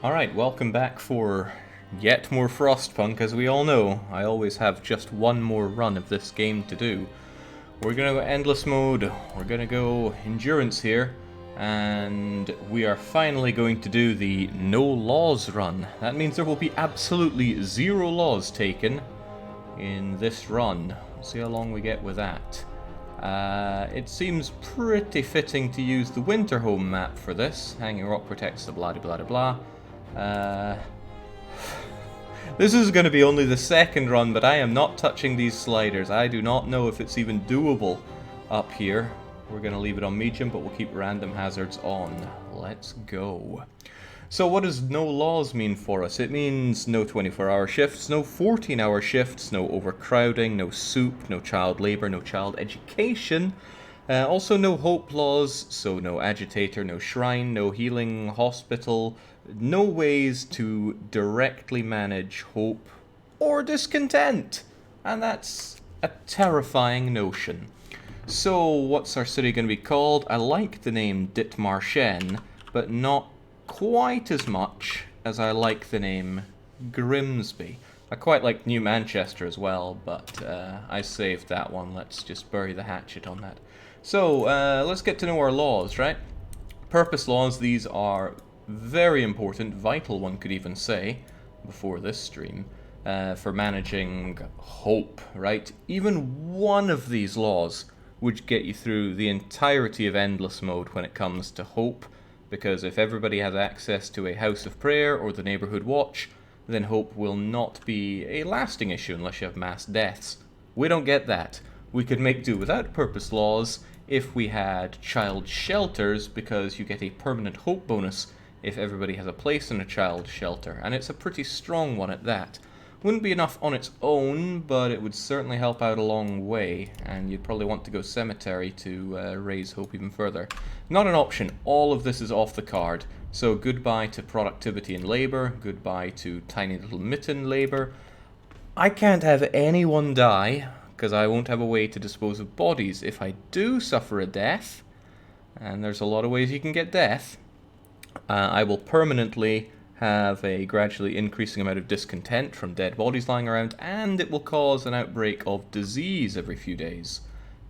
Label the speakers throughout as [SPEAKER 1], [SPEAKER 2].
[SPEAKER 1] Alright, welcome back for yet more Frostpunk. As we all know, I always have just one more run of this game to do. We're gonna go endless mode, we're gonna go endurance here, and we are finally going to do the no laws run. That means there will be absolutely zero laws taken in this run. We'll see how long we get with that. It seems pretty fitting to use the Winterhome map for this. Hanging Rock protects the blah blah blah blah. This is going to be only the second run, but I am not touching these sliders. I do not know if it's even doable up here. We're going to leave it on medium, but we'll keep random hazards on. Let's go. So what does no laws mean for us? It means no 24-hour shifts, no 14-hour shifts, no overcrowding, no soup, no child labour, no child education. Also no hope laws, so no agitator, no shrine, no healing hospital, no ways to directly manage hope or discontent. And that's a terrifying notion. So what's our city going to be called? I like the name Ditmarshen, but not quite as much as I like the name Grimsby. I quite like New Manchester as well, but I saved that one. Let's just bury the hatchet on that. So let's get to know our laws, right? Purpose laws, these are very important, vital one could even say, before this stream, for managing hope, right? Even one of these laws would get you through the entirety of endless mode when it comes to hope, because if everybody has access to a house of prayer or the neighborhood watch, then hope will not be a lasting issue unless you have mass deaths. We don't get that. We could make do without purpose laws if we had child shelters, because you get a permanent hope bonus if everybody has a place in a child shelter, and it's a pretty strong one at that. Wouldn't be enough on its own, but it would certainly help out a long way, and you'd probably want to go cemetery to raise hope even further. Not an option. All of this is off the card. So goodbye to productivity and labor, goodbye to tiny little mitten labor. I can't have anyone die, because I won't have a way to dispose of bodies. If I do suffer a death, and there's a lot of ways you can get death, I will permanently have a gradually increasing amount of discontent from dead bodies lying around, and it will cause an outbreak of disease every few days.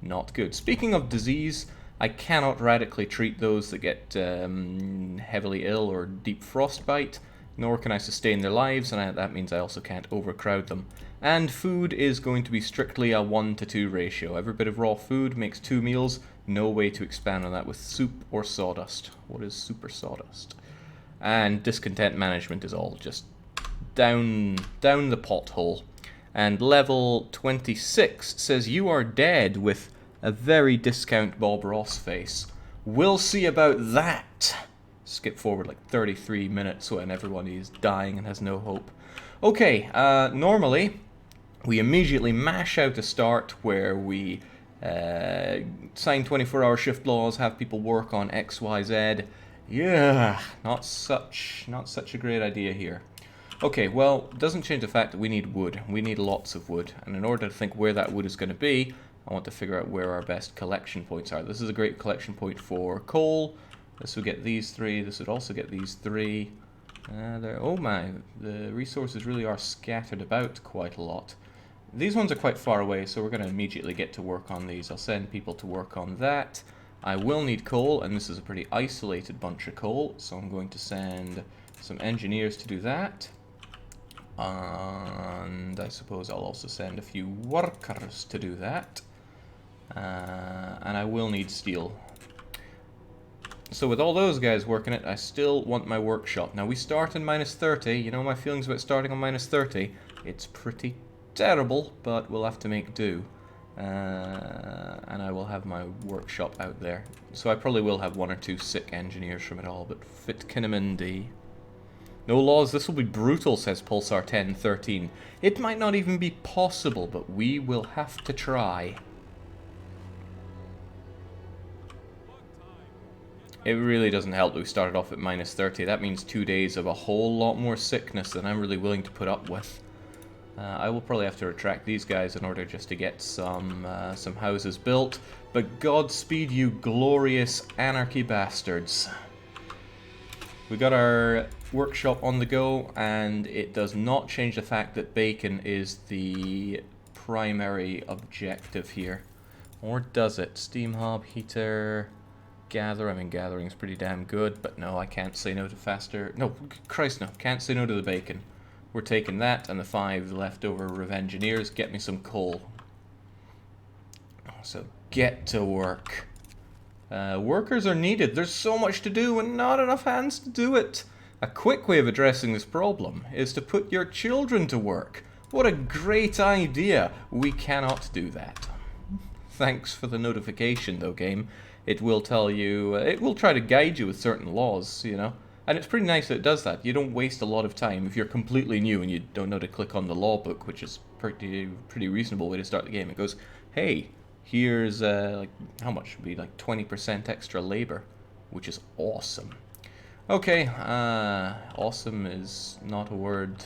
[SPEAKER 1] Not good. Speaking of disease, I cannot radically treat those that get heavily ill or deep frostbite, nor can I sustain their lives, and that means I also can't overcrowd them. And food is going to be strictly a 1-to-2 ratio. Every bit of raw food makes 2 meals. No way to expand on that with soup or sawdust. What is super sawdust? And discontent management is all just down the pothole. And level 26 says you are dead with a very discount Bob Ross face. We'll see about that. Skip forward like 33 minutes when everybody is dying and has no hope. Okay, normally we immediately mash out a start where we sign 24-hour shift laws, have people work on X, Y, Z. Yeah, not such a great idea here. Okay, well, doesn't change the fact that we need wood. We need lots of wood, and in order to think where that wood is going to be, I want to figure out where our best collection points are. This is a great collection point for coal. This would get these 3. This would also get these 3. Oh my, the resources really are scattered about quite a lot. These ones are quite far away, so we're going to immediately get to work on these. I'll send people to work on that. I will need coal, and this is a pretty isolated bunch of coal, so I'm going to send some engineers to do that. And I suppose I'll also send a few workers to do that. And I will need steel. So with all those guys working it, I still want my workshop. Now we start in -30. You know my feelings about starting on -30. It's pretty terrible, but we'll have to make do. And I will have my workshop out there. So I probably will have 1 or 2 sick engineers from it all, but fit Kinnamindy. No laws, this will be brutal, says Pulsar 1013. It might not even be possible, but we will have to try. It really doesn't help that we started off at -30. That means 2 days of a whole lot more sickness than I'm really willing to put up with. I will probably have to retract these guys in order just to get some houses built. But Godspeed, you glorious Anarchy bastards. We got our workshop on the go, and it does not change the fact that bacon is the primary objective here. Or does it? Steam hob, heater, gather. I mean, gathering's pretty damn good, but no, I can't say no to faster. No, Christ no, can't say no to the bacon. We're taking that and the 5 leftover Revengineers. Get me some coal. So get to work. Workers are needed. There's so much to do and not enough hands to do it. A quick way of addressing this problem is to put your children to work. What a great idea. We cannot do that. Thanks for the notification though, game. It will tell you, it will try to guide you with certain laws, you know. And it's pretty nice that it does that. You don't waste a lot of time if you're completely new and you don't know to click on the law book, which is pretty reasonable way to start the game. It goes, hey, here's like how much would be like 20% extra labor, which is awesome. Okay, awesome is not a word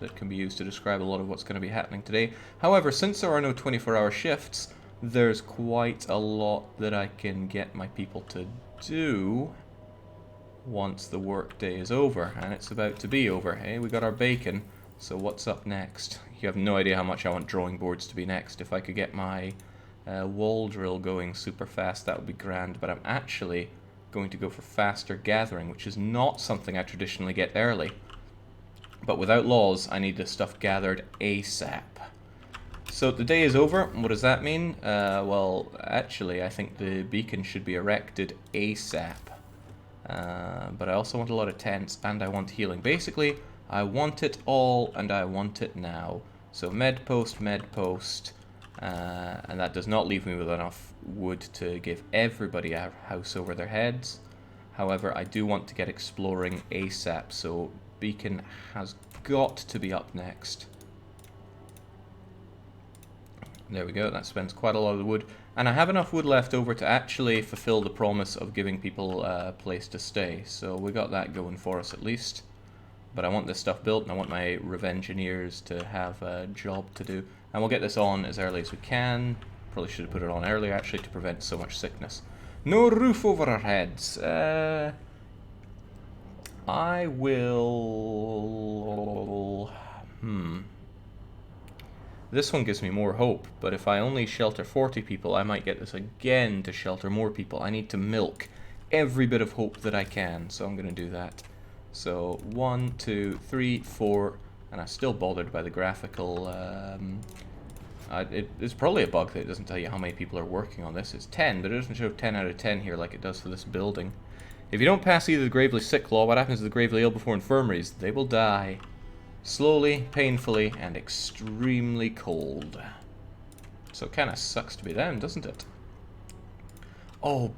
[SPEAKER 1] that can be used to describe a lot of what's going to be happening today. However, since there are no 24-hour shifts, there's quite a lot that I can get my people to do once the workday is over, and it's about to be over. Hey, we got our bacon, so what's up next? You have no idea how much I want drawing boards to be next. If I could get my wall drill going super fast, that would be grand, but I'm actually going to go for faster gathering, which is not something I traditionally get early. But without laws, I need this stuff gathered ASAP. So the day is over. What does that mean? Well, actually, I think the beacon should be erected ASAP. But I also want a lot of tents, and I want healing. Basically, I want it all, and I want it now. So med post, and that does not leave me with enough wood to give everybody a house over their heads. However, I do want to get exploring ASAP, so beacon has got to be up next. There we go, that spends quite a lot of the wood. And I have enough wood left over to actually fulfill the promise of giving people a place to stay. So we got that going for us at least. But I want this stuff built, and I want my Revengineers to have a job to do. And we'll get this on as early as we can. Probably should have put it on earlier, actually, to prevent so much sickness. No roof over our heads. I will... This one gives me more hope, but if I only shelter 40 people, I might get this again to shelter more people. I need to milk every bit of hope that I can, so I'm going to do that. So 1, 2, 3, 4, and I'm still bothered by the graphical. It's probably a bug that it doesn't tell you how many people are working on this. It's 10, but it doesn't show 10 out of 10 here like it does for this building. If you don't pass either the gravely sick law, what happens to the gravely ill before infirmaries? They will die. Slowly, painfully, and extremely cold. So it kind of sucks to be them, doesn't it? Oh,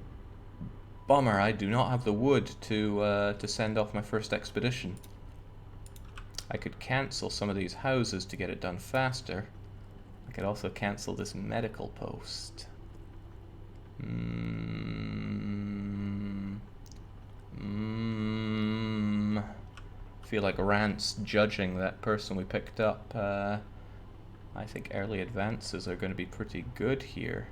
[SPEAKER 1] bummer, I do not have the wood to send off my first expedition. I could cancel some of these houses to get it done faster. I could also cancel this medical post. Feel like Rant's judging that person we picked up. I think early advances are going to be pretty good here.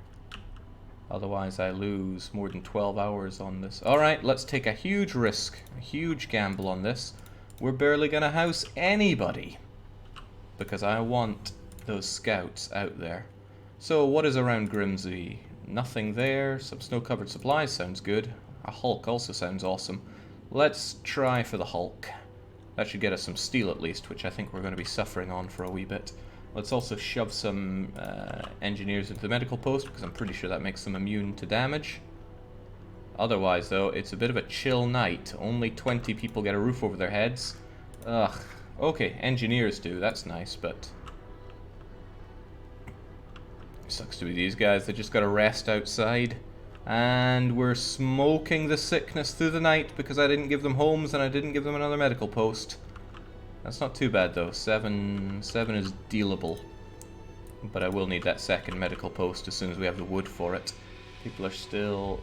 [SPEAKER 1] Otherwise I lose more than 12 hours on this. Alright, let's take a huge risk, a huge gamble on this. We're barely going to house anybody, because I want those scouts out there. So what is around Grimsby? Nothing there. Some snow-covered supplies sounds good. A Hulk also sounds awesome. Let's try for the Hulk. That should get us some steel at least, which I think we're going to be suffering on for a wee bit. Let's also shove some engineers into the medical post, because I'm pretty sure that makes them immune to damage. Otherwise, though, it's a bit of a chill night. Only 20 people get a roof over their heads. Ugh. Okay, engineers do. That's nice, but... sucks to be these guys. They just got to rest outside. And we're smoking the sickness through the night because I didn't give them homes and I didn't give them another medical post. That's not too bad though. 7 is dealable. But I will need that second medical post as soon as we have the wood for it. People are still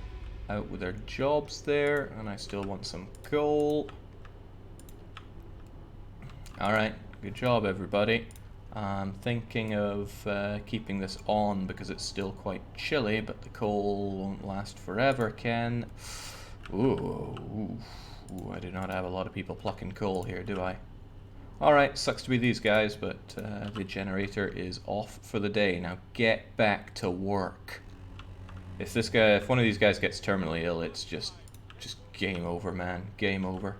[SPEAKER 1] out with their jobs there, and I still want some coal. Alright, good job everybody. I'm thinking of keeping this on because it's still quite chilly, but the coal won't last forever, Ken. Ooh. Ooh, I do not have a lot of people plucking coal here, do I? Alright, sucks to be these guys, but the generator is off for the day. Now get back to work. If one of these guys gets terminally ill, it's just game over, man. Game over.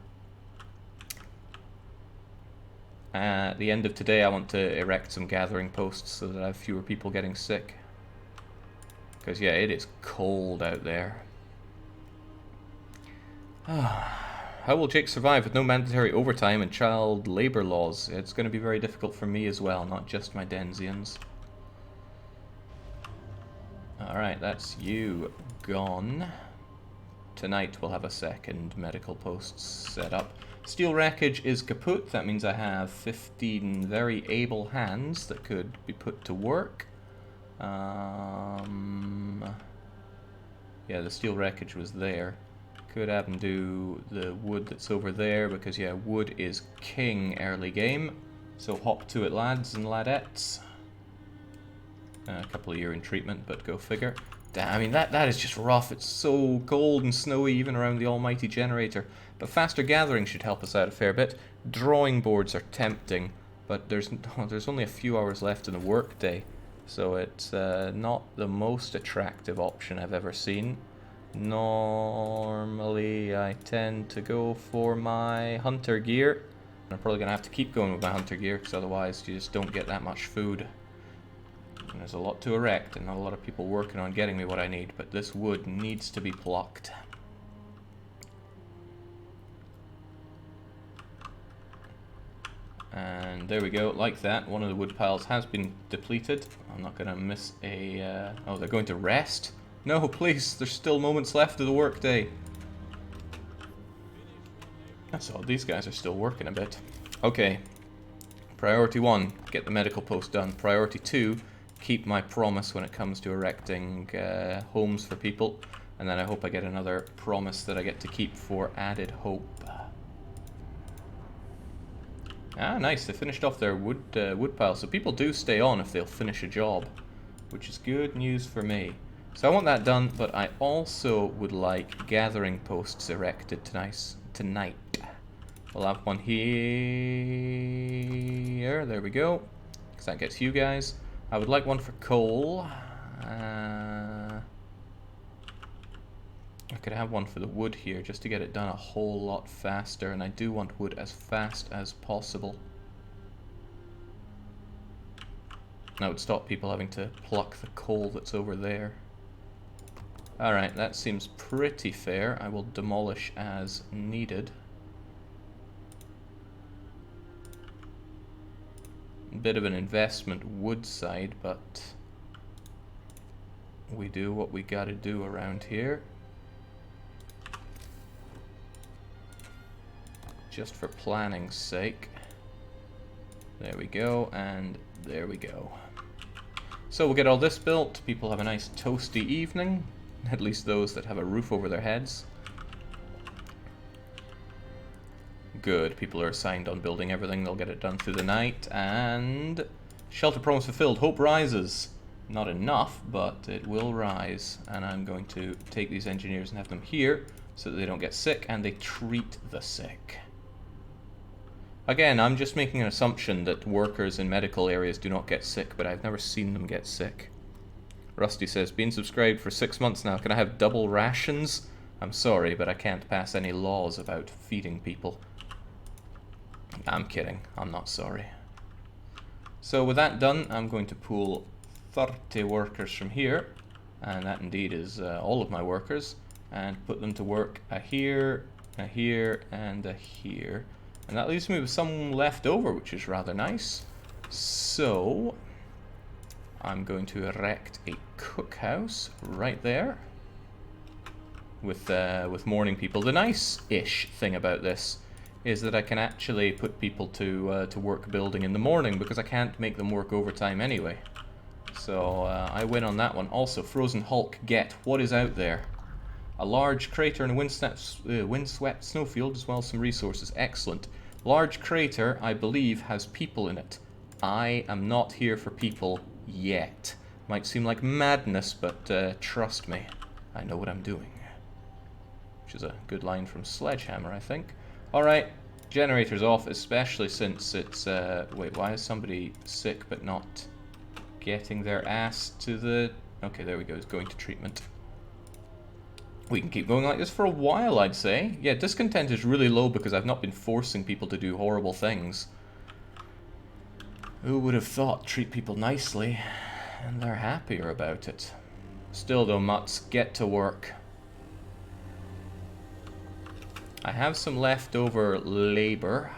[SPEAKER 1] At the end of today, I want to erect some gathering posts so that I have fewer people getting sick. Because, yeah, it is cold out there. How will Jake survive with no mandatory overtime and child labor laws? It's going to be very difficult for me as well, not just my Denzians. Alright, that's you gone. Tonight we'll have a second medical post set up. Steel wreckage is kaput. That means I have 15 very able hands that could be put to work. Yeah, the steel wreckage was there. Could have them do the wood that's over there, because yeah, wood is king early game. So hop to it, lads and ladettes. A couple of year in treatment, but go figure. Damn, I mean, that is just rough. It's so cold and snowy even around the almighty generator. But faster gathering should help us out a fair bit. Drawing boards are tempting, but there's only a few hours left in the workday. So it's not the most attractive option I've ever seen. Normally, I tend to go for my hunter gear. I'm probably going to have to keep going with my hunter gear, because otherwise you just don't get that much food. And there's a lot to erect, and not a lot of people working on getting me what I need, but this wood needs to be plucked. And there we go, like that. One of the wood piles has been depleted. I'm not going to miss a... Oh, they're going to rest? No, please, there's still moments left of the workday. That's odd, these guys are still working a bit. Okay, priority 1, get the medical post done. Priority 2, keep my promise when it comes to erecting homes for people. And then I hope I get another promise that I get to keep for added hope. Ah, nice, they finished off their wood pile. So people do stay on if they'll finish a job, which is good news for me. So I want that done, but I also would like gathering posts erected tonight. We'll have one here. There we go. Because that gets you guys. I would like one for coal. I could have one for the wood here just to get it done a whole lot faster. And I do want wood as fast as possible. That would stop people having to pluck the coal that's over there. Alright, that seems pretty fair. I will demolish as needed. A bit of an investment wood side, but we do what we gotta do around here. Just for planning's sake. There we go, and there we go. So we'll get all this built. People have a nice toasty evening. At least those that have a roof over their heads. Good, people are assigned on building everything, they'll get it done through the night. And shelter promise fulfilled, hope rises. Not enough, but it will rise. And I'm going to take these engineers and have them here so that they don't get sick and they treat the sick. Again, I'm just making an assumption that workers in medical areas do not get sick, but I've never seen them get sick. Rusty says, been subscribed for 6 months now. Can I have double rations? I'm sorry, but I can't pass any laws about feeding people. I'm kidding. I'm not sorry. So with that done, I'm going to pull 30 workers from here. And that indeed is all of my workers. And put them to work a here, a here, and a here. And that leaves me with some left over, which is rather nice. So I'm going to erect a cookhouse right there with morning people. The nice-ish thing about this is that I can actually put people to work building in the morning because I can't make them work overtime anyway. So I win on that one. Also, Frozen Hulk, get what is out there? A large crater and a windswept snowfield, as well as some resources. Excellent. Large crater, I believe, has people in it. I am not here for people yet. Might seem like madness, but trust me, I know what I'm doing. which is a good line from Sledgehammer, I think. Alright, generator's off, especially since it's... wait, why is somebody sick but not getting their ass to the... Okay, there we go, it's going to treatment. We can keep going like this for a while, I'd say. Yeah, discontent is really low because I've not been forcing people to do horrible things. Who would have thought treat people nicely, and they're happier about it. Still though, mutts, get to work. I have some leftover labor.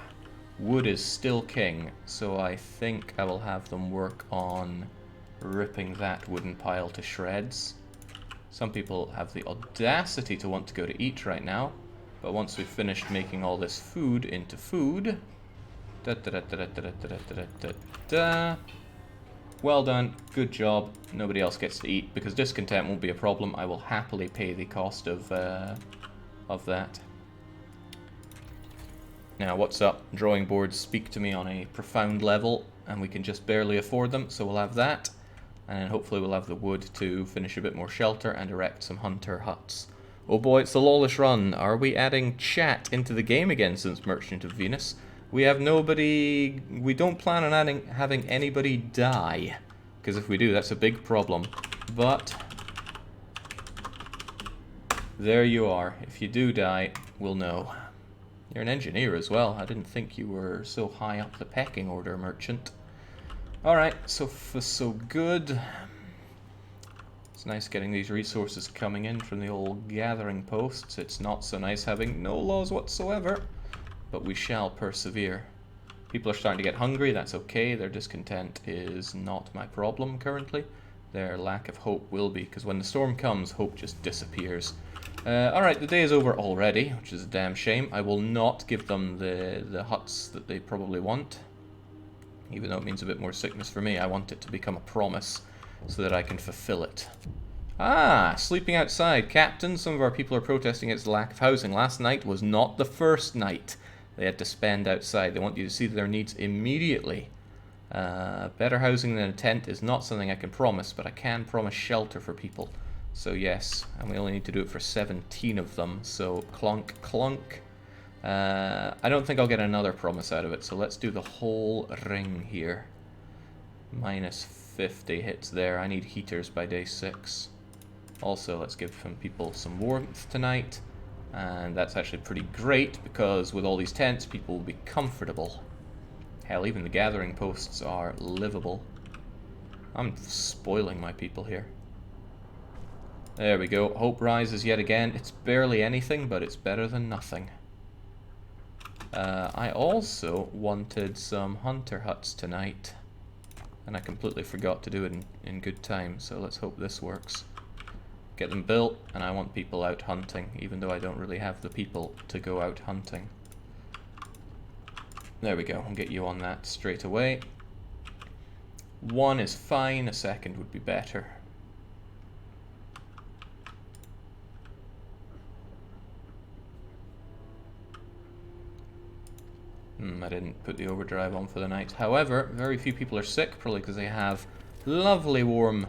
[SPEAKER 1] Wood is still king, so I think I will have them work on ripping that wooden pile to shreds. Some people have the audacity to want to go to eat right now, but once we've finished making all this food into food... Well done, good job. Nobody else gets to eat, because discontent won't be a problem. I will happily pay the cost of that. Now, what's up? Drawing boards speak to me on a profound level, and we can just barely afford them, so we'll have that. And hopefully we'll have the wood to finish a bit more shelter and erect some hunter huts. Oh boy, it's the lawless run. Are we adding chat into the game again since Merchant of Venus? We have nobody... We don't plan on having anybody die. Because if we do, that's a big problem. But... there you are. If you do die, we'll know. You're an engineer as well. I didn't think you were so high up the pecking order, Merchant. Alright, so good. It's nice getting these resources coming in from the old gathering posts. It's not so nice having no laws whatsoever, but we shall persevere. People are starting to get hungry, that's okay. Their discontent is not my problem currently. Their lack of hope will be, because when the storm comes, hope just disappears. Alright, the day is over already, which is a damn shame. I will not give them the huts that they probably want. Even though it means a bit more sickness for me, I want it to become a promise so that I can fulfill it. Ah, sleeping outside. Captain, some of our people are protesting against the lack of housing. Last night was not the first night they had to spend outside. They want you to see their needs immediately. Better housing than a tent is not something I can promise, but I can promise shelter for people. So yes, and we only need to do it for 17 of them, so clunk, clunk. I don't think I'll get another promise out of it, so let's do the whole ring here. Minus 50 hits there. I need heaters by day 6. Also, let's give some people some warmth tonight. And that's actually pretty great, because with all these tents, people will be comfortable. Hell, even the gathering posts are livable. I'm spoiling my people here. There we go. Hope rises yet again. It's barely anything, but it's better than nothing. I also wanted some hunter huts tonight, and I completely forgot to do it in good time, so let's hope this works. Get them built, and I want people out hunting, even though I don't really have the people to go out hunting. There we go, I'll get you on that straight away. 1 is fine, a second would be better. I didn't put the overdrive on for the night. However, very few people are sick, probably because they have lovely warm,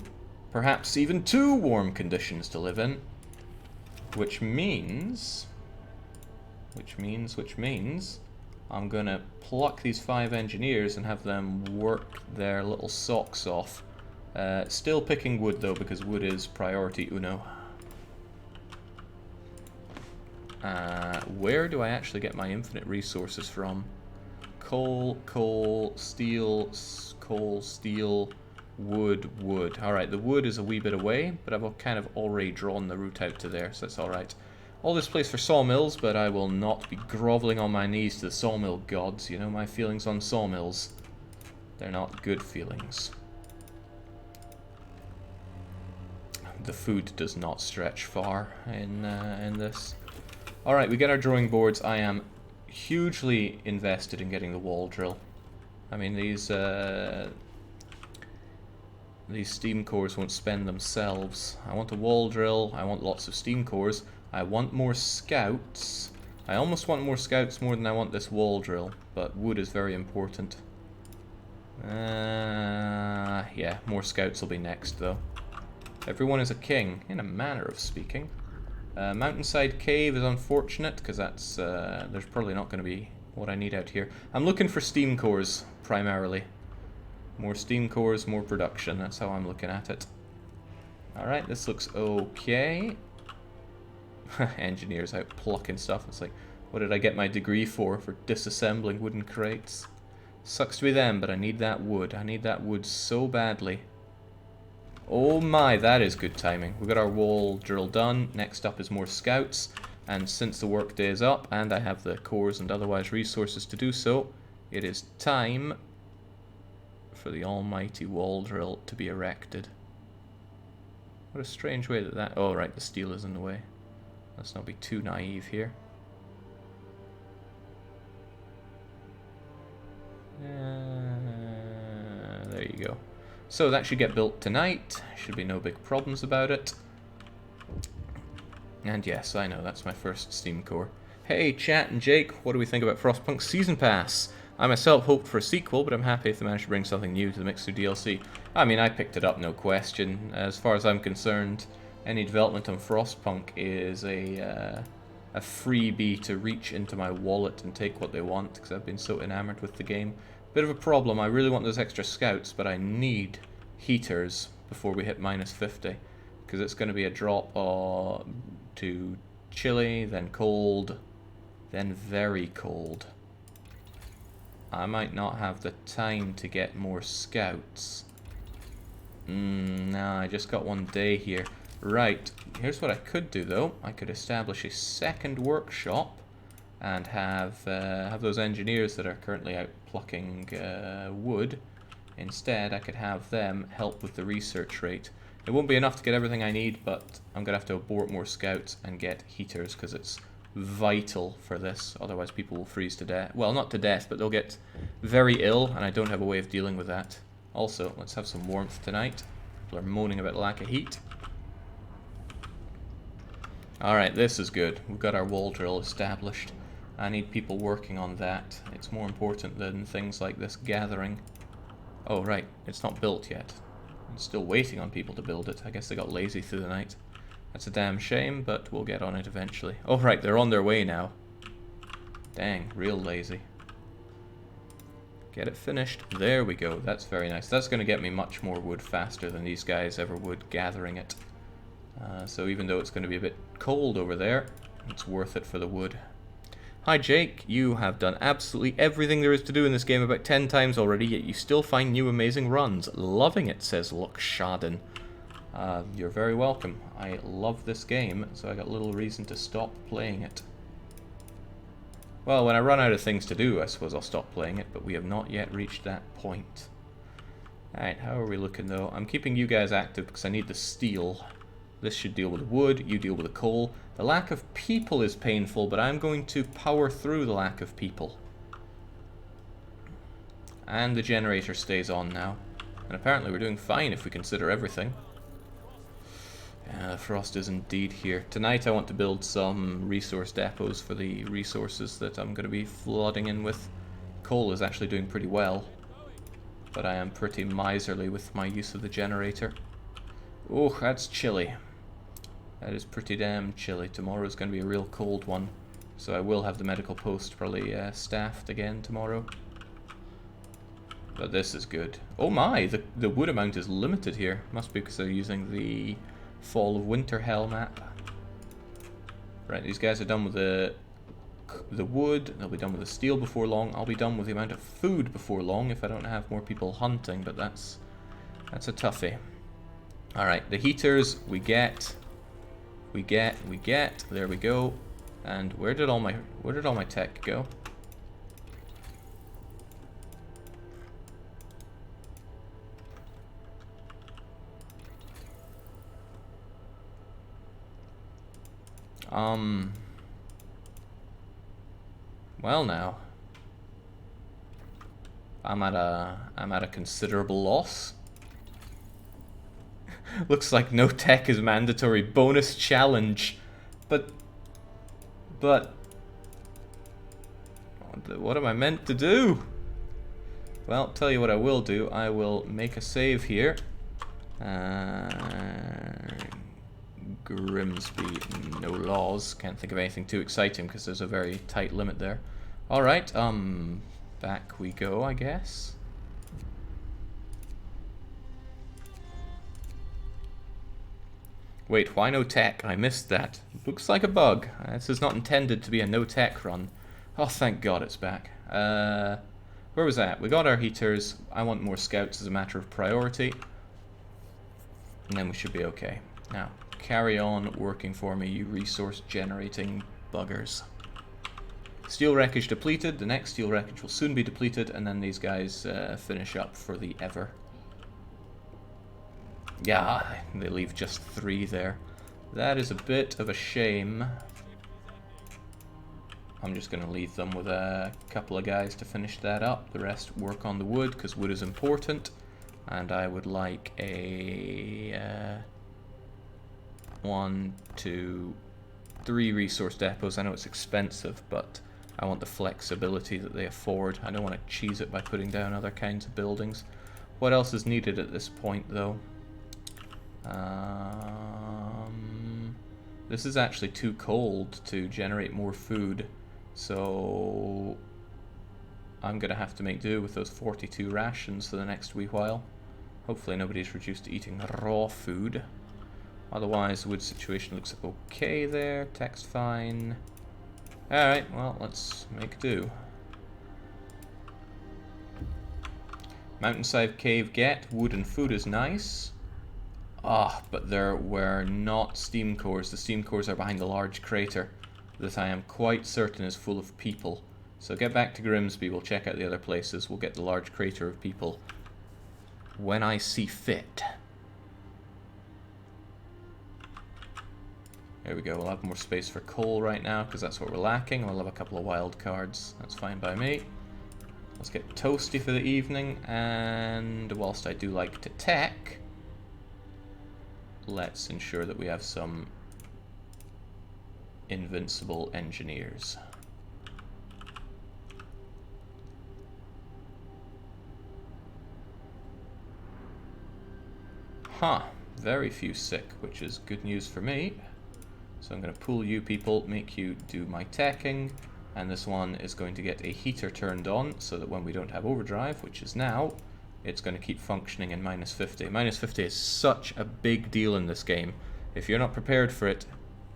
[SPEAKER 1] perhaps even too warm conditions to live in. Which means, I'm gonna pluck these 5 engineers and have them work their little socks off. Still picking wood though, because wood is priority uno. Where do I actually get my infinite resources from? Coal, steel, wood. Alright, the wood is a wee bit away, but I've kind of already drawn the route out to there, so that's alright. All this place for sawmills, but I will not be groveling on my knees to the sawmill gods. You know my feelings on sawmills. They're not good feelings. The food does not stretch far in this. Alright, we get our drawing boards. I am hugely invested in getting the wall drill. I mean, these steam cores won't spend themselves. I want a wall drill, I want lots of steam cores, I want more scouts. I almost want more scouts more than I want this wall drill, but wood is very important. Yeah, more scouts will be next though. Everyone is a king, in a manner of speaking. Mountainside cave is unfortunate because that's there's probably not going to be what I need out here. I'm looking for steam cores primarily. More steam cores, more production. That's how I'm looking at it. Alright, this looks okay. Engineers out plucking stuff. It's like, what did I get my degree for disassembling wooden crates? Sucks to be them, but I need that wood. I need that wood so badly. Oh my, that is good timing. We got our wall drill done. Next up is more scouts. And since the workday is up, and I have the cores and otherwise resources to do so, it is time for the almighty wall drill to be erected. What a strange way that... Oh, right, the steel is in the way. Let's not be too naive here. There you go. So that should get built tonight. Should be no big problems about it. And yes, I know, that's my first Steam core. Hey, Chat and Jake, what do we think about Frostpunk Season Pass? I myself hoped for a sequel, but I'm happy if they manage to bring something new to the mix through DLC. I mean, I picked it up, no question. As far as I'm concerned, any development on Frostpunk is a freebie to reach into my wallet and take what they want, because I've been so enamored with the game. Bit of a problem, I really want those extra scouts, but I need heaters before we hit minus 50, because it's going to be a drop to chilly, then cold, then very cold. I might not have the time to get more scouts. Nah, I just got 1 day here. Right, here's what I could do though. I could establish a second workshop and have those engineers that are currently out plucking wood. Instead, I could have them help with the research rate. It won't be enough to get everything I need, but I'm going to have to abort more scouts and get heaters because it's vital for this. Otherwise people will freeze to death. Well, not to death, but they'll get very ill, and I don't have a way of dealing with that. Also, let's have some warmth tonight. People are moaning about lack of heat. Alright, this is good. We've got our wall drill established. I need people working on that. It's more important than things like this gathering. Oh, right. It's not built yet. I'm still waiting on people to build it. I guess they got lazy through the night. That's a damn shame, but we'll get on it eventually. Oh, right. They're on their way now. Dang. Real lazy. Get it finished. There we go. That's very nice. That's going to get me much more wood faster than these guys ever would gathering it. So even though it's going to be a bit cold over there, it's worth it for the wood. Hi Jake, you have done absolutely everything there is to do in this game about 10 times already, yet you still find new amazing runs. Loving it, says Lukshaden. You're very welcome. I love this game, so I got little reason to stop playing it. Well, when I run out of things to do, I suppose I'll stop playing it, but we have not yet reached that point. Alright, how are we looking though? I'm keeping you guys active because I need the steel. This should deal with the wood, you deal with the coal. The lack of people is painful, but I'm going to power through the lack of people. And the generator stays on now. And apparently we're doing fine if we consider everything. The frost is indeed here. Tonight I want to build some resource depots for the resources that I'm going to be flooding in with. Coal is actually doing pretty well, but I am pretty miserly with my use of the generator. Oh, that's chilly. That is pretty damn chilly. Tomorrow's going to be a real cold one, so I will have the medical post probably staffed again tomorrow. But this is good. Oh my, the wood amount is limited here. Must be because they're using the Fall of Winter Hell map. Right, these guys are done with the wood. They'll be done with the steel before long. I'll be done with the amount of food before long if I don't have more people hunting, but that's a toughie. Alright, the heaters we get. There we go. And where did all my tech go? Well now. I'm at a considerable loss. Looks like no tech is mandatory. Bonus challenge. But what am I meant to do? Well, tell you what I will do. I will make a save here. Grimsby, no laws. Can't think of anything too exciting because there's a very tight limit there. Alright, back we go, I guess. Wait, why no tech? I missed that. Looks like a bug. This is not intended to be a no tech run. Oh, thank God it's back. Where was that? We got our heaters. I want more scouts as a matter of priority. And then we should be okay. Now, carry on working for me, you resource generating buggers. Steel wreckage depleted. The next steel wreckage will soon be depleted, and then these guys finish up for the ever. Yeah, they leave just 3 there. That is a bit of a shame. I'm just going to leave them with a couple of guys to finish that up. The rest work on the wood, because wood is important. And I would like a 1, 2, 3 resource depots. I know it's expensive, but I want the flexibility that they afford. I don't want to cheese it by putting down other kinds of buildings. What else is needed at this point, though? This is actually too cold to generate more food, so I'm gonna have to make do with those 42 rations for the next wee while. Hopefully nobody's reduced to eating raw food. Otherwise the wood situation looks okay there. Text fine. Alright, well, let's make do. Mountainside cave get. Wood and food is nice. Ah, but there were not steam cores. The steam cores are behind the large crater that I am quite certain is full of people. So get back to Grimsby, we'll check out the other places, we'll get the large crater of people when I see fit. There we go, we'll have more space for coal right now because that's what we're lacking. We'll have a couple of wild cards, that's fine by me. Let's get toasty for the evening, and whilst I do like to tech, let's ensure that we have some invincible engineers. Huh, very few sick, which is good news for me. So I'm going to pull you people, make you do my teching, and this one is going to get a heater turned on so that when we don't have overdrive, which is now, it's going to keep functioning in -50. -50 is such a big deal in this game. If you're not prepared for it,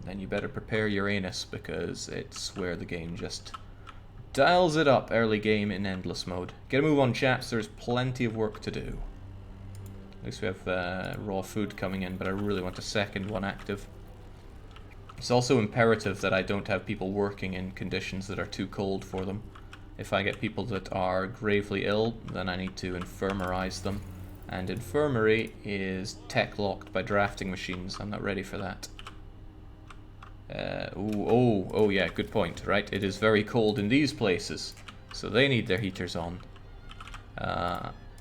[SPEAKER 1] then you better prepare your anus, because it's where the game just dials it up early game in endless mode. Get a move on, chaps, there's plenty of work to do. At least we have raw food coming in, but I really want a second one active. It's also imperative that I don't have people working in conditions that are too cold for them. If I get people that are gravely ill, then I need to infirmarize them. And infirmary is tech-locked by drafting machines. I'm not ready for that. Oh yeah, good point, right? It is very cold in these places, so they need their heaters on.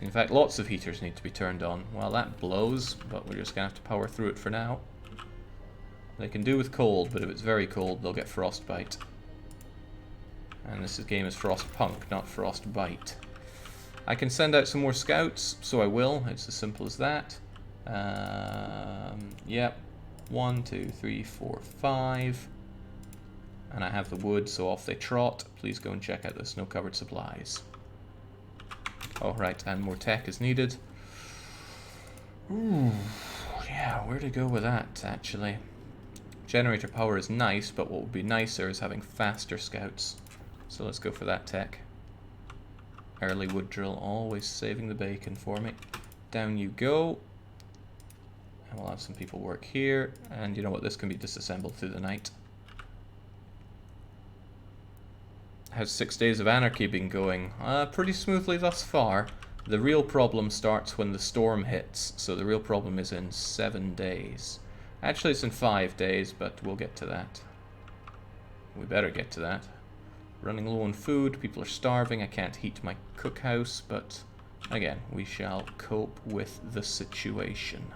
[SPEAKER 1] In fact, lots of heaters need to be turned on. Well, that blows, but we're just going to have to power through it for now. They can do with cold, but if it's very cold, they'll get frostbite. And this game is Frostpunk, not Frostbite. I can send out some more scouts, so I will. It's as simple as that. Yep. 1, 2, 3, 4, 5. And I have the wood, so off they trot. Please go and check out the snow-covered supplies. Oh, right, and more tech is needed. Ooh, yeah, where to go with that, actually? Generator power is nice, but what would be nicer is having faster scouts. So let's go for that tech. Early wood drill, always saving the bacon for me. Down you go. And we'll have some people work here. And you know what, this can be disassembled through the night. How's 6 days of Anarchy been going? Pretty smoothly thus far. The real problem starts when the storm hits. So the real problem is in 7 days. Actually, it's in 5 days, but we'll get to that. We better get to that. Running low on food, people are starving, I can't heat my cookhouse, but again, we shall cope with the situation.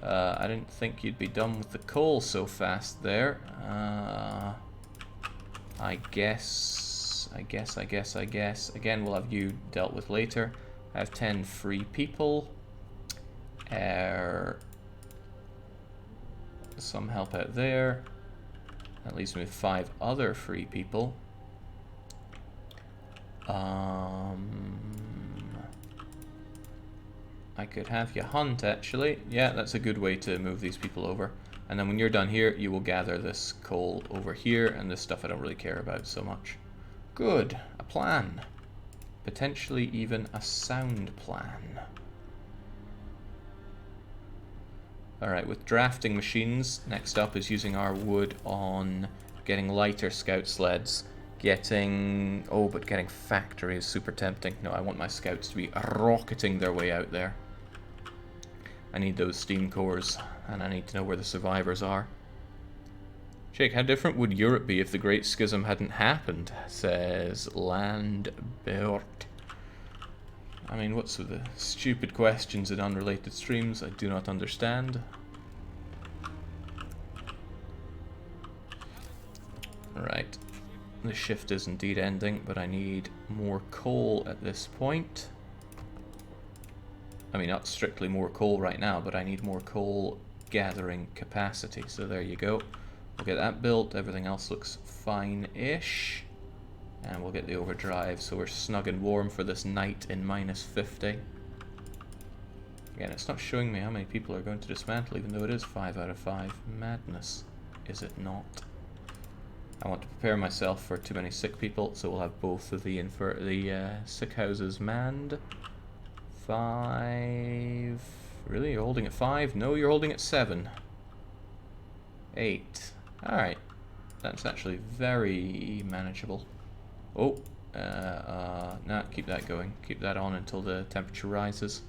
[SPEAKER 1] I didn't think you'd be done with the coal so fast there. I guess. Again, we'll have you dealt with later. I have 10 free people. some help out there. That leaves me with 5 other free people. I could have you hunt, actually. Yeah, that's a good way to move these people over. And then when you're done here, you will gather this coal over here, and this stuff I don't really care about so much. Good. A plan. Potentially even a sound plan. Alright, with drafting machines, next up is using our wood on getting lighter scout sleds. Getting... oh, but getting factory is super tempting. No, I want my scouts to be rocketing their way out there. I need those steam cores, and I need to know where the survivors are. Jake, how different would Europe be if the Great Schism hadn't happened? Says Landbert. I mean, what's with the stupid questions in unrelated streams? I do not understand. Right. The shift is indeed ending, but I need more coal at this point. I mean, not strictly more coal right now, but I need more coal gathering capacity. So there you go. We'll get that built. Everything else looks fine-ish. And we'll get the overdrive, so we're snug and warm for this night in -50. Again, it's not showing me how many people are going to dismantle, even though it is 5 out of 5. Madness, is it not? I want to prepare myself for too many sick people, so we'll have both of the sick houses manned. 5... really? You're holding at 5? No, you're holding at 7. 8. Alright. That's actually very manageable. Oh, nah, keep that going. Keep that on until the temperature rises.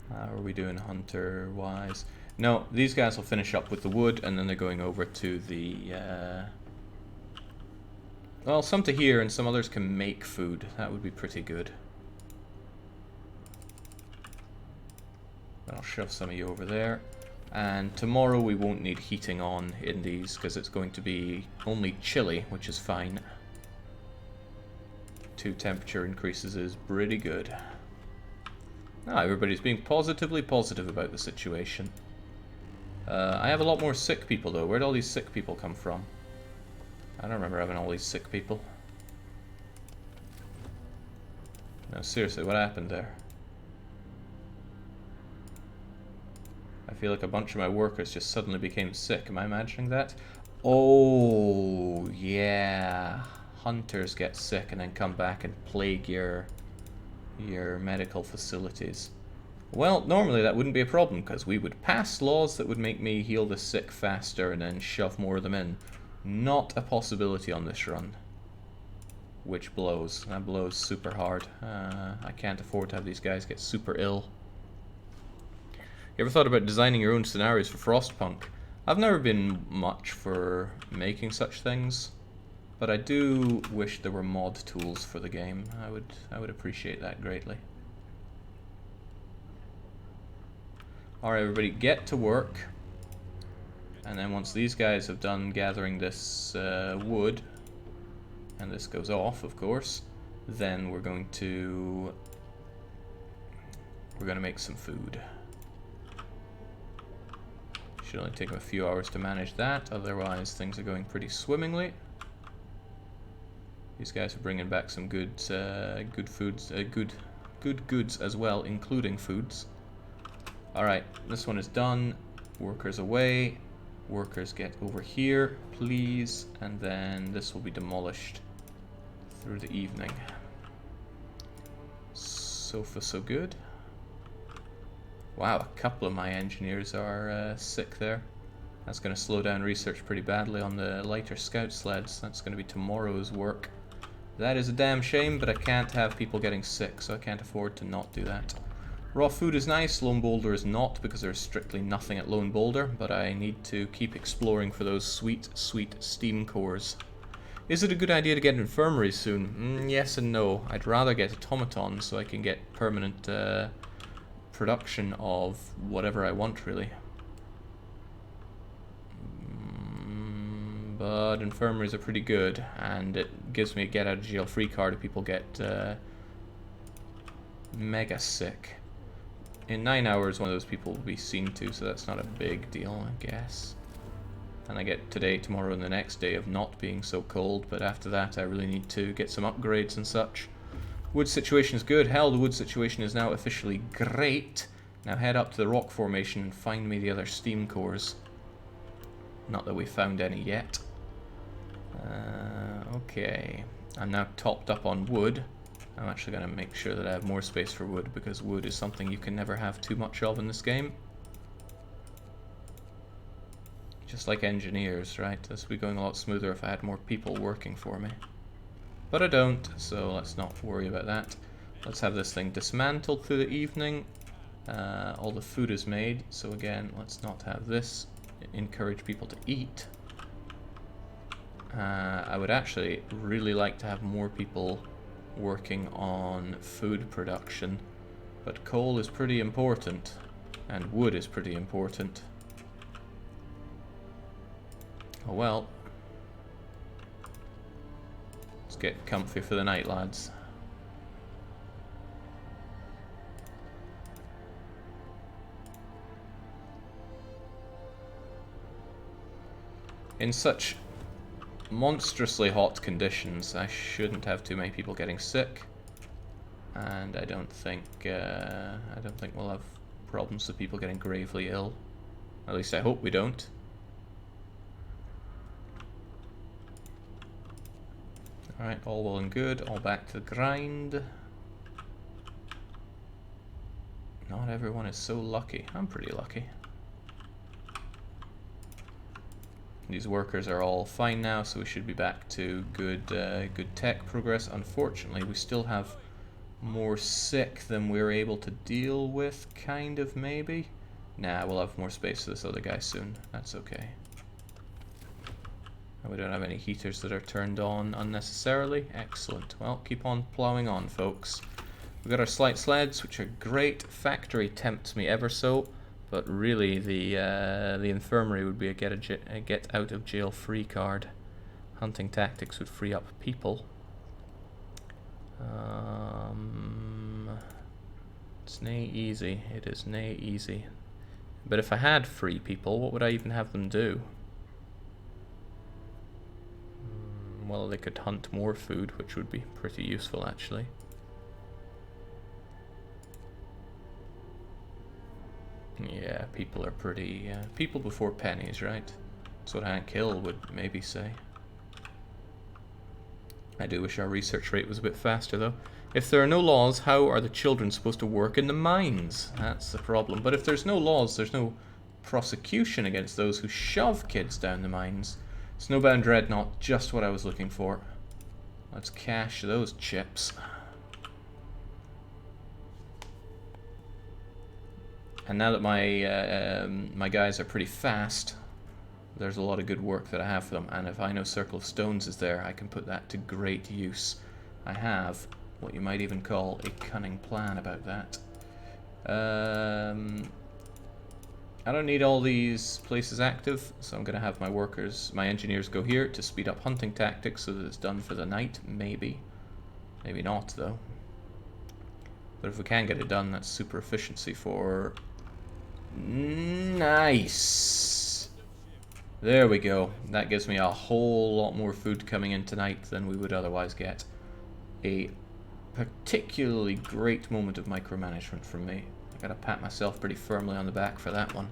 [SPEAKER 1] How are we doing hunter-wise? No, these guys will finish up with the wood, and then they're going over to the... well, some to here, and some others can make food. That would be pretty good. I'll shove some of you over there. And tomorrow we won't need heating on in these, because it's going to be only chilly, which is fine. 2 temperature increases is pretty good. Ah, everybody's being positively positive about the situation. I have a lot more sick people, though. Where'd all these sick people come from? I don't remember having all these sick people. No, seriously, what happened there? I feel like a bunch of my workers just suddenly became sick. Am I imagining that? Oh, yeah. Hunters get sick and then come back and plague your medical facilities. Well, normally that wouldn't be a problem, because we would pass laws that would make me heal the sick faster and then shove more of them in. Not a possibility on this run. Which blows. That blows super hard. I can't afford to have these guys get super ill. You ever thought about designing your own scenarios for Frostpunk? I've never been much for making such things, but I do wish there were mod tools for the game. I would appreciate that greatly. Alright, everybody, get to work. And then once these guys have done gathering this wood, and this goes off, of course, then we're going to make some food. Should only take them a few hours to manage that, otherwise things are going pretty swimmingly. These guys are bringing back some good foods, good goods as well, including foods. Alright, this one is done. Workers away. Workers get over here, please. And then this will be demolished through the evening. So far, so good. Wow, a couple of my engineers are sick there. That's going to slow down research pretty badly on the lighter scout sleds. That's going to be tomorrow's work. That is a damn shame, but I can't have people getting sick, so I can't afford to not do that. Raw food is nice, Lone Boulder is not, because there's strictly nothing at Lone Boulder, but I need to keep exploring for those sweet, sweet steam cores. Is it a good idea to get an infirmary soon? Yes and no. I'd rather get Automaton so I can get permanent production of whatever I want, really. But infirmaries are pretty good, and it gives me a get out of jail free card if people get mega sick. in 9 hours one of those people will be seen to, so that's not a big deal, I guess. And I get today, tomorrow, and the next day of not being so cold, but after that I really need to get some upgrades and such. Wood situation is good. Hell, the wood situation is now officially great. Now head up to the rock formation and find me the other steam cores. Not that we found any yet. Okay. I'm now topped up on wood. I'm actually going to make sure that I have more space for wood, because wood is something you can never have too much of in this game. Just like engineers, right? This would be going a lot smoother if I had more people working for me. But I don't, so let's not worry about that. Let's have this thing dismantled through the evening. All the food is made, so again, let's not have this. Encourage people to eat. I would actually really like to have more people working on food production, but coal is pretty important, and wood is pretty important. Oh well. Let's get comfy for the night, lads. In such monstrously hot conditions, I shouldn't have too many people getting sick, and I don't think we'll have problems with people getting gravely ill. At least I hope we don't. Alright, all well and good, all back to the grind. Not everyone is so lucky. I'm pretty lucky. These workers are all fine now, so we should be back to good tech progress. Unfortunately, we still have more sick than we're able to deal with, kind of, maybe. Nah, we'll have more space for this other guy soon. That's okay. And we don't have any heaters that are turned on unnecessarily. Excellent. Well, keep on plowing on, folks. We've got our slight sleds, which are great. Factory tempts me ever so. But really, the infirmary would be a get out of jail free card. Hunting tactics would free up people. It's nae easy. It is nae easy. But if I had free people, what would I even have them do? Well, they could hunt more food, which would be pretty useful, actually. Yeah, people are pretty... people before pennies, right? That's what Hank Hill would maybe say. I do wish our research rate was a bit faster, though. If there are no laws, how are the children supposed to work in the mines? That's the problem. But if there's no laws, there's no prosecution against those who shove kids down the mines. Snowbound Dreadnought, just what I was looking for. Let's cash those chips. And now that my guys are pretty fast, there's a lot of good work that I have for them. And if I know Circle of Stones is there, I can put that to great use. I have what you might even call a cunning plan about that. I don't need all these places active, so I'm going to have my workers, my engineers go here to speed up hunting tactics so that it's done for the night, maybe. Maybe not, though. But if we can get it done, that's super efficiency for... Nice! There we go. That gives me a whole lot more food coming in tonight than we would otherwise get. A particularly great moment of micromanagement from me. I gotta pat myself pretty firmly on the back for that one.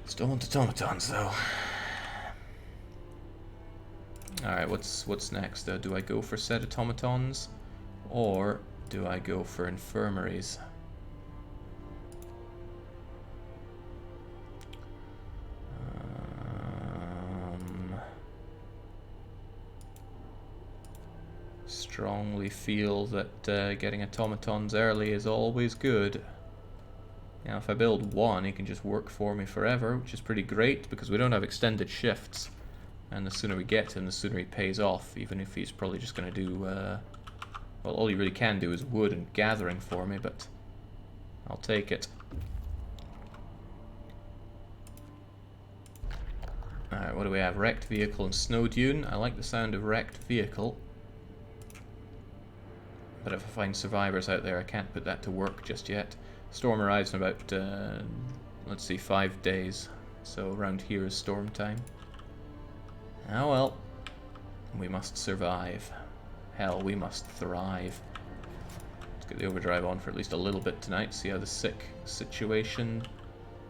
[SPEAKER 1] Still want automatons, though. Alright, what's next, though? Do I go for set automatons? Or do I go for infirmaries? Strongly feel that getting automatons early is always good. Now if I build one, he can just work for me forever, which is pretty great because we don't have extended shifts. And the sooner we get him, the sooner he pays off, even if he's probably just going to do... well, all he really can do is wood and gathering for me, but I'll take it. Alright, what do we have? Wrecked vehicle and snow dune. I like the sound of wrecked vehicle. But if I find survivors out there, I can't put that to work just yet. Storm arrives in about, let's see, 5 days. So around here is storm time. Oh well. We must survive. Hell, we must thrive. Let's get the overdrive on for at least a little bit tonight, see how the sick situation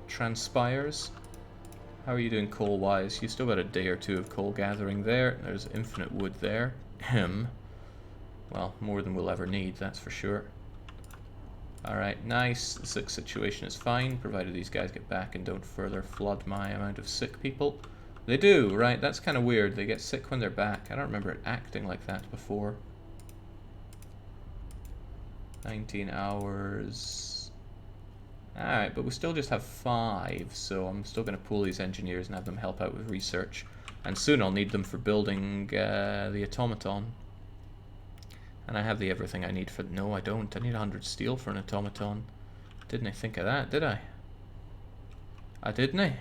[SPEAKER 1] transpires. How are you doing coal-wise? You still got a day or two of coal gathering there. There's infinite wood there. Well, more than we'll ever need, that's for sure. Alright, nice. The sick situation is fine, provided these guys get back and don't further flood my amount of sick people. They do, right? That's kind of weird. They get sick when they're back. I don't remember it acting like that before. 19 hours. Alright, but we still just have 5, so I'm still going to pull these engineers and have them help out with research. And soon I'll need them for building the automaton. And I have the everything I need for... No, I don't. I need 100 steel for an automaton. Didn't I think of that, did I? Didn't I?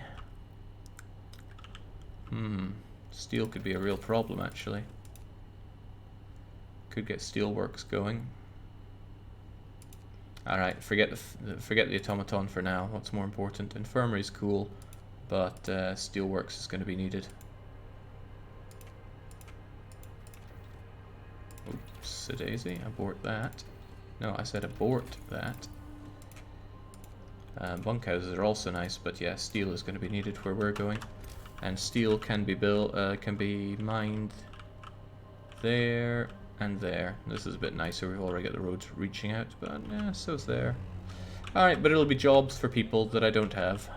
[SPEAKER 1] Steel could be a real problem, actually. Could get steelworks going. Alright, forget the automaton for now. What's more important? Infirmary's cool, but steelworks is going to be needed. Oops, a daisy. Abort that. No, I said abort that. Bunkhouses are also nice, but yeah, steel is going to be needed where we're going. And steel can be built, can be mined there and there. This is a bit nicer. We've already got the roads reaching out, but yeah, so's there. Alright, but it'll be jobs for people that I don't have.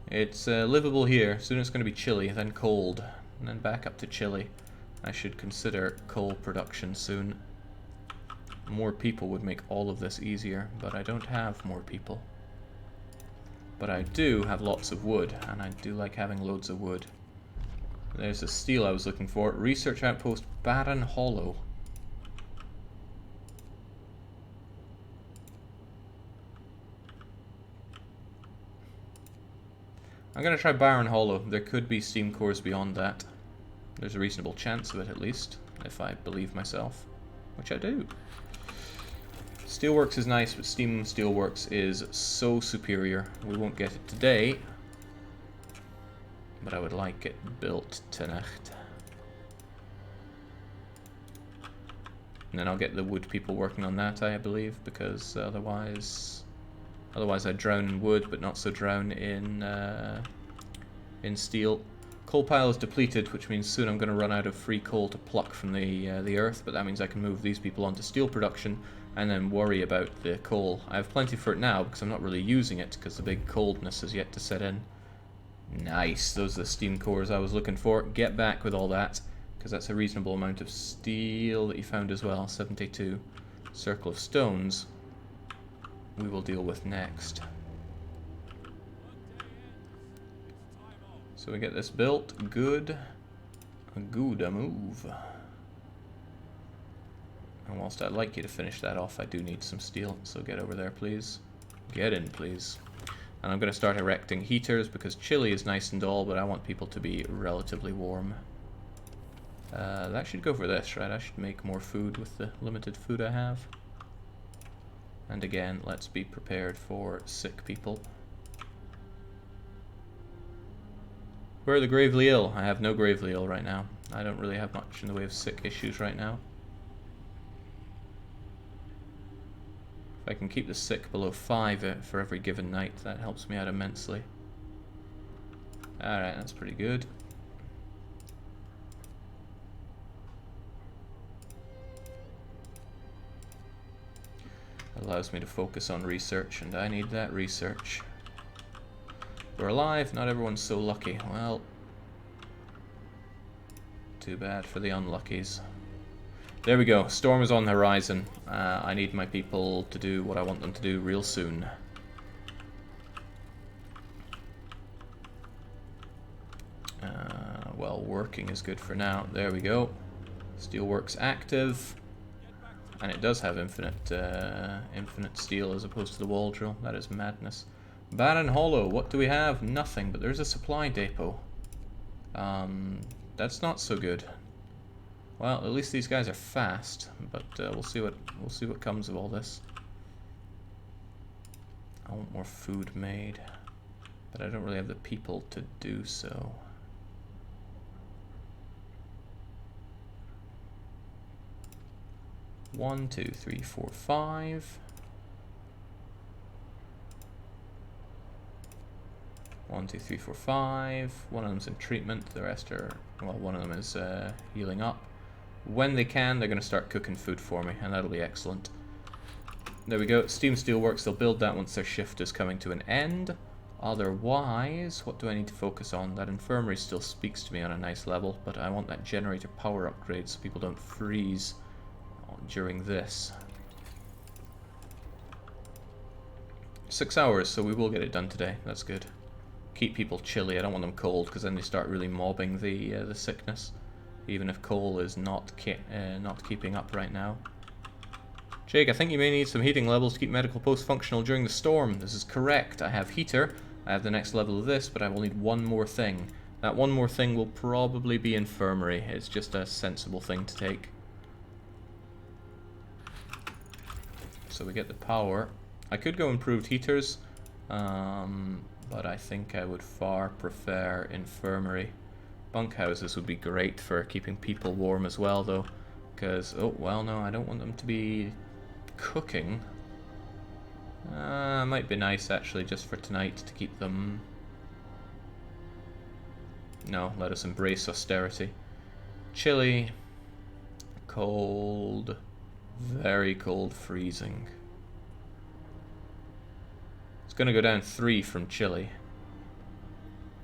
[SPEAKER 1] It's livable here. Soon it's going to be chilly, then cold, and then back up to chilly. I should consider coal production soon. More people would make all of this easier, but I don't have more people. But I do have lots of wood, and I do like having loads of wood. There's the steel I was looking for. Research outpost Barren Hollow. I'm going to try Barren Hollow. There could be steam cores beyond that. There's a reasonable chance of it, at least, if I believe myself, which I do. Steelworks is nice, but Steam Steelworks is so superior. We won't get it today, but I would like it built tonight. And then I'll get the wood people working on that, I believe, because otherwise I'd drown in wood, but not so drown in steel. Coal pile is depleted, which means soon I'm going to run out of free coal to pluck from the earth, but that means I can move these people onto steel production and then worry about the coal. I have plenty for it now because I'm not really using it because the big coldness is yet to set in. Nice, those are the steam cores I was looking for. Get back with all that, because that's a reasonable amount of steel that you found as well. 72. Circle of stones we will deal with next. So we get this built. Good. A good move. And whilst I'd like you to finish that off, I do need some steel, so get over there, please. Get in, please. And I'm going to start erecting heaters, because chilly is nice and all, but I want people to be relatively warm. That should go for this, right? I should make more food with the limited food I have. And again, let's be prepared for sick people. Where are the gravely ill? I have no gravely ill right now. I don't really have much in the way of sick issues right now. If I can keep the sick below 5 for every given night, that helps me out immensely. Alright, that's pretty good. Allows me to focus on research, and I need that research. We're alive, not everyone's so lucky. Well, too bad for the unluckies. There we go, storm is on the horizon. I need my people to do what I want them to do real soon. Well, working is good for now. There we go. Steelworks active. And it does have infinite steel as opposed to the wall drill. That is madness. Barren Hollow, what do we have? Nothing, but there's a supply depot. That's not so good. Well, at least these guys are fast, but we'll see what comes of all this. I want more food made, but I don't really have the people to do so. One, two, three, four, five. 1, 2, 3, 4, 5. One of them's in treatment. The rest are, well, one of them is healing up. When they can, they're going to start cooking food for me, and that'll be excellent. There we go. Steam Steelworks, they'll build that once their shift is coming to an end. Otherwise, what do I need to focus on? That infirmary still speaks to me on a nice level, but I want that generator power upgrade so people don't freeze during this. 6 hours, so we will get it done today. That's good. Keep people chilly. I don't want them cold, because then they start really mobbing the sickness. Even if coal is not keeping up right now. Jake, I think you may need some heating levels to keep medical posts functional during the storm. This is correct. I have heater. I have the next level of this, but I will need one more thing. That one more thing will probably be infirmary. It's just a sensible thing to take. So we get the power. I could go improved heaters, but I think I would far prefer infirmary. Bunkhouses would be great for keeping people warm as well, though, because, oh, well, no, I don't want them to be cooking. Might be nice, actually, just for tonight to keep them... No, let us embrace austerity. Chilly, cold, very cold, freezing. It's going to go down 3 from chilly.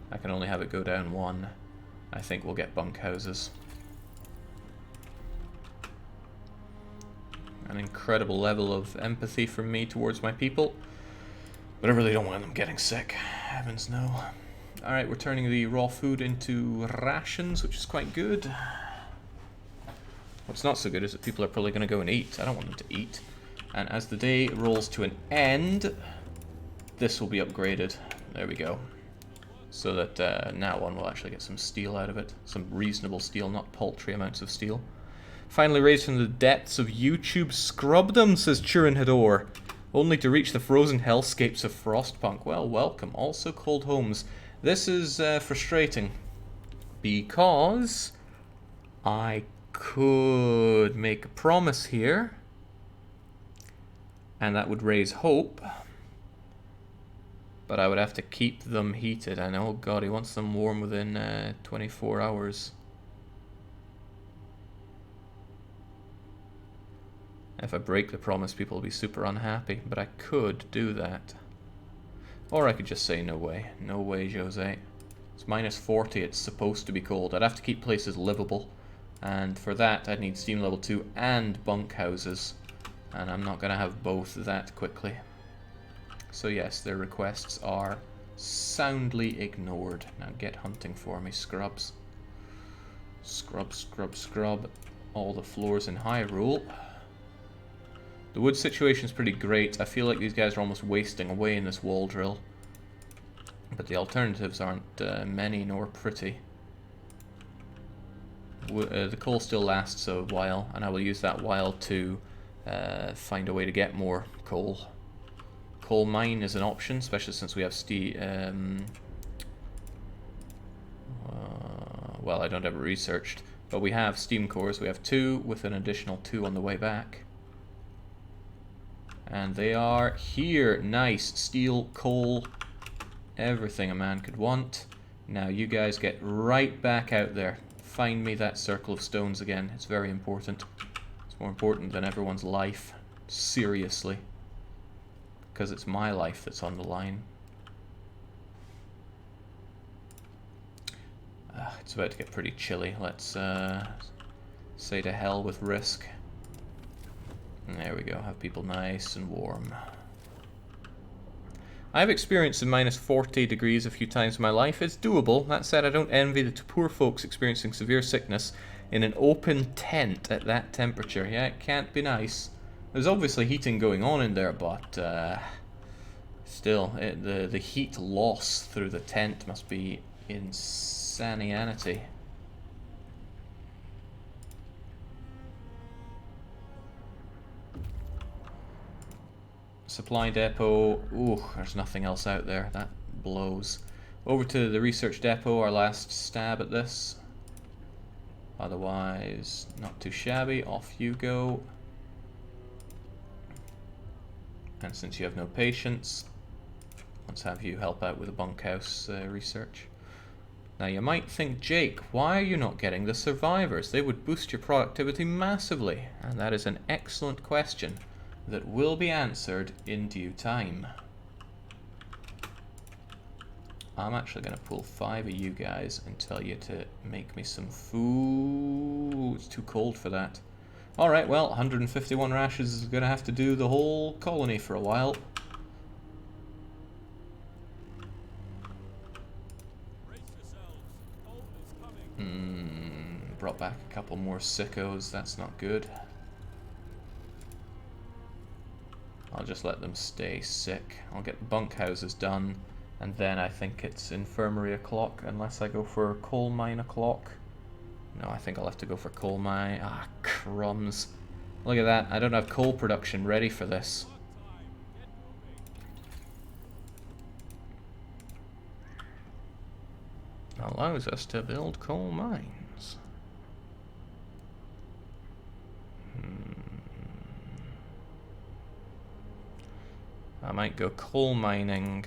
[SPEAKER 1] I can only have it go down 1. I think we'll get bunkhouses. An incredible level of empathy from me towards my people, but I really don't want them getting sick. Heavens no. Alright, we're turning the raw food into rations, which is quite good. What's not so good is that people are probably going to go and eat. I don't want them to eat. And as the day rolls to an end, this will be upgraded. There we go. So that now one will actually get some steel out of it. Some reasonable steel, not paltry amounts of steel. Finally raised from the depths of YouTube scrubdom, says Turin Hador. Only to reach the frozen hellscapes of Frostpunk. Well, welcome. Also cold homes. This is frustrating. Because I could make a promise here. And that would raise hope. But I would have to keep them heated. I know, God, he wants them warm within 24 hours. If I break the promise, people will be super unhappy. But I could do that. Or I could just say, no way. No way, Jose. It's minus 40, it's supposed to be cold. I'd have to keep places livable. And for that, I'd need steam level 2 and bunkhouses. And I'm not going to have both that quickly. So yes, their requests are soundly ignored. Now get hunting for me, scrubs. Scrub, scrub, scrub. All the floors in Hyrule. The wood situation's pretty great. I feel like these guys are almost wasting away in this wall drill. But the alternatives aren't many nor pretty. The coal still lasts a while, and I will use that while to find a way to get more coal. Coal mine is an option, especially since we have well, I don't have it researched, but we have steam cores. We have 2 with an additional 2 on the way back. And they are here. Nice. Steel, coal, everything a man could want. Now you guys get right back out there. Find me that circle of stones again. It's very important. It's more important than everyone's life. Seriously. Because it's my life that's on the line. It's about to get pretty chilly. Let's say to hell with risk. And there we go. Have people nice and warm. I've experienced in minus 40 degrees a few times in my life. It's doable. That said, I don't envy the poor folks experiencing severe sickness in an open tent at that temperature. Yeah, it can't be nice. There's obviously heating going on in there, but still, the heat loss through the tent must be insanity. Supply depot. Ooh, there's nothing else out there. That blows. Over to the research depot, our last stab at this. Otherwise, not too shabby. Off you go. And since you have no patience, let's have you help out with the bunkhouse research. Now you might think, Jake, why are you not getting the survivors? They would boost your productivity massively. And that is an excellent question that will be answered in due time. I'm actually going to pull 5 of you guys and tell you to make me some food. It's too cold for that. Alright, well, 151 rashes is going to have to do the whole colony for a while. Brought back a couple more sickos, that's not good. I'll just let them stay sick. I'll get the bunkhouses done, and then I think it's infirmary o'clock, unless I go for coal mine o'clock. No, I think I'll have to go for coal mine. Ah, crumbs. Look at that, I don't have coal production ready for this. Allows us to build coal mines. I might go coal mining,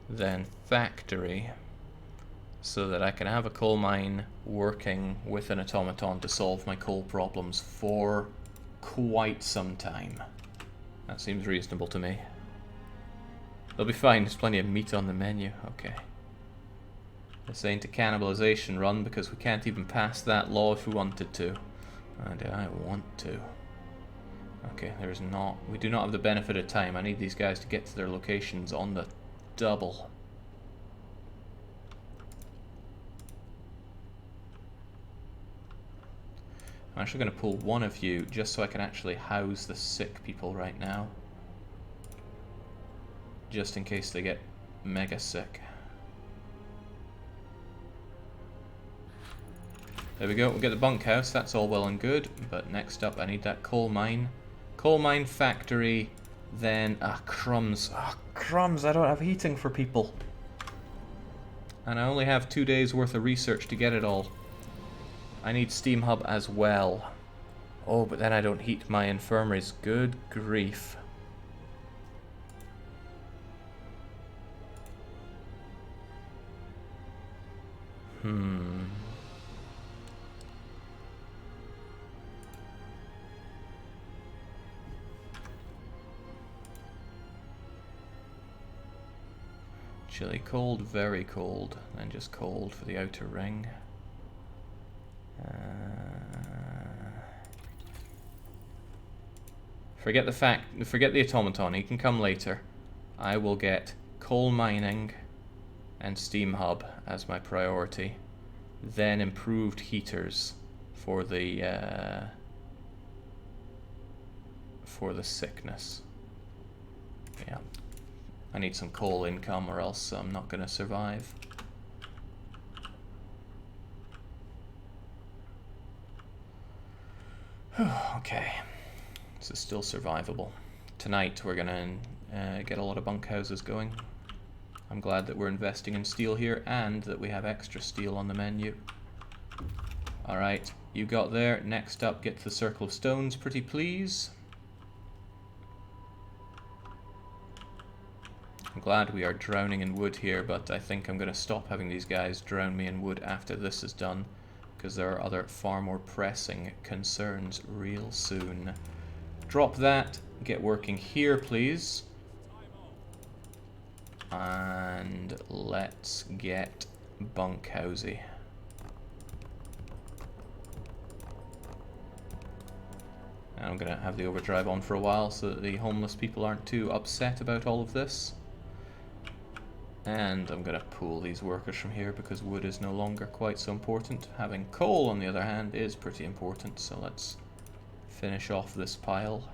[SPEAKER 1] then factory, so that I can have a coal mine working with an automaton to solve my coal problems for quite some time. That seems reasonable to me. They'll be fine, there's plenty of meat on the menu. Okay. This ain't a cannibalization run because we can't even pass that law if we wanted to. And I want to. Okay, there's not. We do not have the benefit of time. I need these guys to get to their locations on the double. I'm actually going to pull one of you just so I can actually house the sick people right now. Just in case they get mega sick. There we go, we'll get the bunkhouse, that's all well and good, but next up I need that coal mine. Coal mine factory, then... ah, crumbs. Ah, crumbs, I don't have heating for people. And I only have 2 days worth of research to get it all. I need steam hub as well. Oh, but then I don't heat my infirmaries. Good grief. Chilly cold, very cold, and just cold for the outer ring. Forget the automaton, he can come later. I will get coal mining and steam hub as my priority. Then improved heaters for the sickness. Yeah. I need some coal income or else I'm not going to survive. Okay, this is still survivable. Tonight we're going to get a lot of bunkhouses going. I'm glad that we're investing in steel here and that we have extra steel on the menu. Alright, you got there. Next up, get to the Circle of Stones, pretty please. I'm glad we are drowning in wood here, but I think I'm going to stop having these guys drown me in wood after this is done, because there are other far more pressing concerns real soon. Drop that, get working here please, and let's get bunkhousey. And I'm going to have the overdrive on for a while so that the homeless people aren't too upset about all of this. And I'm going to pull these workers from here because wood is no longer quite so important. Having coal, on the other hand, is pretty important, so let's finish off this pile.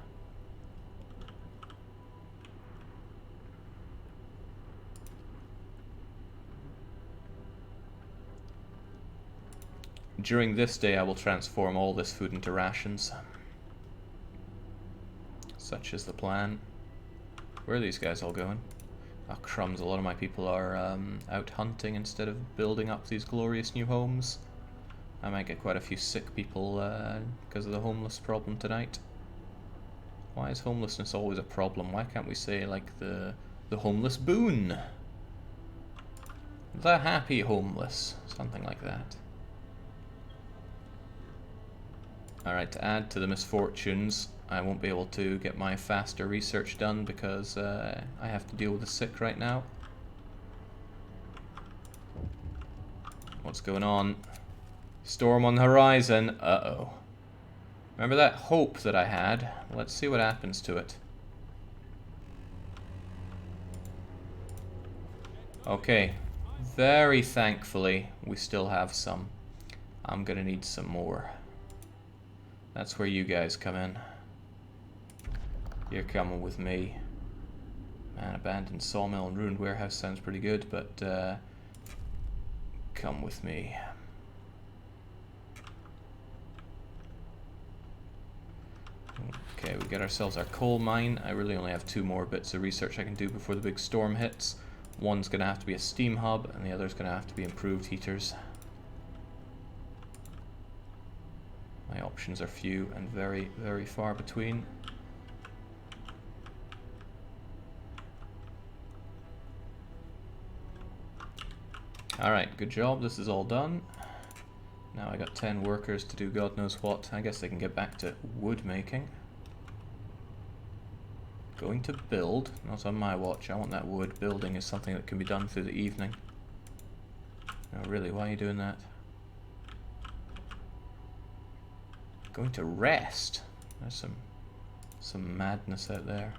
[SPEAKER 1] During this day, I will transform all this food into rations. Such is the plan. Where are these guys all going? Oh, crumbs, a lot of my people are out hunting instead of building up these glorious new homes. I might get quite a few sick people because of the homeless problem tonight. Why is homelessness always a problem? Why can't we say, like, the homeless boon? The happy homeless. Something like that. Alright, to add to the misfortunes, I won't be able to get my faster research done because I have to deal with the sick right now. What's going on? Storm on the horizon. Uh-oh. Remember that hope that I had? Let's see what happens to it. Okay. Very thankfully, we still have some. I'm gonna need some more. That's where you guys come in. You're coming with me. Man, abandoned sawmill and ruined warehouse sounds pretty good, but come with me. Okay, we get ourselves our coal mine. I really only have 2 more bits of research I can do before the big storm hits. One's going to have to be a steam hub, and the other's going to have to be improved heaters. My options are few and very, very far between. Alright, good job. This is all done. Now I got 10 workers to do God knows what. I guess they can get back to wood making. Going to build, not on my watch. I want that wood. Building is something that can be done through the evening. No, really, why are you doing that? Going to rest. There's some madness out there.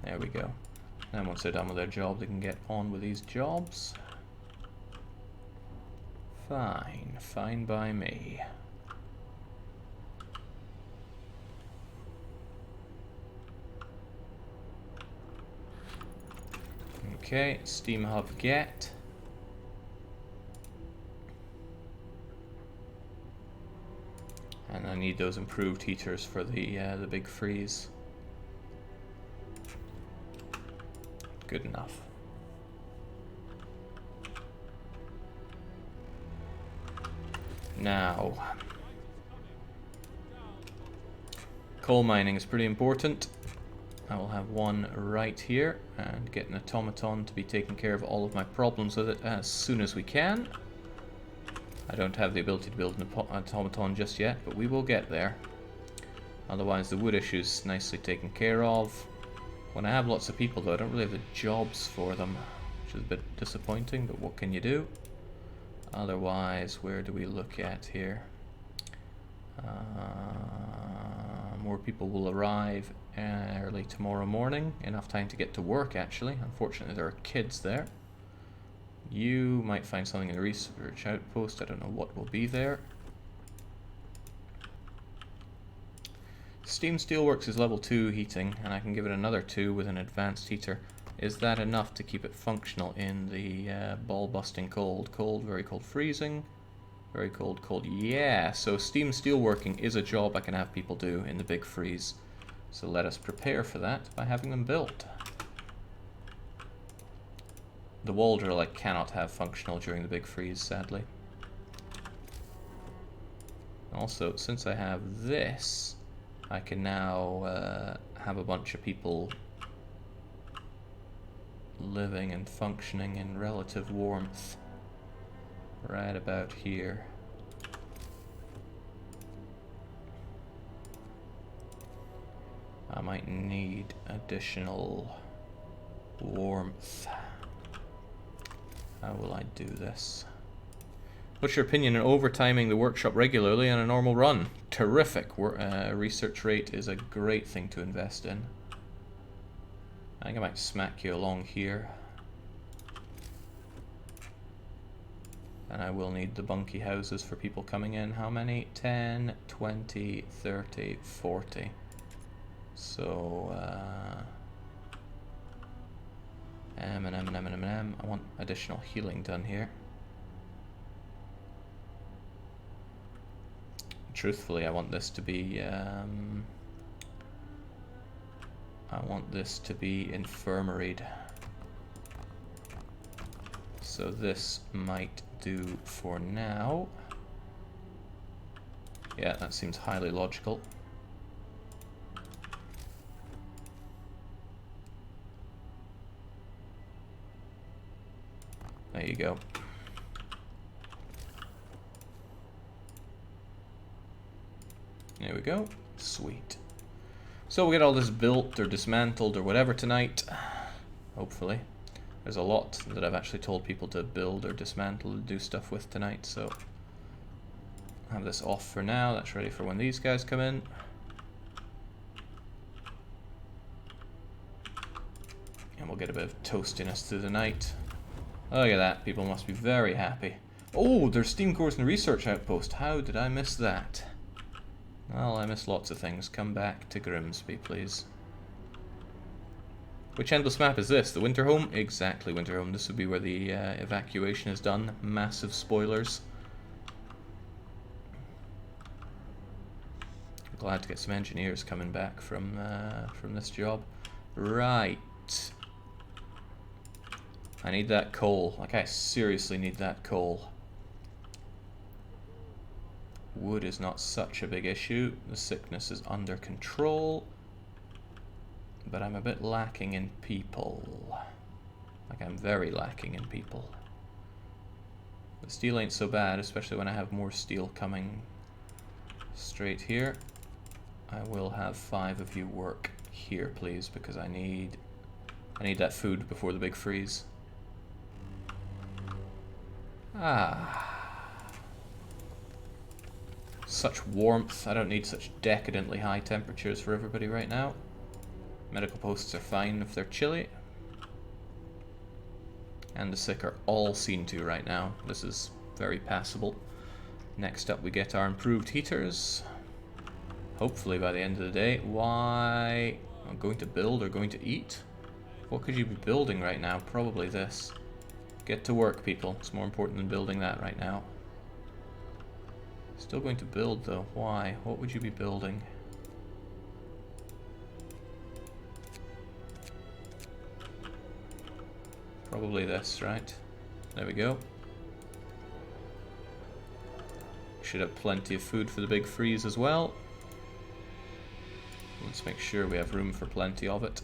[SPEAKER 1] There we go. Then once they're done with their job, they can get on with these jobs. Fine, fine by me. Okay, steam hub get. And I need those improved heaters for the big freeze. Good enough. Now, coal mining is pretty important. I will have one right here and get an automaton to be taking care of all of my problems with it as soon as we can. I don't have the ability to build an automaton just yet, but we will get there. Otherwise the wood issue is nicely taken care of. When I have lots of people though, I don't really have the jobs for them, which is a bit disappointing, but what can you do? Otherwise, where do we look at here? More people will arrive early tomorrow morning. Enough time to get to work, actually. Unfortunately, there are kids there. You might find something in the research outpost. I don't know what will be there. Steam Steelworks is level 2 heating, and I can give it another 2 with an advanced heater. Is that enough to keep it functional in the ball-busting cold? Cold, very cold, freezing. Very cold, cold. Yeah, so steam steelworking is a job I can have people do in the big freeze. So let us prepare for that by having them built. The wall drill I cannot have functional during the big freeze, sadly. Also, since I have this, I can now have a bunch of people living and functioning in relative warmth. Right about here. I might need additional warmth. How will I do this? What's your opinion on overtiming the workshop regularly on a normal run? Terrific. Research rate is a great thing to invest in. I think I might smack you along here. And I will need the bunkie houses for people coming in. How many? 10, 20, 30, 40. So, I want additional healing done here. Truthfully, I want this to be, I want this to be infirmaried. So this might do for now. Yeah, that seems highly logical. There you go. There we go. Sweet. So we'll get all this built or dismantled or whatever tonight. Hopefully. There's a lot that I've actually told people to build or dismantle and do stuff with tonight, so I'll have this off for now. That's ready for when these guys come in. And we'll get a bit of toastiness through the night. Oh, look at that. People must be very happy. Oh, there's steam cores and research outpost. How did I miss that? Well, I miss lots of things. Come back to Grimsby, please. Which endless map is this? The Winter Home? Exactly, Winter Home. This would be where the evacuation is done. Massive spoilers. Glad to get some engineers coming back from this job. Right. I need that coal. Like, I seriously need that coal. Wood is not such a big issue. The sickness is under control. But I'm a bit lacking in people. Like, I'm very lacking in people. The steel ain't so bad, especially when I have more steel coming straight here. I will have 5 of you work here, please, because I need that food before the big freeze. Ah. Such warmth. I don't need such decadently high temperatures for everybody right now. Medical posts are fine if they're chilly. And the sick are all seen to right now. This is very passable. Next up we get our improved heaters. Hopefully by the end of the day. Why? I'm going to build or going to eat? What could you be building right now? Probably this. Get to work, people. It's more important than building that right now. Still going to build though. Why? What would you be building? Probably this, right? There we go. Should have plenty of food for the big freeze as well. Let's make sure we have room for plenty of it.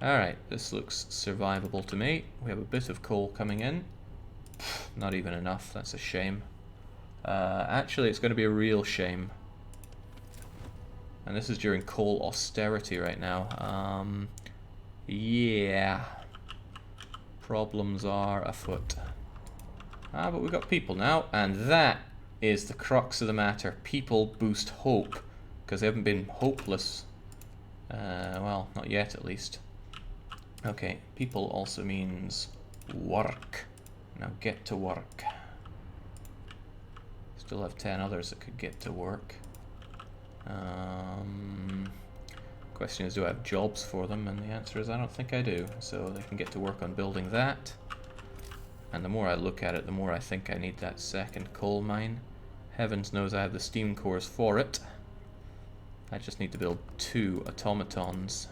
[SPEAKER 1] Alright, this looks survivable to me. We have a bit of coal coming in. Not even enough, that's a shame. Actually, it's going to be a real shame. And this is during coal austerity right now. Yeah. Problems are afoot. Ah, but we've got people now, and that is the crux of the matter. People boost hope, because they haven't been hopeless. Well, not yet at least. Okay, people also means work. Now get to work. Still have 10 others that could get to work. Question is, do I have jobs for them? And the answer is I don't think I do. So they can get to work on building that. And the more I look at it, the more I think I need that second coal mine. Heavens knows I have the steam cores for it. I just need to build 2 automatons.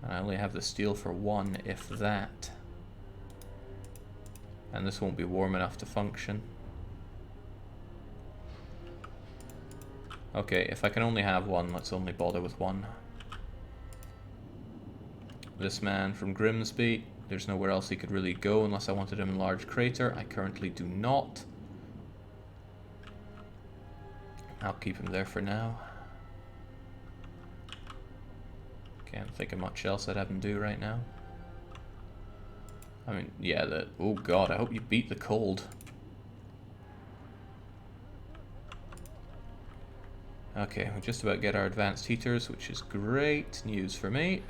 [SPEAKER 1] And I only have the steel for 1, if that. And this won't be warm enough to function. Okay, if I can only have 1, let's only bother with 1. This man from Grimsby, there's nowhere else he could really go unless I wanted him in Large Crater. I currently do not. I'll keep him there for now. Can't think of much else I'd have him do right now. I mean, yeah, oh god, I hope you beat the cold. Okay, we just about get our advanced heaters, which is great news for me.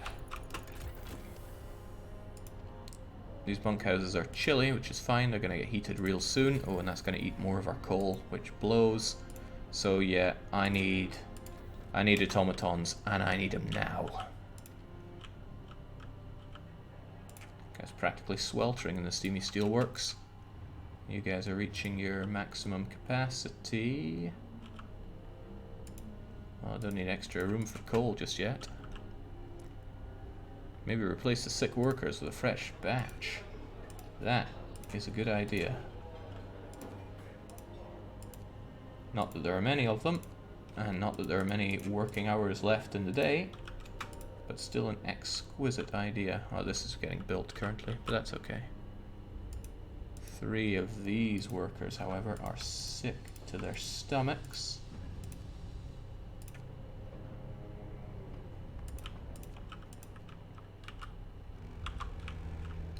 [SPEAKER 1] These bunkhouses are chilly, which is fine. They're going to get heated real soon. Oh, and that's going to eat more of our coal, which blows. So yeah, I need automatons, and I need them now. Guys, practically sweltering in the steamy steelworks. You guys are reaching your maximum capacity. Well, I don't need extra room for coal just yet. Maybe replace the sick workers with a fresh batch. That is a good idea. Not that there are many of them, and not that there are many working hours left in the day, but still an exquisite idea. Oh, this is getting built currently, but that's okay. 3 of these workers, however, are sick to their stomachs.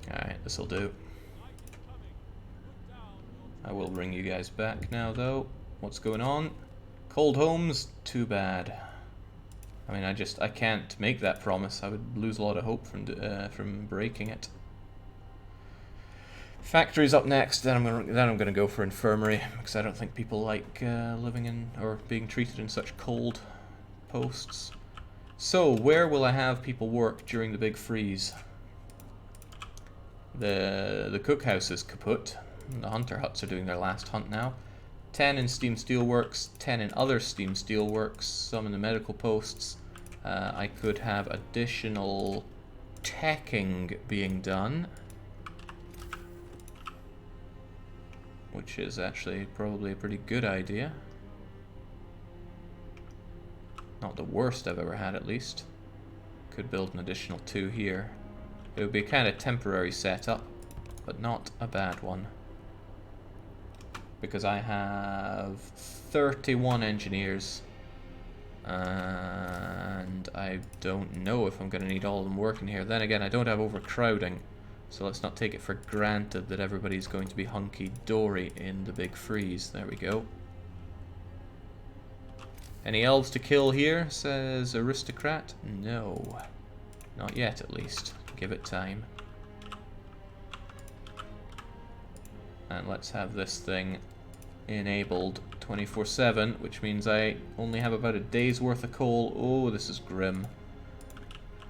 [SPEAKER 1] Alright, this'll do. I will bring you guys back now, though. What's going on? Cold homes? Too bad. I mean, I can't make that promise. I would lose a lot of hope from breaking it. Factory's up next. Then I'm gonna go for infirmary because I don't think people like living in or being treated in such cold posts. So where will I have people work during the big freeze? The cookhouse is kaput. The hunter huts are doing their last hunt now. 10 in Steam Steelworks, 10 in other Steam Steelworks, some in the medical posts. I could have additional teching being done, which is actually probably a pretty good idea. Not the worst I've ever had, at least. Could build an additional 2 here. It would be a kind of temporary setup, but not a bad one. Because I have 31 engineers, and I don't know if I'm going to need all of them working here. Then again, I don't have overcrowding, so let's not take it for granted that everybody's going to be hunky-dory in the big freeze. There we go. Any elves to kill here, says Aristocrat? No. Not yet, at least. Give it time. And let's have this thing enabled 24/7, which means I only have about a day's worth of coal. Oh, this is grim.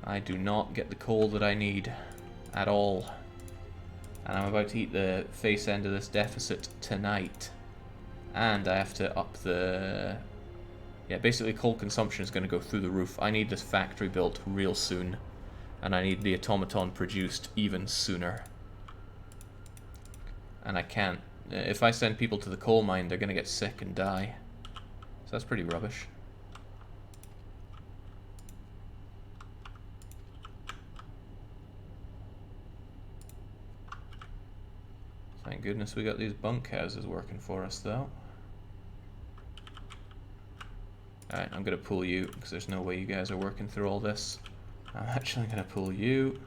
[SPEAKER 1] I do not get the coal that I need at all. And I'm about to eat the face end of this deficit tonight. And I have to up the... Yeah, basically coal consumption is going to go through the roof. I need this factory built real soon. And I need the automaton produced even sooner. And I can't. If I send people to the coal mine, they're going to get sick and die. So that's pretty rubbish. Thank goodness we got these bunkhouses working for us, though. Alright, I'm going to pull you, because there's no way you guys are working through all this. I'm actually going to pull you.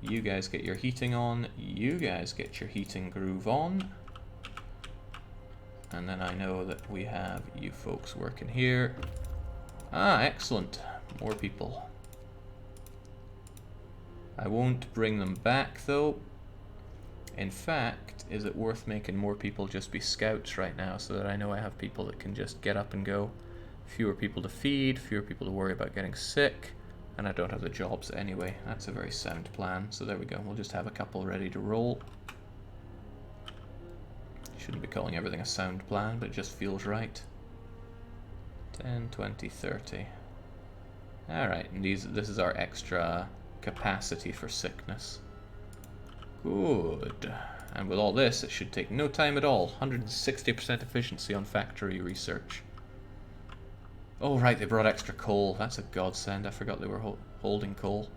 [SPEAKER 1] You guys get your heating on. You guys get your heating groove on. And then I know that we have you folks working here. Ah, excellent. More people. I won't bring them back, though. In fact, is it worth making more people just be scouts right now so that I know I have people that can just get up and go? Fewer people to feed, fewer people to worry about getting sick. And I don't have the jobs anyway. That's a very sound plan. So there we go. We'll just have a couple ready to roll. Shouldn't be calling everything a sound plan, but it just feels right. 10, 20, 30. Alright, and this is our extra capacity for sickness. Good. And with all this, it should take no time at all. 160% efficiency on factory research. Oh right, they brought extra coal. That's a godsend. I forgot they were holding coal.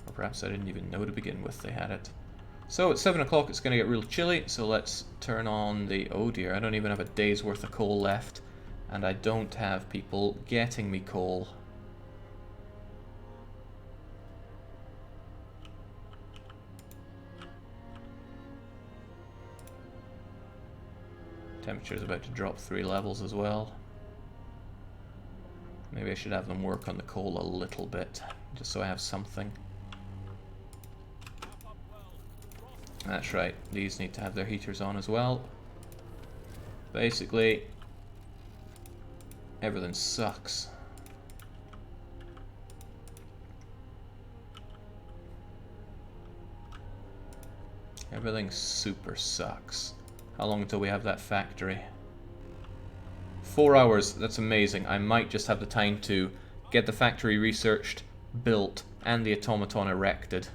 [SPEAKER 1] Or perhaps I didn't even know to begin with they had it. So at 7 o'clock it's going to get real chilly, so let's turn on the... Oh dear, I don't even have a day's worth of coal left. And I don't have people getting me coal. Temperature's about to drop 3 levels as well. Maybe I should have them work on the coal a little bit, just so I have something. That's right, these need to have their heaters on as well. Basically, everything sucks. Everything super sucks. How long until we have that factory? 4 hours, that's amazing. I might just have the time to get the factory researched, built, and the automaton erected.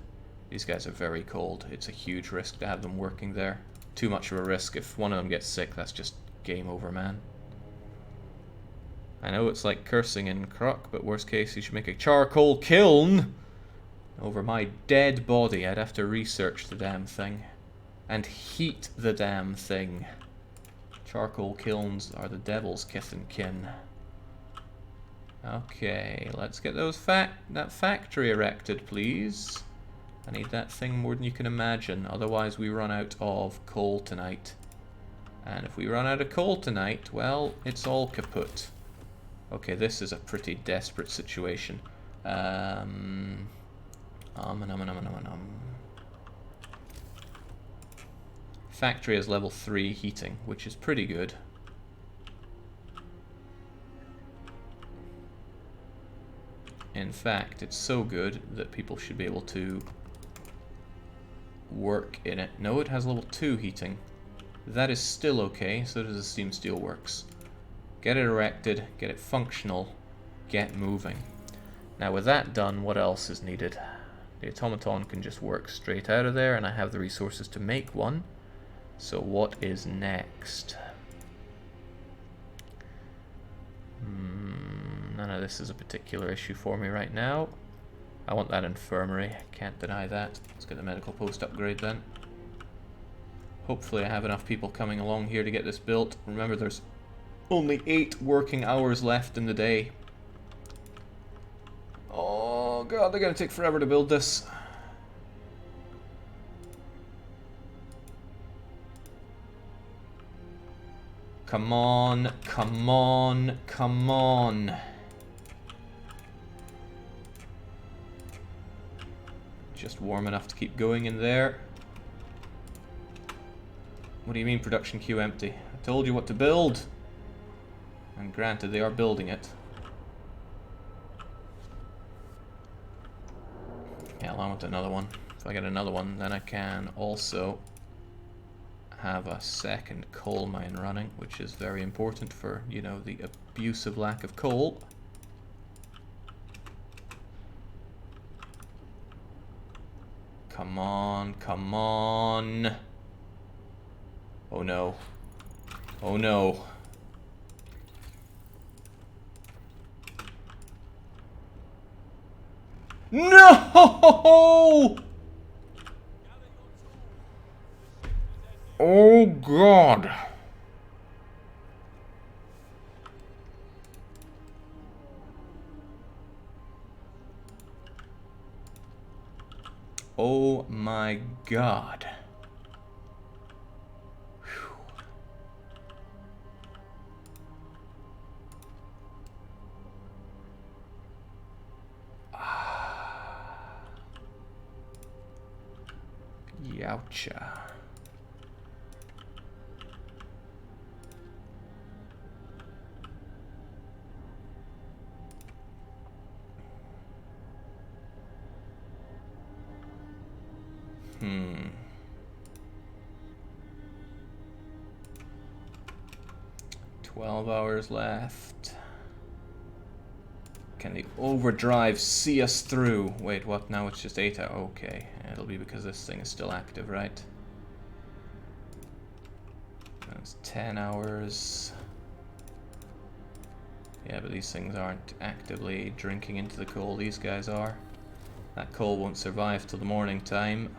[SPEAKER 1] These guys are very cold. It's a huge risk to have them working there. Too much of a risk. If one of them gets sick, that's just game over, man. I know it's like cursing in Croc, but worst case, you should make a charcoal kiln over my dead body. I'd have to research the damn thing. And heat the damn thing. Charcoal kilns are the devil's kith and kin. Okay, let's get those that factory erected, please. I need that thing more than you can imagine, otherwise we run out of coal tonight. And if we run out of coal tonight, well, it's all kaput. Okay, this is a pretty desperate situation. Factory has level 3 heating, which is pretty good. In fact, it's so good that people should be able to work in it. No, it has level 2 heating. That is still okay, so does the steam steel works. Get it erected, get it functional, get moving. Now with that done, what else is needed? The automaton can just work straight out of there, and I have the resources to make one. So what is next? None of this is a particular issue for me right now. I want that infirmary, can't deny that. Let's get the medical post upgrade then. Hopefully I have enough people coming along here to get this built. Remember, there's only 8 working hours left in the day. Oh god, they're gonna take forever to build this. Come on, come on, come on. Just warm enough to keep going in there. What do you mean production queue empty? I told you what to build. And granted, they are building it. Yeah, I want another one. If I get another one, then I can also have a second coal mine running, which is very important for, you know, the abusive lack of coal. Come on, come on. Oh no. Oh no. No! Oh god. Oh my god. Whew. Youcha. Hmm. 12 hours left. Can the overdrive see us through? Wait, what? Now it's just 8 hours. Okay, it'll be because this thing is still active, right? That's 10 hours. Yeah, but these things aren't actively drinking into the coal. These guys are. That coal won't survive till the morning time.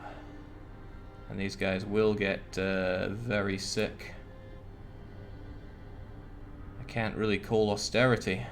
[SPEAKER 1] And these guys will get very sick. I can't really call austerity.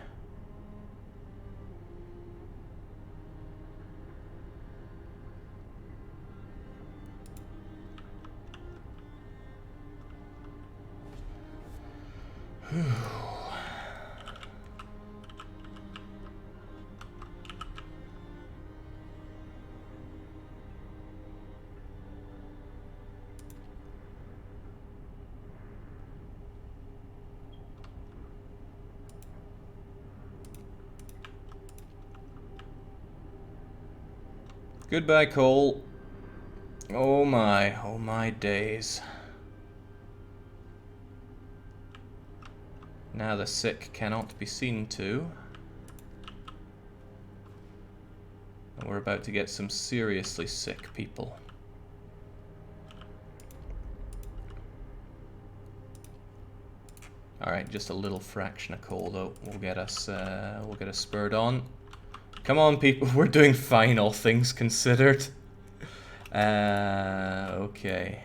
[SPEAKER 1] Goodbye, coal. Oh my days. Now the sick cannot be seen to. And we're about to get some seriously sick people. Alright, just a little fraction of coal though will get us spurred on. Come on people, we're doing fine all things considered. Okay.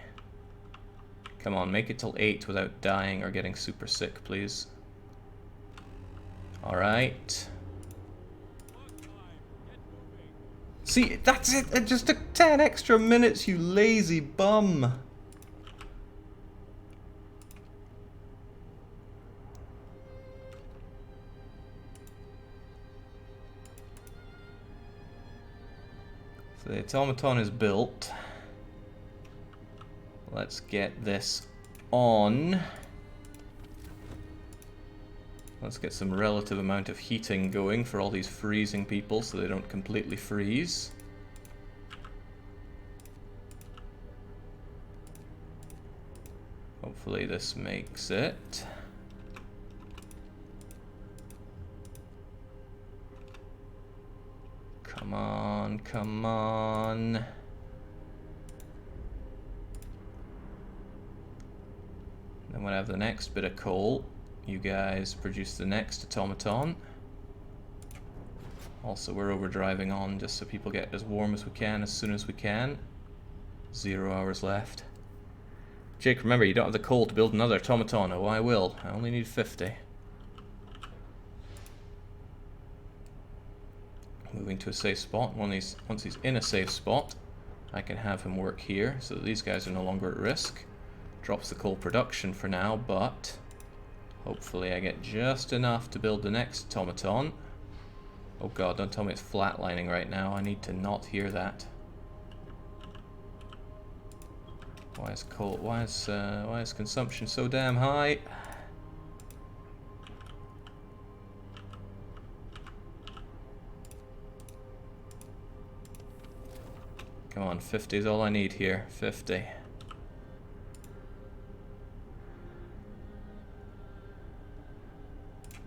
[SPEAKER 1] Come on, make it till 8 without dying or getting super sick, please. Alright. See, that's it! It just took 10 extra minutes, you lazy bum! So the automaton is built. Let's get this on. Let's get some relative amount of heating going for all these freezing people so they don't completely freeze. Hopefully this makes it. Come on, come on. Then we'll have the next bit of coal. You guys produce the next automaton. Also, we're overdriving on just so people get as warm as we can as soon as we can. 0 hours left. Jake, remember, you don't have the coal to build another automaton. Oh, I will. I only need 50. Moving to a safe spot. Once he's in a safe spot, I can have him work here so that these guys are no longer at risk. Drops the coal production for now, but hopefully I get just enough to build the next automaton. Oh god, don't tell me it's flatlining right now. I need to not hear that. Why is consumption so damn high? Come on, 50 is all I need here. 50.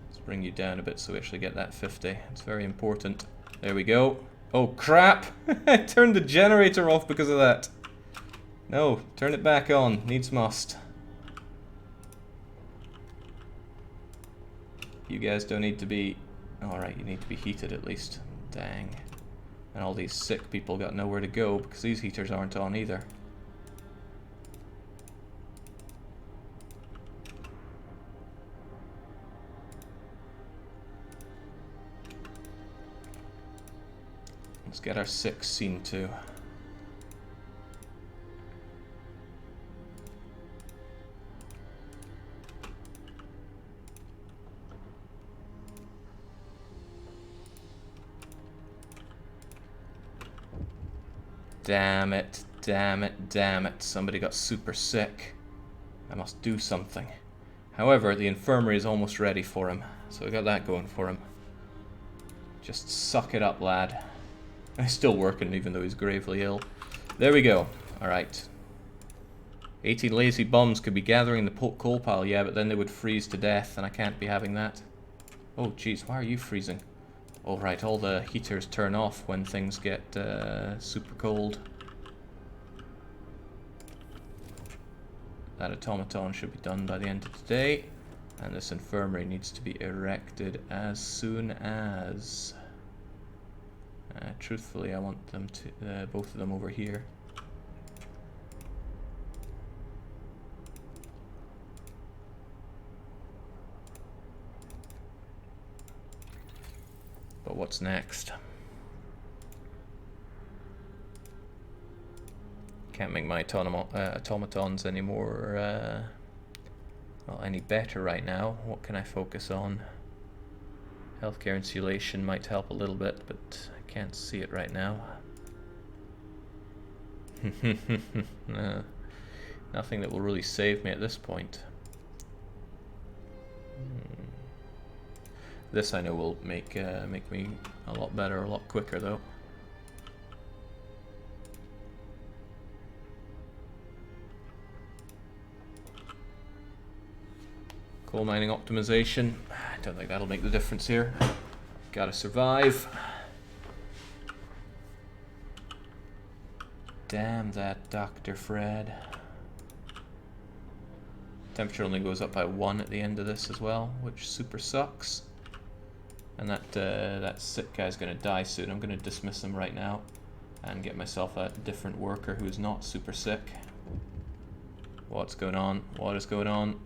[SPEAKER 1] Let's bring you down a bit so we actually get that 50. It's very important. There we go. Oh crap! I turned the generator off because of that. No, turn it back on. Needs must. You guys don't need to be... Alright, you need to be heated at least. Dang. And all these sick people got nowhere to go because these heaters aren't on either. Let's get our sick seen to. Damn it, damn it, damn it. Somebody got super sick. I must do something. However, the infirmary is almost ready for him, so we got that going for him. Just suck it up, lad. He's still working even though he's gravely ill. There we go. Alright. 18 lazy bums could be gathering the coal pile, yeah, but then they would freeze to death, and I can't be having that. Oh, jeez, why are you freezing? Oh, right, all the heaters turn off when things get super cold. That automaton should be done by the end of today, and this infirmary needs to be erected as soon as... truthfully, I want them to, both of them over here. But what's next? Can't make my automatons anymore, well, any better right now. What can I focus on? Healthcare insulation might help a little bit, but I can't see it right now. Nothing that will really save me at this point. This I know will make me a lot better, a lot quicker though. Coal mining optimization. I don't think that'll make the difference here. Gotta survive. Damn that Dr. Fred. Temperature only goes up by 1 at the end of this as well, which super sucks. And that sick guy's gonna die soon. I'm gonna dismiss him right now and get myself a different worker who's not super sick. What's going on? What is going on?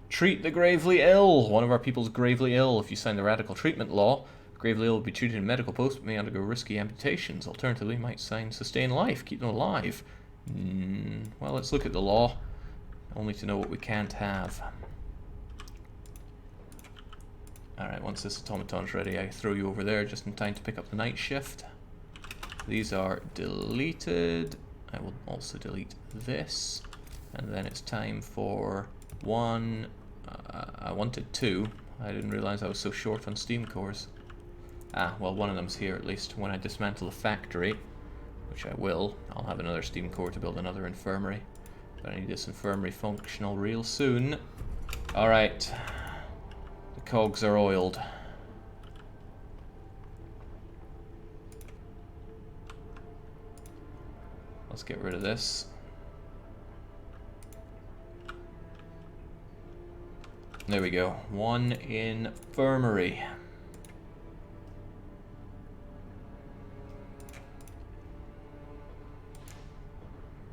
[SPEAKER 1] Treat the gravely ill! One of our people's gravely ill. If you sign the radical treatment law, gravely ill will be treated in medical post but may undergo risky amputations. Alternatively, you might sign sustain life, keep them alive. Well, let's look at the law, only to know what we can't have. Alright, once this automaton's ready, I throw you over there just in time to pick up the night shift. These are deleted. I will also delete this. And then it's time for one. I wanted 2. I didn't realize I was so short on steam cores. Ah, well, one of them's here at least. When I dismantle the factory, which I will, I'll have another steam core to build another infirmary. But I need this infirmary functional real soon. Alright. The cogs are oiled. Let's get rid of this. There we go. 1 infirmary.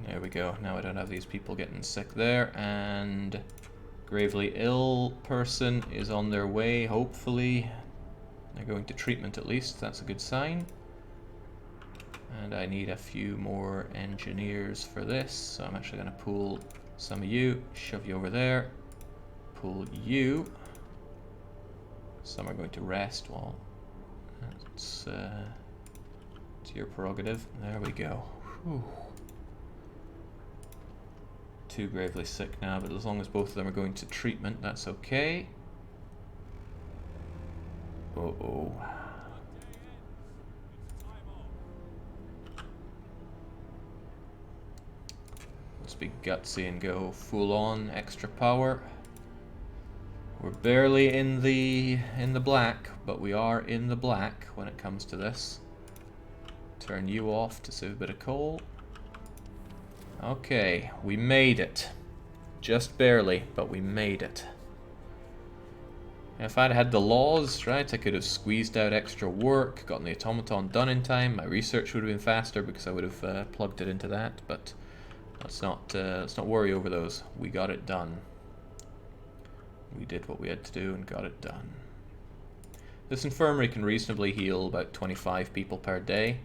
[SPEAKER 1] There we go. Now I don't have these people getting sick there. And gravely ill person is on their way, hopefully. They're going to treatment at least. That's a good sign. And I need a few more engineers for this. So I'm actually going to pull some of you, shove you over there. Pull you. Some are going to rest. Well, it's your prerogative. There we go. Whew. 2 gravely sick now, but as long as both of them are going to treatment, that's okay. Uh-oh. Let's be gutsy and go full on extra power. We're barely in the black, but we are in the black when it comes to this. Turn you off to save a bit of coal. Okay, we made it. Just barely, but we made it. If I'd had the laws, right, I could have squeezed out extra work, gotten the automaton done in time. My research would have been faster because I would have plugged it into that, but let's not worry over those. We got it done. We did what we had to do and got it done. This infirmary can reasonably heal about 25 people per day.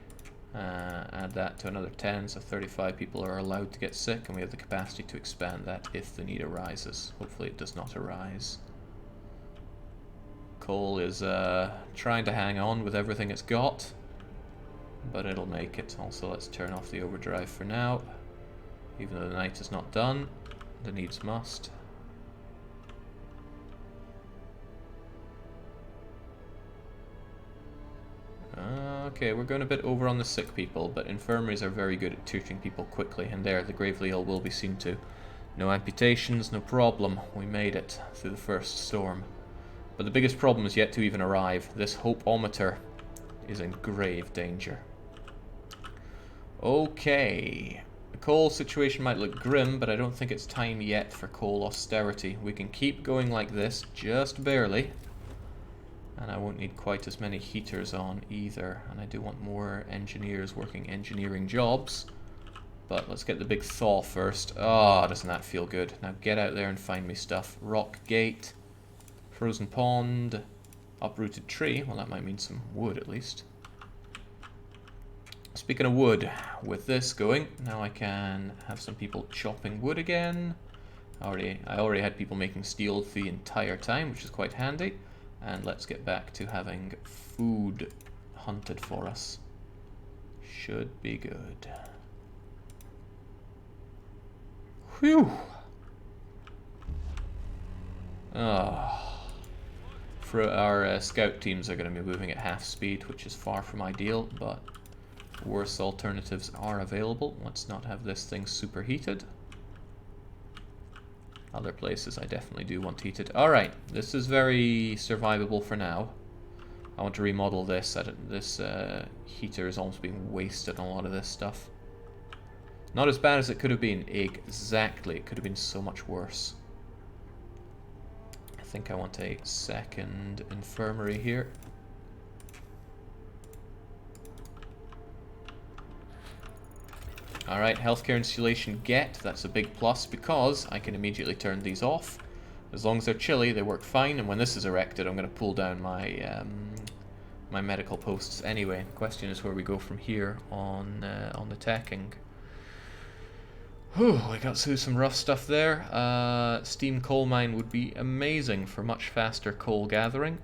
[SPEAKER 1] Add that to another 10, so 35 people are allowed to get sick, and we have the capacity to expand that if the need arises. Hopefully it does not arise. Coal is trying to hang on with everything it's got, but it'll make it. Also, let's turn off the overdrive for now. Even though the night is not done, the needs must. Okay, we're going a bit over on the sick people, but infirmaries are very good at treating people quickly, and there, the gravely ill will be seen to. No amputations, no problem. We made it through the first storm. But the biggest problem is yet to even arrive. This hope-ometer is in grave danger. Okay. The coal situation might look grim, but I don't think it's time yet for coal austerity. We can keep going like this, just barely. And I won't need quite as many heaters on either. And I do want more engineers working engineering jobs. But let's get the big thaw first. Oh, doesn't that feel good? Now get out there and find me stuff. Rock gate, frozen pond, uprooted tree. Well, that might mean some wood at least. Speaking of wood, with this going, now I can have some people chopping wood again. I already had people making steel the entire time, which is quite handy. And let's get back to having food hunted for us. Should be good. Whew. Oh. For our scout teams are going to be moving at half speed, which is far from ideal, but worse alternatives are available. Let's not have this thing superheated. Other places I definitely do want heated. Alright, this is very survivable for now. I want to remodel this. This heater is almost being wasted on a lot of this stuff. Not as bad as it could have been. Exactly. It could have been so much worse. I think I want a second infirmary here. Alright, healthcare installation get. That's a big plus because I can immediately turn these off. As long as they're chilly, they work fine, and when this is erected, I'm going to pull down my my medical posts anyway. The question is where we go from here on the teching. Whew, we got through some rough stuff there. Steam coal mine would be amazing for much faster coal gathering.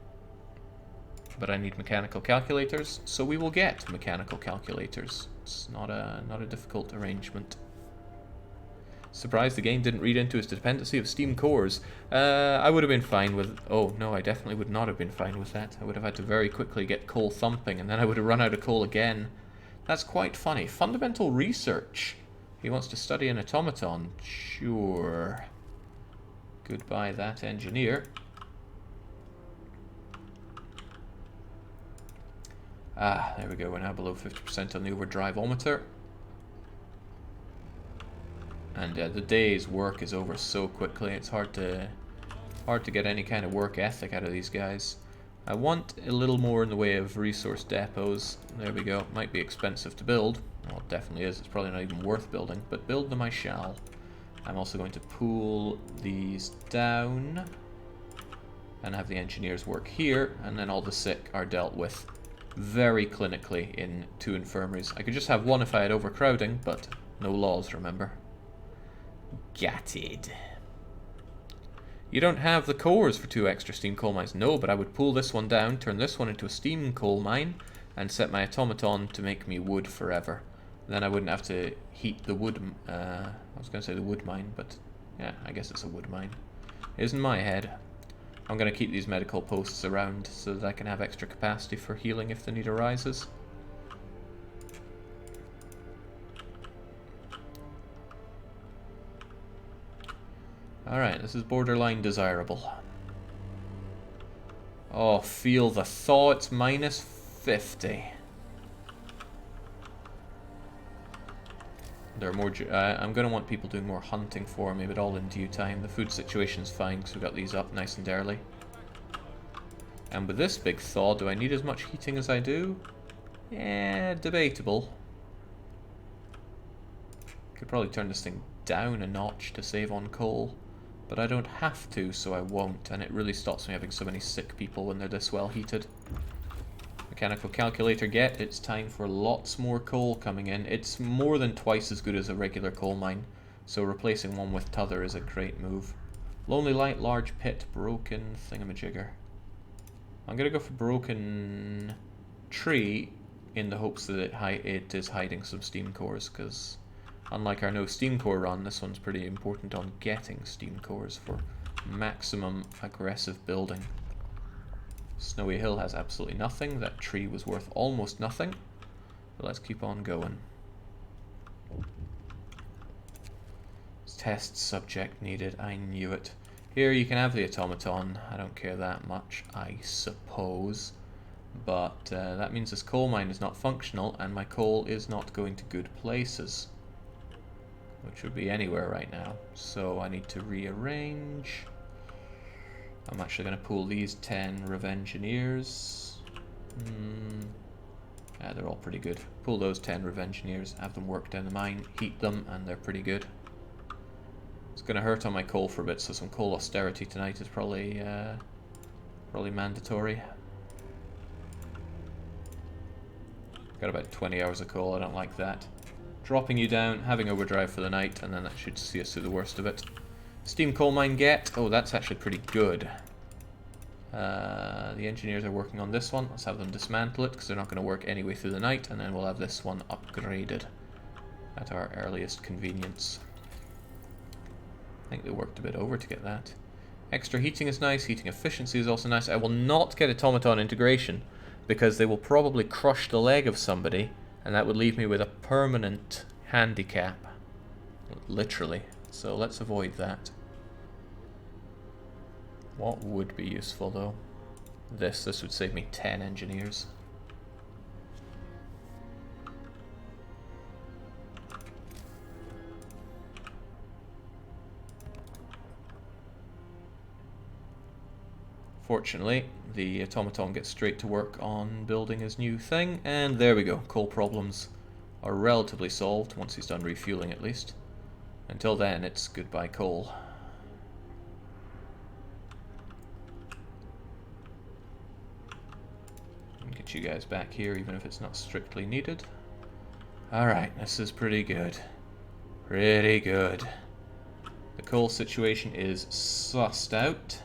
[SPEAKER 1] But I need mechanical calculators, so we will get mechanical calculators. It's not a difficult arrangement. Surprised the game didn't read into its dependency of steam cores. I would have been fine with... Oh, no, I definitely would not have been fine with that. I would have had to very quickly get coal thumping, and then I would have run out of coal again. That's quite funny. Fundamental research. He wants to study an automaton. Sure. Goodbye, that engineer. Ah, there we go. We're now below 50% on the overdrive-ometer. And the day's work is over so quickly. It's hard to get any kind of work ethic out of these guys. I want a little more in the way of resource depots. There we go. Might be expensive to build. Well, it definitely is. It's probably not even worth building, but build them I shall. I'm also going to pull these down and have the engineers work here, and then all the sick are dealt with very clinically in 2 infirmaries. I could just have 1 if I had overcrowding, but no laws, remember. Got it. You don't have the cores for 2 extra steam coal mines. No, but I would pull this one down, turn this one into a steam coal mine, and set my automaton to make me wood forever. Then I wouldn't have to heat the wood... I was going to say the wood mine, but yeah, I guess it's a wood mine. It is in my head. I'm going to keep these medical posts around so that I can have extra capacity for healing if the need arises. Alright, this is borderline desirable. Oh, feel the thaw, it's minus 50. There are more. I'm going to want people doing more hunting for me, but all in due time. The food situation's fine because we've got these up nice and early. And with this big thaw, do I need as much heating as I do? Yeah, debatable. Could probably turn this thing down a notch to save on coal, but I don't have to, so I won't, and it really stops me having so many sick people when they're this well heated. Mechanical calculator get. It's time for lots more coal coming in. It's more than twice as good as a regular coal mine, so replacing one with t'other is a great move. Lonely light, large pit, broken thingamajigger. I'm gonna go for broken tree in the hopes that it is hiding some steam cores, because unlike our no steam core run, this one's pretty important on getting steam cores for maximum aggressive building. Snowy Hill has absolutely nothing. That tree was worth almost nothing. But let's keep on going. Test subject needed. I knew it. Here you can have the automaton. I don't care that much, I suppose. But that means this coal mine is not functional, and my coal is not going to good places. Which would be anywhere right now. So I need to rearrange. I'm actually going to pull these 10 Revengineers. Yeah, they're all pretty good. Pull those 10 Revengineers, have them work down the mine, heat them, and they're pretty good. It's going to hurt on my coal for a bit, so some coal austerity tonight is probably mandatory. Got about 20 hours of coal, I don't like that. Dropping you down, having overdrive for the night, and then that should see us through the worst of it. Steam coal mine get. Oh, that's actually pretty good. The engineers are working on this one. Let's have them dismantle it because they're not going to work anyway through the night, and then we'll have this one upgraded at our earliest convenience. I think they worked a bit over to get that. Extra heating is nice. Heating efficiency is also nice. I will not get automaton integration because they will probably crush the leg of somebody, and that would leave me with a permanent handicap. Literally. So let's avoid that. What would be useful though? This would save me 10 engineers. Fortunately, the Automaton gets straight to work on building his new thing, and there we go. Coal problems are relatively solved once he's done refueling at least. Until then, it's goodbye coal. Get you guys back here even if it's not strictly needed. Alright, this is pretty good. Pretty good. The coal situation is sussed out.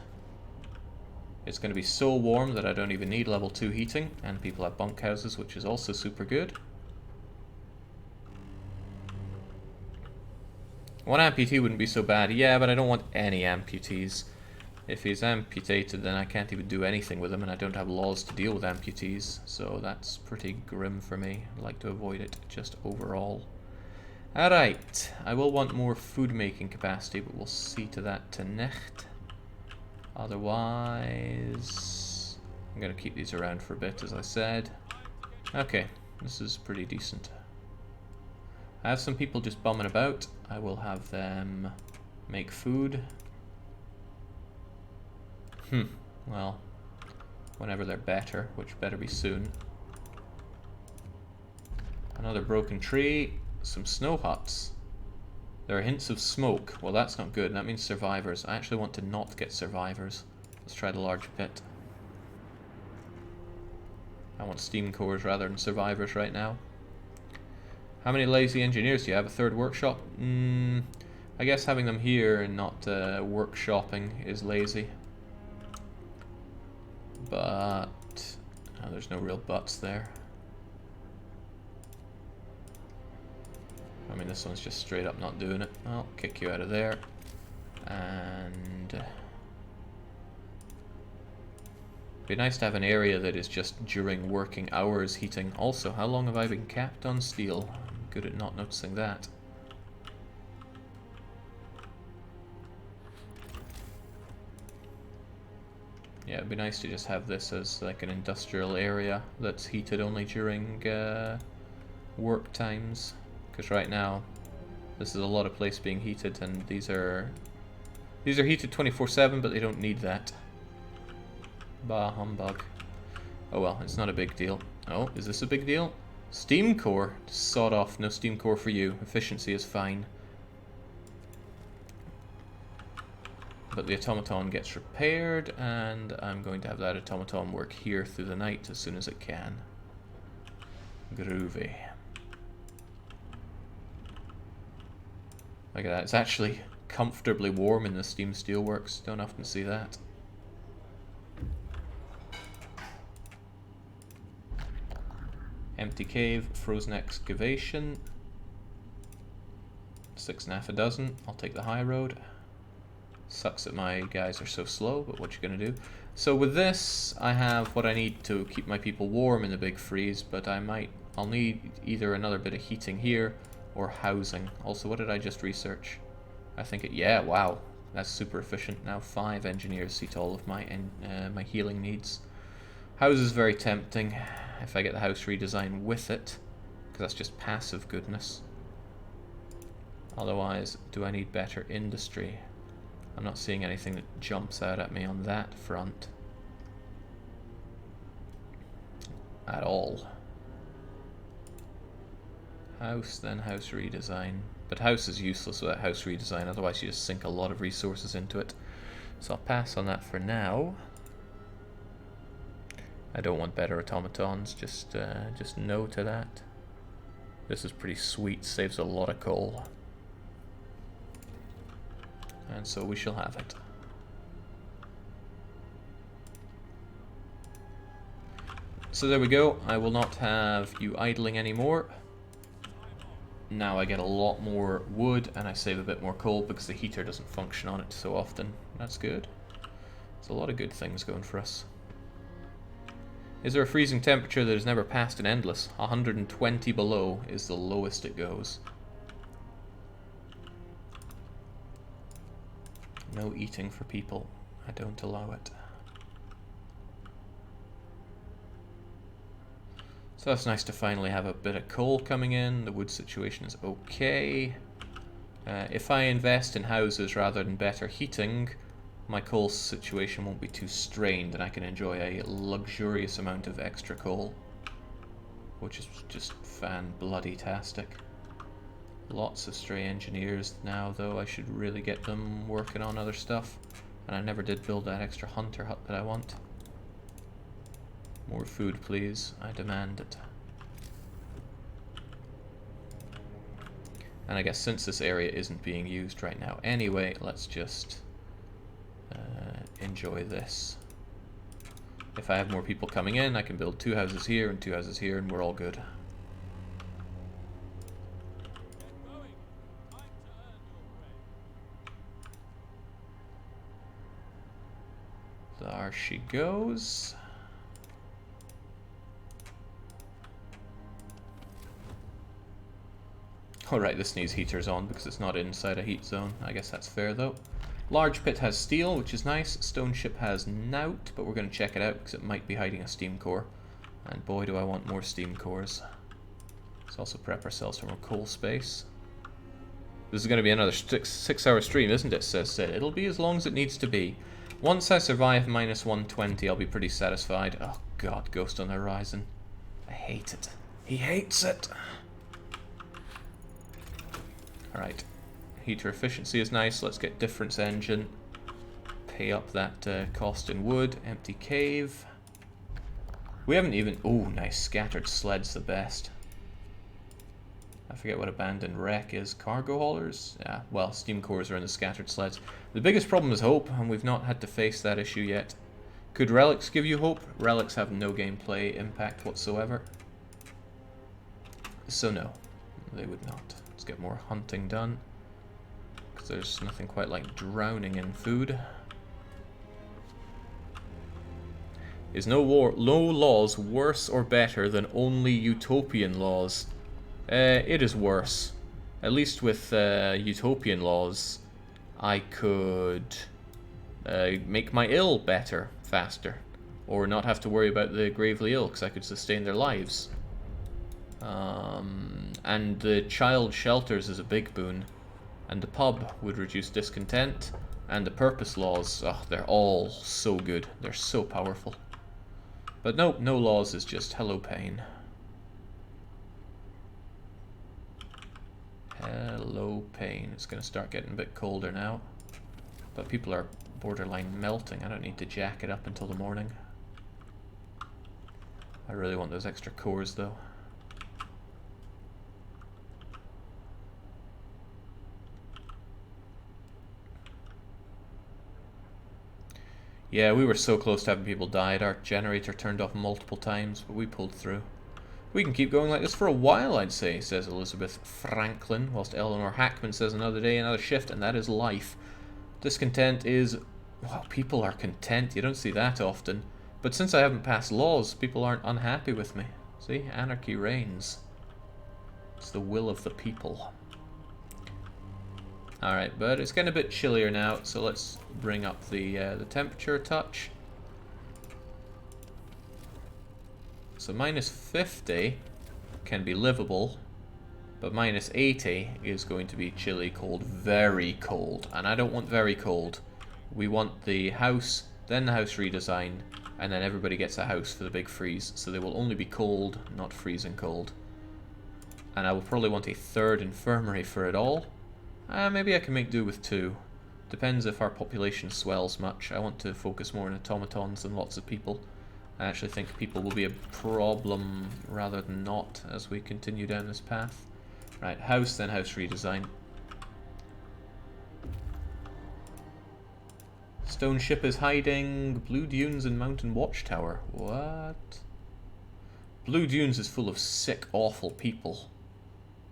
[SPEAKER 1] It's going to be so warm that I don't even need level 2 heating, and people have bunkhouses, which is also super good. One amputee wouldn't be so bad. Yeah, but I don't want any amputees. If he's amputated, then I can't even do anything with him, and I don't have laws to deal with amputees, so that's pretty grim for me. I'd like to avoid it just overall. Alright, I will want more food making capacity, but we'll see to that tonight. Otherwise, I'm going to keep these around for a bit, as I said. Okay, this is pretty decent. I have some people just bumming about. I will have them make food. Well, whenever they're better, which better be soon. Another broken tree, some snow huts. There are hints of smoke. Well, that's not good. That means survivors. I actually want to not get survivors. Let's try the large pit. I want steam cores rather than survivors right now. How many lazy engineers do you have? A third workshop? I guess having them here and not workshopping is lazy. But oh, there's no real buts there. I mean, this one's just straight up not doing it. I'll kick you out of there. And it'd be nice to have an area that is just during working hours heating. Also, how long have I been capped on steel? I'm good at not noticing that. Yeah, it'd be nice to just have this as like an industrial area that's heated only during work times. Because right now, this is a lot of place being heated, and these are heated 24/7, but they don't need that. Bah humbug. Oh well, it's not a big deal. Oh, is this a big deal? Steam core, sawed off. No steam core for you. Efficiency is fine. But the automaton gets repaired, and I'm going to have that automaton work here through the night as soon as it can. Groovy. Look at that, it's actually comfortably warm in the steam steelworks. Don't often see that. Empty cave, frozen excavation. 6.5 a dozen. I'll take the high road. Sucks that my guys are so slow, but what you gonna do? So with this, I have what I need to keep my people warm in the big freeze, but I'll need either another bit of heating here or housing. Also, what did I just research? I think yeah, wow, that's super efficient. Now 5 engineers see to all of my my healing needs. House is very tempting if I get the house redesign with it, because that's just passive goodness. Otherwise, do I need better industry? I'm not seeing anything that jumps out at me on that front at all. House, then house redesign. But house is useless without house redesign, otherwise you just sink a lot of resources into it. So I'll pass on that for now. I don't want better automatons, just no to that. This is pretty sweet, saves a lot of coal. And so we shall have it. So there we go, I will not have you idling anymore. Now I get a lot more wood and I save a bit more coal because the heater doesn't function on it so often. That's good. There's a lot of good things going for us. Is there a freezing temperature that is never passed in Endless? 120 below is the lowest it goes. No eating for people. I don't allow it. So that's nice to finally have a bit of coal coming in. The wood situation is okay. If I invest in houses rather than better heating, my coal situation won't be too strained and I can enjoy a luxurious amount of extra coal, which is just fan-bloody-tastic. Lots of stray engineers now, though. I should really get them working on other stuff. And I never did build that extra hunter hut that I want. More food, please. I demand it. And I guess since this area isn't being used right now anyway, let's just enjoy this. If I have more people coming in, I can build 2 houses here and 2 houses here, and we're all good. There she goes. Alright, this needs heaters on because it's not inside a heat zone. I guess that's fair though. Large pit has steel, which is nice. Stone ship has nout, but we're going to check it out because it might be hiding a steam core. And boy, do I want more steam cores. Let's also prep ourselves for more coal space. This is going to be another 6-hour stream, isn't it, says Sid? It'll be as long as it needs to be. Once I survive minus 120, I'll be pretty satisfied. Oh god, Ghost on the Horizon. I hate it. He hates it! Alright. Heater efficiency is nice. Let's get difference engine. Pay up that cost in wood. Empty cave. We haven't even... Oh, nice. Scattered sled's the best. I forget what abandoned wreck is. Cargo haulers? Yeah, well, steam cores are in the scattered sleds. The biggest problem is hope, and we've not had to face that issue yet. Could relics give you hope? Relics have no gameplay impact whatsoever. So no, they would not. Let's get more hunting done. Because there's nothing quite like drowning in food. Is no laws worse or better than only utopian laws? It is worse. At least with utopian laws, I could make my ill better, faster. Or not have to worry about the gravely ill, because I could sustain their lives. And the child shelters is a big boon. And the pub would reduce discontent. And the purpose laws, oh, they're all so good. They're so powerful. But nope, no laws is just hello pain. Hello pain. It's going to start getting a bit colder now. But people are borderline melting. I don't need to jack it up until the morning. I really want those extra cores though. Yeah, we were so close to having people die. Our generator turned off multiple times, but we pulled through. We can keep going like this for a while, I'd say, says Elizabeth Franklin, whilst Eleanor Hackman says another day, another shift, and that is life. Discontent is... well, people are content. You don't see that often. But since I haven't passed laws, people aren't unhappy with me. See? Anarchy reigns. It's the will of the people. Alright, but it's getting a bit chillier now, so let's bring up the temperature a touch. So minus 50 can be livable, but minus 80 is going to be chilly, cold, very cold. And I don't want very cold. We want the house, then the house redesign, and then everybody gets a house for the big freeze. So they will only be cold, not freezing cold. And I will probably want a third infirmary for it all. Maybe I can make do with 2. Depends if our population swells much. I want to focus more on automatons than lots of people. I actually think people will be a problem rather than not as we continue down this path. Right, house, then house redesign. Stone ship is hiding. Blue Dunes and Mountain Watchtower. What? Blue Dunes is full of sick, awful people.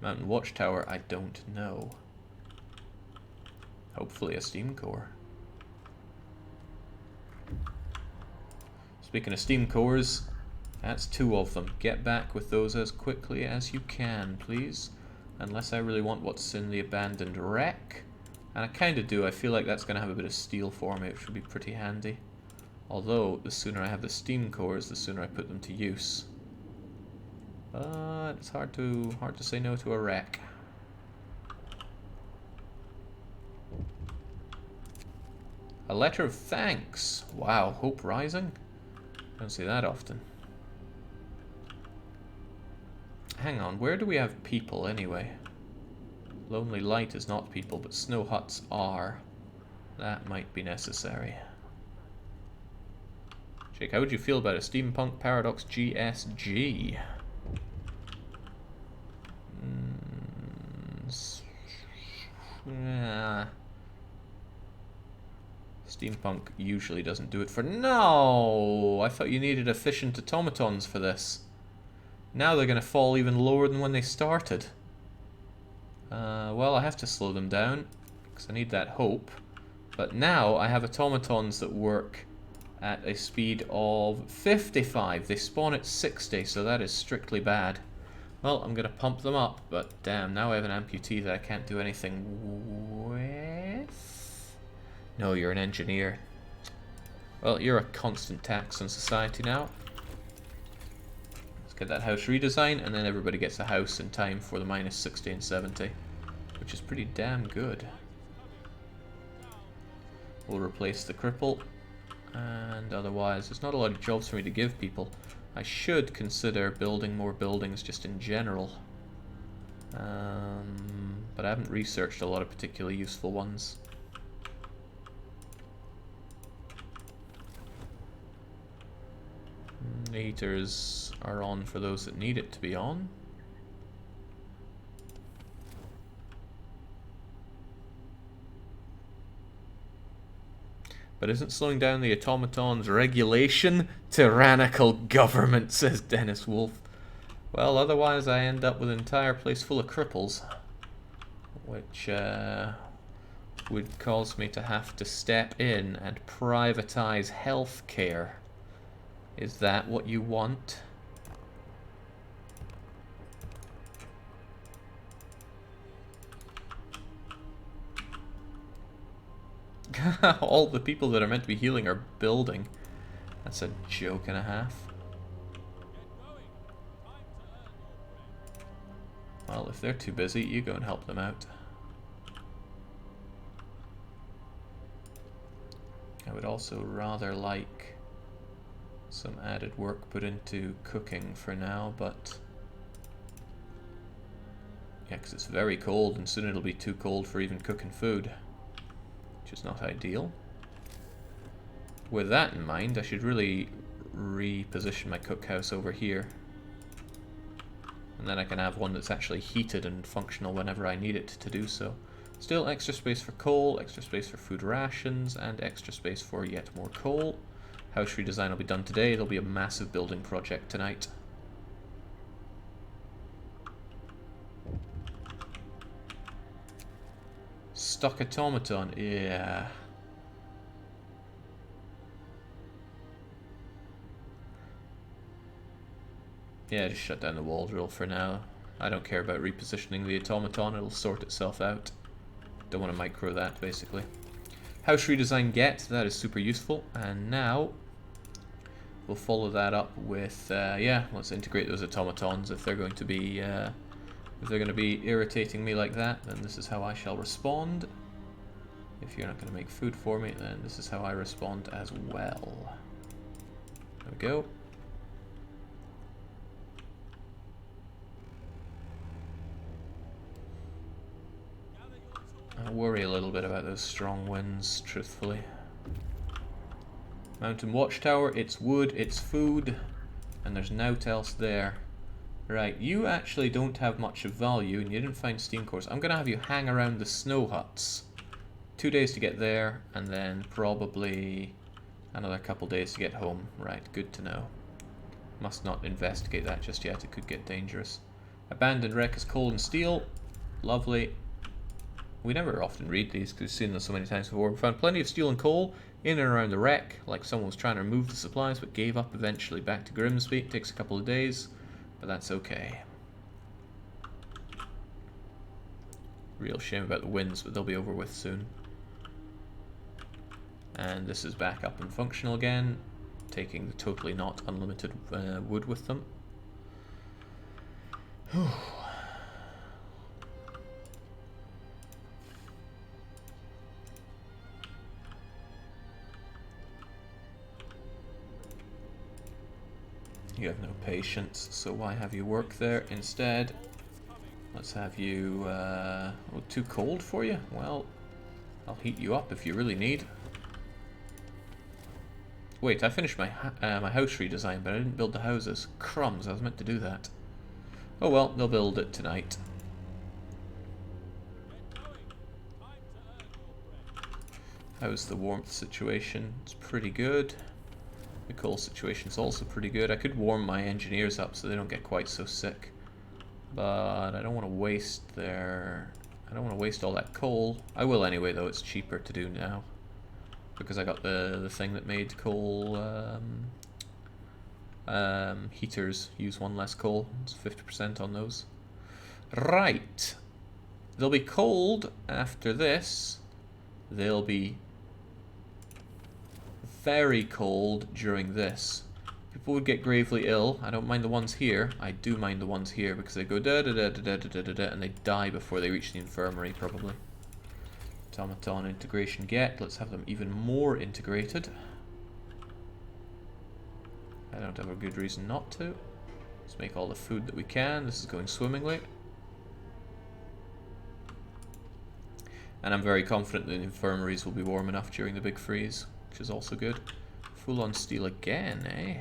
[SPEAKER 1] Mountain Watchtower, I don't know. Hopefully a steam core. Speaking of steam cores, that's 2 of them. Get back with those as quickly as you can, please. Unless I really want what's in the abandoned wreck. And I kind of do. I feel like that's going to have a bit of steel for me, which would be pretty handy. Although, the sooner I have the steam cores, the sooner I put them to use. But it's hard to say no to a wreck. A letter of thanks. Wow, hope rising? Don't see that often. Hang on, where do we have people anyway? Lonely Light is not people, but snow huts are. That might be necessary. Jake, how would you feel about a Steampunk Paradox GSG? Steampunk usually doesn't do it for... No! I thought you needed efficient automatons for this. Now they're going to fall even lower than when they started. Well, I have to slow them down, because I need that hope. But now I have automatons that work at a speed of 55. They spawn at 60, so that is strictly bad. Well, I'm going to pump them up, but damn, now I have an amputee that I can't do anything with. No, you're an engineer. Well, you're a constant tax on society now. Let's get that house redesign, and then everybody gets a house in time for the minus 60 and 70, which is pretty damn good. We'll replace the cripple, and otherwise there's not a lot of jobs for me to give people. I should consider building more buildings just in general, but I haven't researched a lot of particularly useful ones. The heaters are on for those that need it to be on. But isn't slowing down the automatons regulation? Tyrannical government, says Dennis Wolf. Well, otherwise I end up with an entire place full of cripples, which would cause me to have to step in and privatize healthcare. Is that what you want? All the people that are meant to be healing are building. That's a joke and a half. Well, if they're too busy, you go and help them out. I would also rather like some added work put into cooking for now, but yeah, because it's very cold and soon it'll be too cold for even cooking food, which is not ideal. With that in mind, I should really reposition my cookhouse over here, and then I can have one that's actually heated and functional whenever I need it to do so. Still extra space for coal, extra space for food rations, and extra space for yet more coal. House redesign will be done today. It'll be a massive building project tonight. Stock automaton, yeah. Yeah, just shut down the wall drill for now. I don't care about repositioning the automaton, it'll sort itself out. Don't want to micro that, basically. House redesign get, that is super useful. And now we'll follow that up with, yeah, let's integrate those automatons. If they're going to be irritating me like that, then this is how I shall respond. If you're not going to make food for me, then this is how I respond as well. There we go. I worry a little bit about those strong winds, truthfully. Mountain Watchtower, it's wood, it's food, and there's naught else there. Right, you actually don't have much of value, and you didn't find steam cores. I'm going to have you hang around the snow huts. 2 days to get there, and then probably another couple days to get home. Right, good to know. Must not investigate that just yet, it could get dangerous. Abandoned wreck is coal and steel. Lovely. We never often read these because we've seen them so many times before. We found plenty of steel and coal in and around the wreck, like someone was trying to remove the supplies but gave up eventually. Back to Grimsby, it takes a couple of days, but that's okay. Real shame about the winds, but they'll be over with soon. And this is back up and functional again, taking the totally not unlimited wood with them. You have no patience, so why have you work there? Instead, let's have you... oh, too cold for you? Well, I'll heat you up if you really need. Wait, I finished my my house redesign, but I didn't build the houses. Crumbs, I was meant to do that. Oh well, they'll build it tonight. How's the warmth situation? It's pretty good. The coal situation's also pretty good. I could warm my engineers up so they don't get quite so sick. But I don't want to waste their... I don't want to waste all that coal. I will anyway, though. It's cheaper to do now. Because I got the thing that made coal heaters use one less coal. It's 50% on those. Right. They'll be cold after this. They'll be very cold during this. People would get gravely ill. I don't mind the ones here. I do mind the ones here because they go da da da da da da da da and they die before they reach the infirmary probably. Automaton integration get. Let's have them even more integrated. I don't have a good reason not to. Let's make all the food that we can. This is going swimmingly. And I'm very confident that the infirmaries will be warm enough during the big freeze, which is also good. Full on steel again, eh?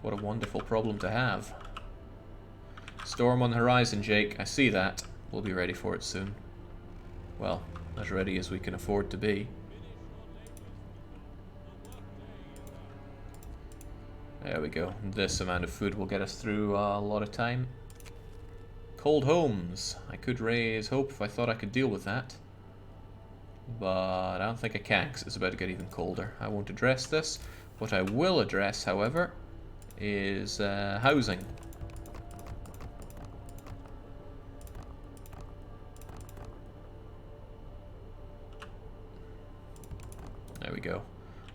[SPEAKER 1] What a wonderful problem to have. Storm on the horizon, Jake. I see that. We'll be ready for it soon. Well, as ready as we can afford to be. There we go. This amount of food will get us through a lot of time. Cold homes. I could raise hope if I thought I could deal with that. But I don't think I can because it's about to get even colder. I won't address this. What I will address, however, is housing. There we go.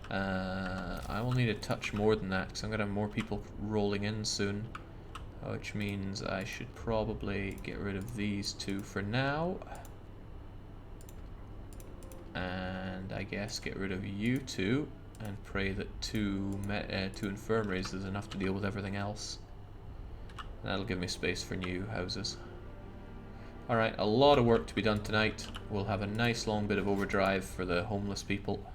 [SPEAKER 1] I will need a touch more than that because I'm going to have more people rolling in soon. Which means I should probably get rid of these two for now. And I guess get rid of you two and pray that two infirmaries is enough to deal with everything else. And that'll give me space for new houses. Alright, a lot of work to be done tonight. We'll have a nice long bit of overdrive for the homeless people.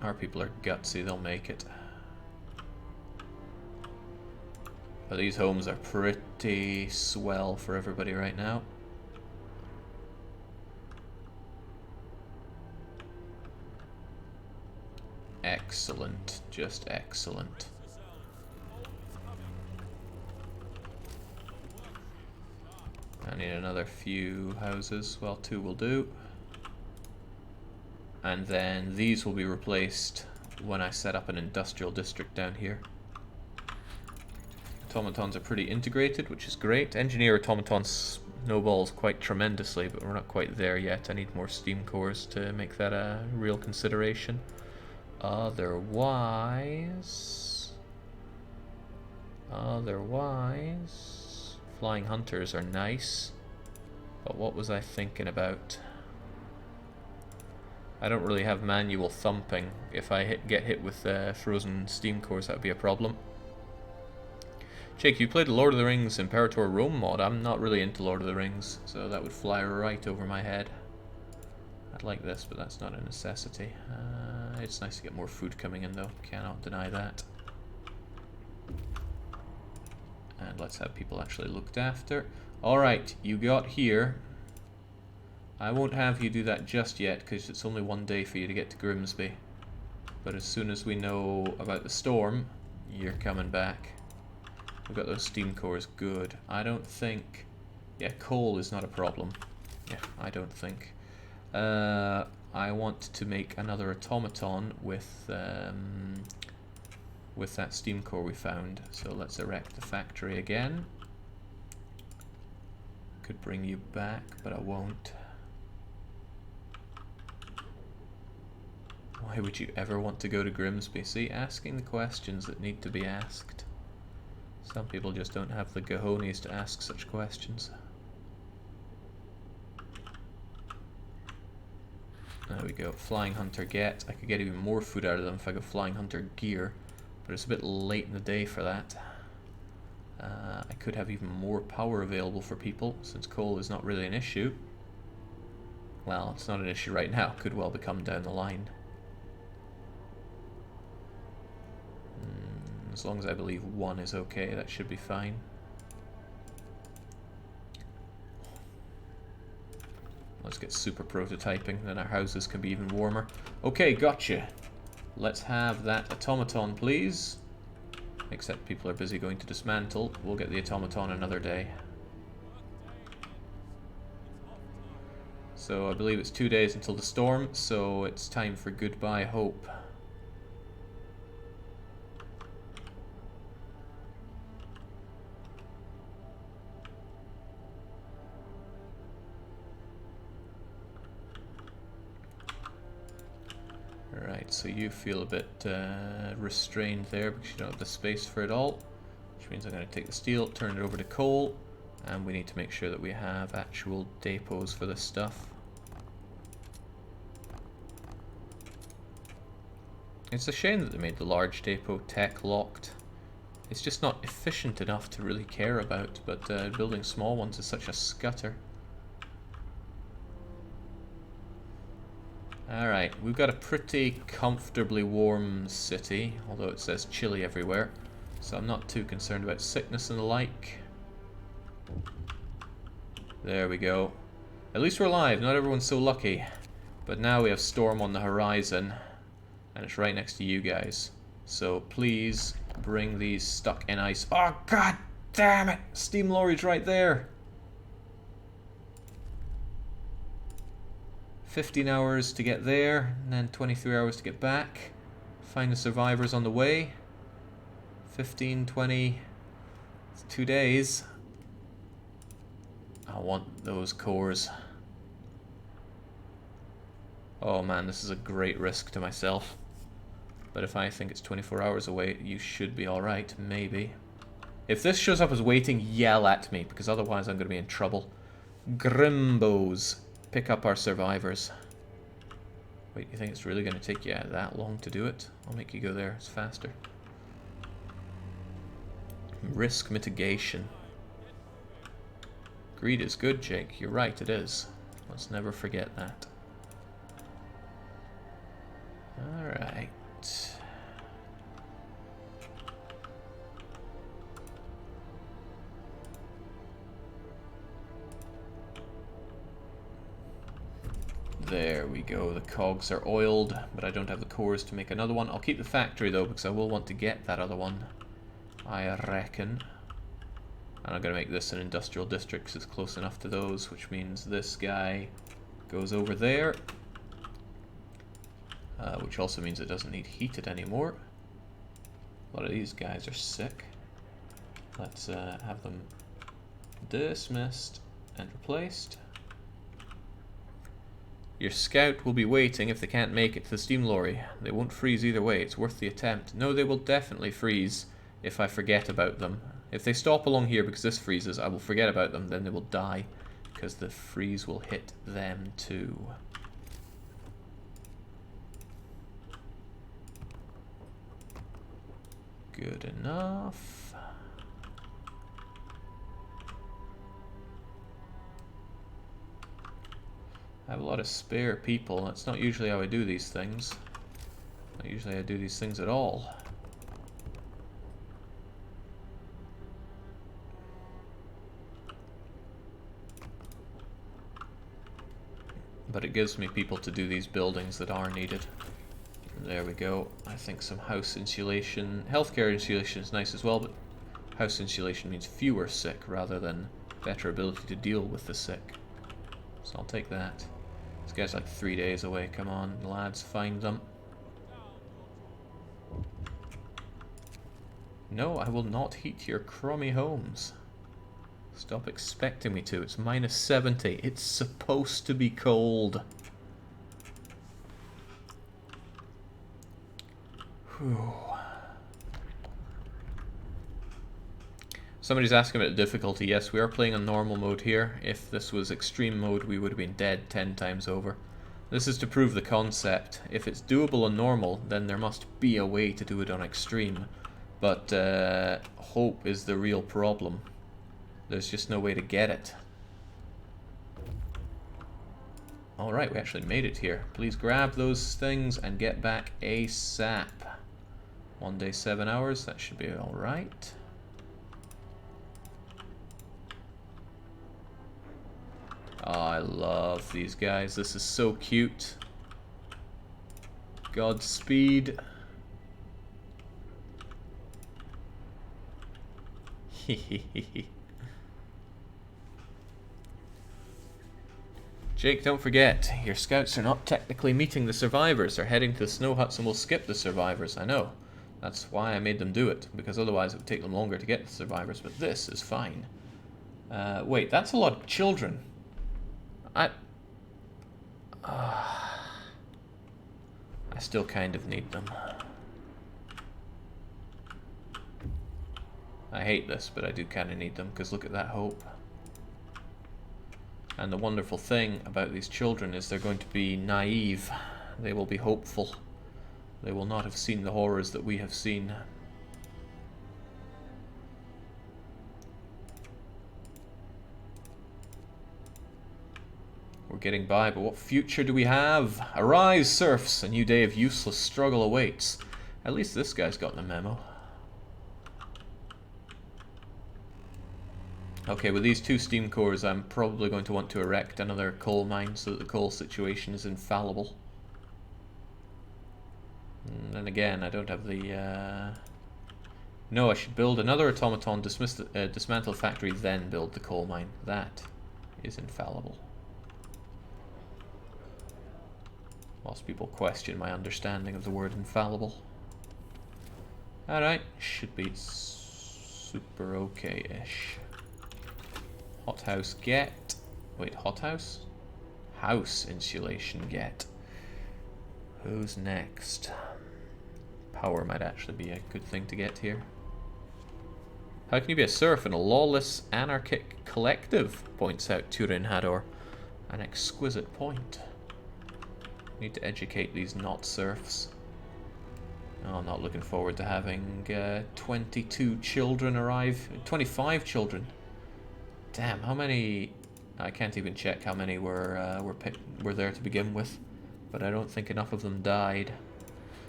[SPEAKER 1] Our people are gutsy, they'll make it. But these homes are pretty swell for everybody right now. Excellent, just excellent. I need another few houses, well 2 will do. And then these will be replaced when I set up an industrial district down here. Automatons are pretty integrated, which is great. Engineer automaton snowballs quite tremendously, but we're not quite there yet. I need more steam cores to make that a real consideration. Otherwise, flying hunters are nice. But what was I thinking about? I don't really have manual thumping. If I get hit with frozen steam cores, that would be a problem. Jake, you played Lord of the Rings Imperator Rome mod. I'm not really into Lord of the Rings, so that would fly right over my head. I'd like this, but that's not a necessity. It's nice to get more food coming in, though. Cannot deny that. And let's have people actually looked after. Alright, you got here. I won't have you do that just yet, because it's only one day for you to get to Grimsby. But as soon as we know about the storm, you're coming back. We've got those steam cores, good. I don't think... Yeah, coal is not a problem. Yeah, I don't think. I want to make another automaton with with that steam core we found. So let's erect the factory again. Could bring you back, but I won't. Why would you ever want to go to Grimsby? See, asking the questions that need to be asked. Some people just don't have the cojones to ask such questions. There we go. Flying Hunter get. I could get even more food out of them if I got Flying Hunter gear, but it's a bit late in the day for that. I could have even more power available for people, since coal is not really an issue. Well, it's not an issue right now. Could well become down the line. As long as I believe 1 is okay, that should be fine. Let's get super prototyping, then our houses can be even warmer. Okay, gotcha. Let's have that automaton, please. Except people are busy going to dismantle. We'll get the automaton another day. So I believe it's 2 days until the storm, so it's time for goodbye hope. Right, so you feel a bit restrained there because you don't have the space for it all, which means I'm going to take the steel, turn it over to coal, and we need to make sure that we have actual depots for this stuff. It's a shame that they made the large depot tech locked. It's just not efficient enough to really care about, but building small ones is such a scutter. Alright, we've got a pretty comfortably warm city, although it says chilly everywhere, so I'm not too concerned about sickness and the like. There we go. At least we're alive, not everyone's so lucky. But now we have storm on the horizon, and it's right next to you guys. So please bring these stuck in ice. Oh god damn it! Steam lorry's right there! 15 hours to get there, and then 23 hours to get back. Find the survivors on the way. 15, 20, it's 2 days. I want those cores. Oh man, this is a great risk to myself. But if I think it's 24 hours away, you should be alright, maybe. If this shows up as waiting, yell at me, because otherwise I'm going to be in trouble. Grimbos. Pick up our survivors. Wait, you think it's really going to take you that long to do it? I'll make you go there, it's faster. Risk mitigation. Greed is good, Jake. You're right, it is. Let's never forget that. Alright. There we go, the cogs are oiled, but I don't have the cores to make another one. I'll keep the factory though, because I will want to get that other one, I reckon. And I'm going to make this an industrial district because it's close enough to those, which means this guy goes over there. Which also means it doesn't need heated anymore. A lot of these guys are sick. Let's have them dismissed and replaced. Your scout will be waiting if they can't make it to the steam lorry. They won't freeze either way, it's worth the attempt. No, they will definitely freeze if I forget about them. If they stop along here because this freezes, I will forget about them, then they will die. Because the freeze will hit them too. Good enough. I have a lot of spare people. That's not usually how I do these things. Not usually I do these things at all. But it gives me people to do these buildings that are needed. There we go. I think some house insulation. Healthcare insulation is nice as well, but house insulation means fewer sick rather than better ability to deal with the sick. So I'll take that. This guy's like 3 days away. Come on, lads, find them. No, I will not heat your crummy homes. Stop expecting me to. It's minus 70. It's supposed to be cold. Whew. Somebody's asking about the difficulty. Yes, we are playing on normal mode here. If this was extreme mode, we would have been dead 10 times over. This is to prove the concept. If it's doable on normal, then there must be a way to do it on extreme. But hope is the real problem. There's just no way to get it. Alright, we actually made it here. Please grab those things and get back ASAP. 1 day, 7 hours. That should be alright. Oh, I love these guys. This is so cute. Godspeed. Jake, don't forget, your scouts are not technically meeting the survivors. They're heading to the snow huts and will skip the survivors. I know. That's why I made them do it, because otherwise it would take them longer to get the survivors, but this is fine. Wait, that's a lot of children. I still kind of need them. I hate this, but I do kind of need them, because look at that hope. And the wonderful thing about these children is they're going to be naive. They will be hopeful. They will not have seen the horrors that we have seen. We're getting by, but what future do we have? Arise, serfs! A new day of useless struggle awaits. At least this guy's got the memo. Okay, with these 2 steam cores, I'm probably going to want to erect another coal mine so that the coal situation is infallible. And then again, I don't have the... No, I should build another automaton, dismantle factory, then build the coal mine. That is infallible. Whilst people question my understanding of the word infallible. Alright, should be super okay-ish. Hothouse get. Wait, hothouse? House insulation get. Who's next? Power might actually be a good thing to get here. How can you be a serf in a lawless anarchic collective? Points out Turin Hador. An exquisite point. Need to educate these not serfs. Oh, I'm not looking forward to having 22 children arrive. 25 children. Damn, how many... I can't even check how many were there to begin with. But I don't think enough of them died.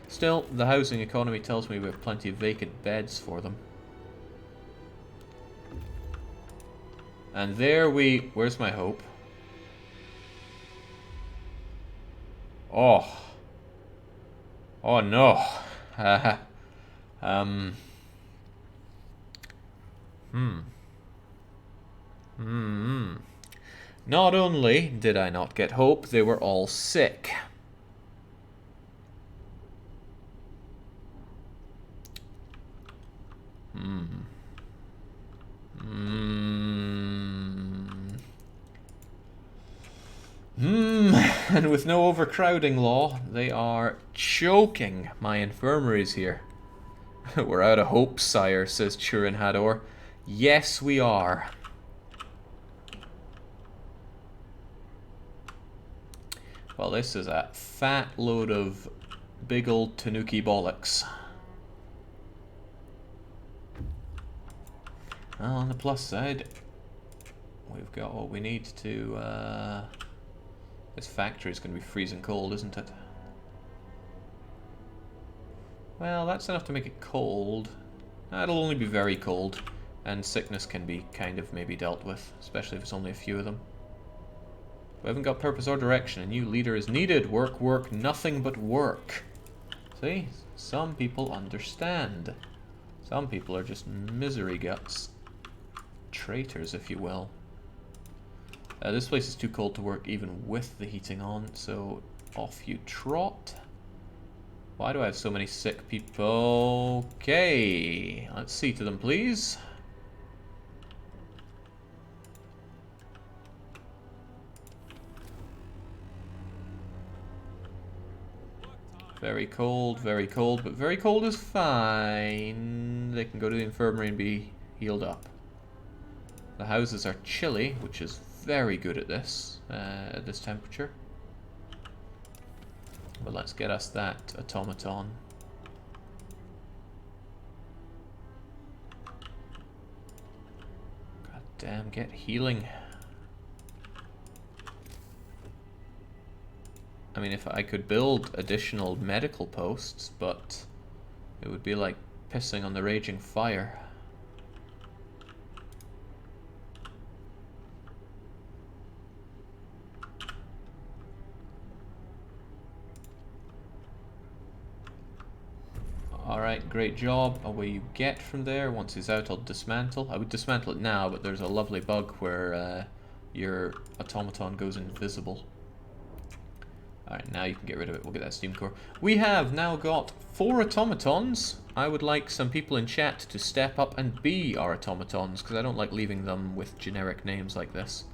[SPEAKER 1] Still, the housing economy tells me we have plenty of vacant beds for them. And there we... Where's my hope? Oh. Oh no. Not only did I not get hope, they were all sick. And with no overcrowding law, they are choking my infirmaries here. We're out of hope, sire, says Turin Hador. Yes, we are. Well, this is a fat load of big old tanuki bollocks. Well, on the plus side, we've got what we need to... This factory is going to be freezing cold, isn't it? Well, that's enough to make it cold. It'll only be very cold, and sickness can be kind of maybe dealt with, especially if it's only a few of them. We haven't got purpose or direction. A new leader is needed. Work, work, nothing but work. See? Some people understand. Some people are just misery guts. Traitors, if you will. This place is too cold to work even with the heating on, so off you trot. Why do I have so many sick people? Okay, let's see to them, please. Very cold, but very cold is fine. They can go to the infirmary and be healed up. The houses are chilly, which is very good at this temperature. But let's get us that automaton. God damn, get healing. I mean, if I could build additional medical posts, but it would be like pissing on the raging fire. Alright, great job. Away you get from there. Once he's out, I'll dismantle. I would dismantle it now, but there's a lovely bug where your automaton goes invisible. Alright, now you can get rid of it. We'll get that steam core. We have now got 4 automatons. I would like some people in chat to step up and be our automatons, because I don't like leaving them with generic names like this.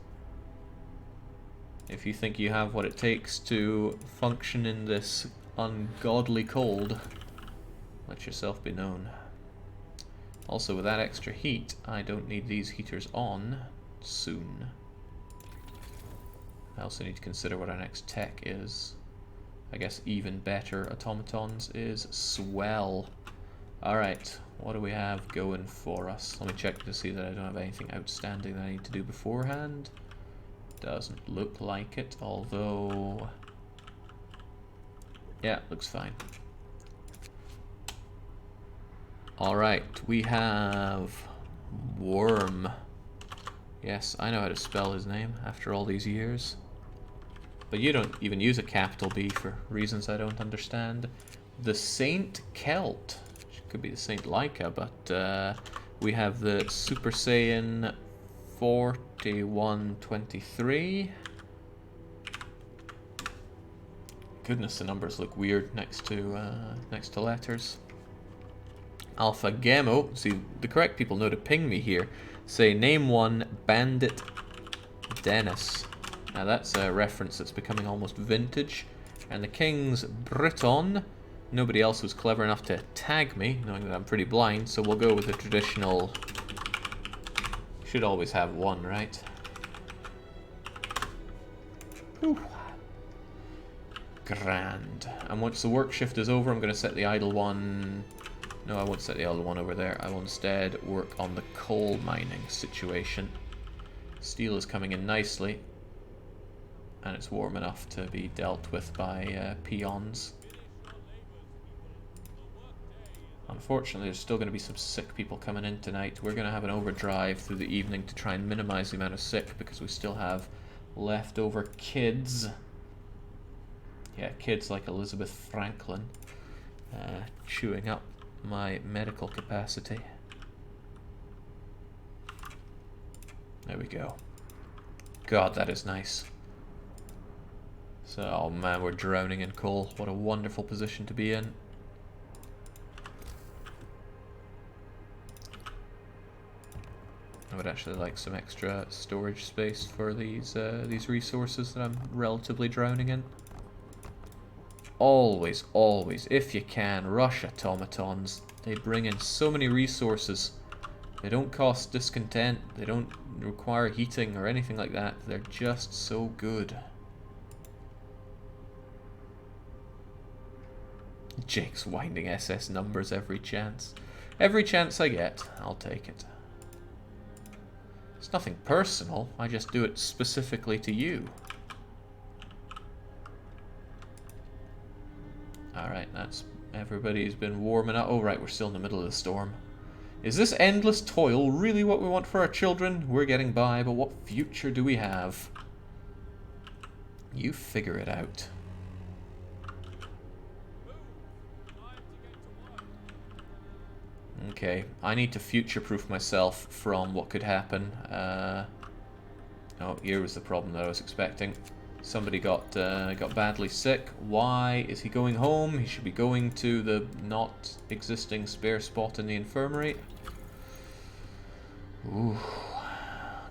[SPEAKER 1] If you think you have what it takes to function in this ungodly cold, let yourself be known. Also, with that extra heat, I don't need these heaters on soon. I also need to consider what our next tech is. I guess even better automatons is swell. Alright, what do we have going for us? Let me check to see that I don't have anything outstanding that I need to do beforehand. Doesn't look like it, although... yeah, looks fine. Alright, we have Worm. Yes, I know how to spell his name after all these years. But you don't even use a capital B for reasons I don't understand. The Saint Celt. Could be the Saint Leica, but we have the Super Saiyan 4123. Goodness, the numbers look weird next to letters. Alpha Gemo. See, the correct people know to ping me here. Say, name one Bandit Dennis. Now that's a reference that's becoming almost vintage. And the King's Briton. Nobody else was clever enough to tag me, knowing that I'm pretty blind, so we'll go with the traditional... should always have one, right? Whew. Grand. And once the work shift is over, I'm going to set the idle one... no, I won't set the idle one over there. I will instead work on the coal mining situation. Steel is coming in nicely. And it's warm enough to be dealt with by peons. Unfortunately, there's still going to be some sick people coming in tonight. We're going to have an overdrive through the evening to try and minimize the amount of sick because we still have leftover kids. Yeah, kids like Elizabeth Franklin chewing up my medical capacity. There we go. God, that is nice. So, oh man, we're drowning in coal. What a wonderful position to be in. I would actually like some extra storage space for these resources that I'm relatively drowning in. Always, always, if you can, rush automatons. They bring in so many resources. They don't cost discontent. They don't require heating or anything like that. They're just so good. Jake's winding SS numbers every chance. Every chance I get, I'll take it. It's nothing personal, I just do it specifically to you. Alright, that's... everybody's been warming up. Oh right, we're still in the middle of the storm. Is this endless toil really what we want for our children? We're getting by, but what future do we have? You figure it out. Okay, I need to future-proof myself from what could happen. Oh, here was the problem that I was expecting. Somebody got badly sick. Why is he going home? He should be going to the not existing spare spot in the infirmary. Ooh.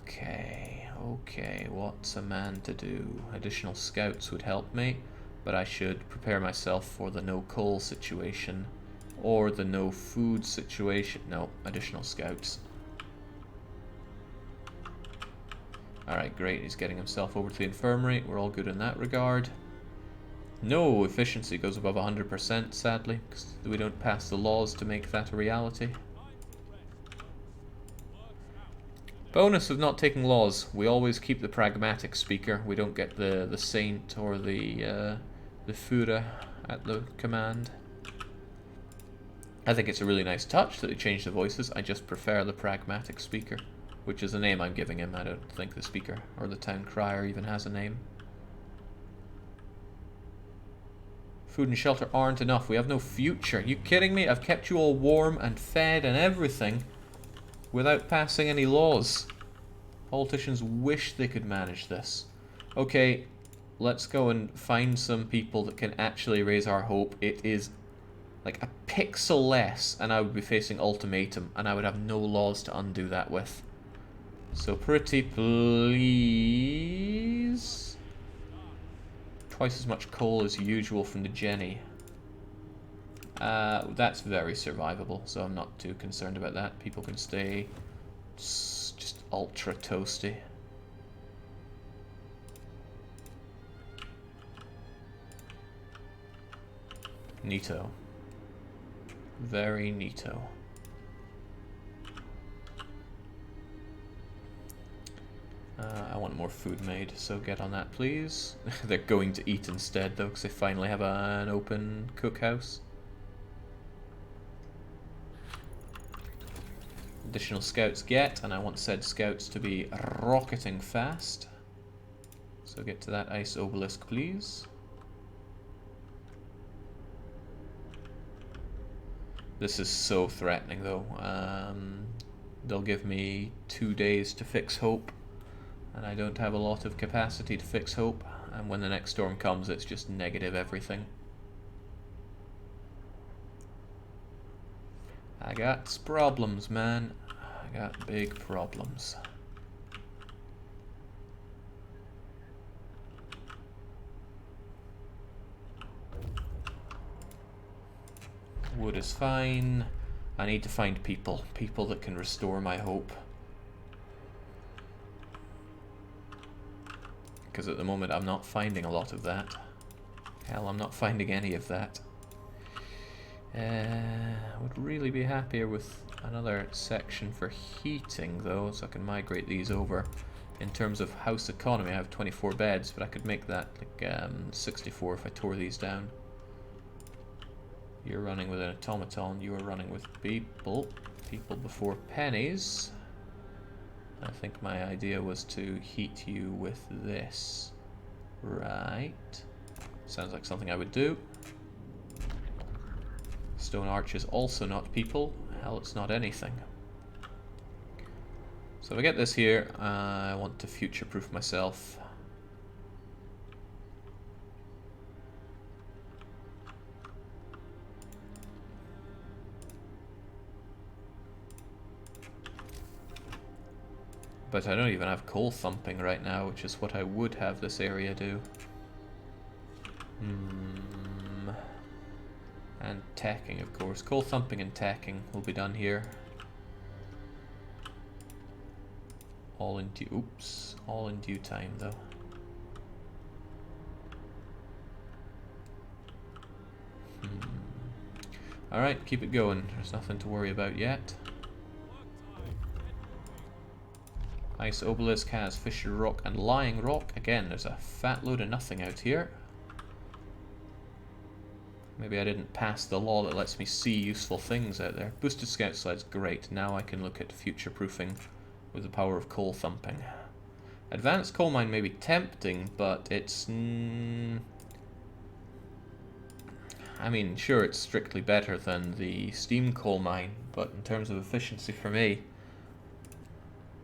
[SPEAKER 1] Okay, what's a man to do? Additional scouts would help me, but I should prepare myself for the no coal situation or the no food situation. No, additional scouts. Alright, great, he's getting himself over to the infirmary. We're all good in that regard. No efficiency goes above 100%, sadly, because we don't pass the laws to make that a reality. Bonus of not taking laws. We always keep the pragmatic speaker. We don't get the saint or the Führer at the command. I think it's a really nice touch that they changed the voices. I just prefer the pragmatic speaker, which is the name I'm giving him. I don't think the speaker or the town crier even has a name. Food and shelter aren't enough. We have no future. You kidding me? I've kept you all warm and fed and everything without passing any laws. Politicians wish they could manage this. Okay, let's go and find some people that can actually raise our hope. It is like a pixel less and I would be facing ultimatum and I would have no laws to undo that with. So pretty please. Twice as much coal as usual from the Jenny. That's very survivable, so I'm not too concerned about that. People can stay just ultra toasty. Neato. Very neato. I want more food made, so get on that please. They're going to eat instead though, because they finally have an open cookhouse. Additional scouts get, and I want said scouts to be rocketing fast. So get to that ice obelisk, please. This is so threatening, though. They'll give me 2 days to fix hope, and I don't have a lot of capacity to fix hope. And when the next storm comes, it's just negative everything. I got problems, man. I got big problems. Wood is fine. I need to find people. People that can restore my hope. Because at the moment I'm not finding a lot of that. Hell, I'm not finding any of that. I would really be happier with another section for heating though, so I can migrate these over. In terms of house economy, I have 24 beds, but I could make that like 64 if I tore these down. You're running with an automaton, you are running with people. People before pennies. I think my idea was to heat you with this. Right. Sounds like something I would do. Stone arch is also not people. Hell, it's not anything. So if I get this here, I want to future-proof myself. But I don't even have coal thumping right now, which is what I would have this area do. And tacking, of course. Coal thumping and tacking will be done here. All in due, all in due time though. Alright, keep it going. There's nothing to worry about yet. Ice obelisk has fissure rock and lying rock. Again, there's a fat load of nothing out here. Maybe I didn't pass the law that lets me see useful things out there. Boosted scout slide's great. Now I can look at future proofing with the power of coal thumping. Advanced coal mine may be tempting, but it's... I mean, sure, it's strictly better than the steam coal mine, but in terms of efficiency for me,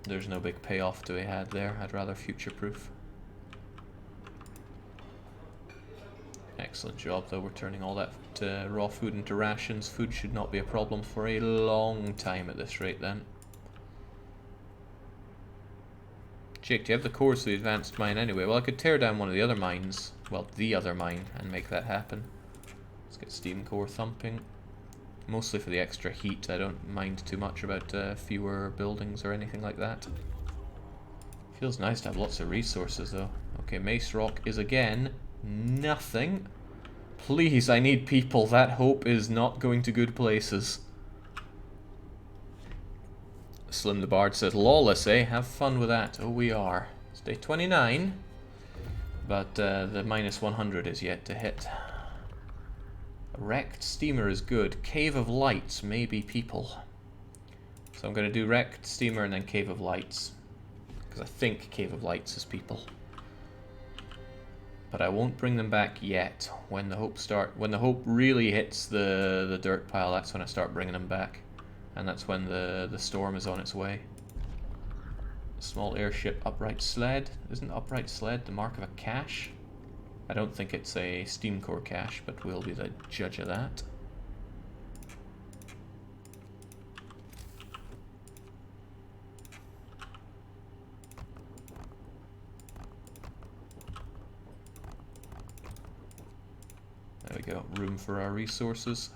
[SPEAKER 1] there's no big payoff to be had there. I'd rather future-proof. Excellent job, though. We're turning all that raw food into rations. Food should not be a problem for a long time at this rate, then. Jake, do you have the cores for the advanced mine anyway? Well, I could tear down one of the other mines. Well, the other mine, and make that happen. Let's get steam core thumping. Mostly for the extra heat. I don't mind too much about fewer buildings or anything like that. Feels nice to have lots of resources, though. Okay, Mace Rock is again nothing. Please, I need people. That hope is not going to good places. Slim the Bard says, lawless, eh? Have fun with that. Oh, we are. It's day 29. But the minus 100 is yet to hit. Wrecked steamer is good. Cave of Lights may be people. So I'm going to do wrecked steamer and then Cave of Lights. Because I think Cave of Lights is people. But I won't bring them back yet. When the hope really hits the dirt pile, that's when I start bringing them back. And that's when the storm is on its way. Small airship upright sled. Isn't upright sled the mark of a cache? I don't think it's a steam core cache, but we'll be the judge of that. There we go, room for our resources.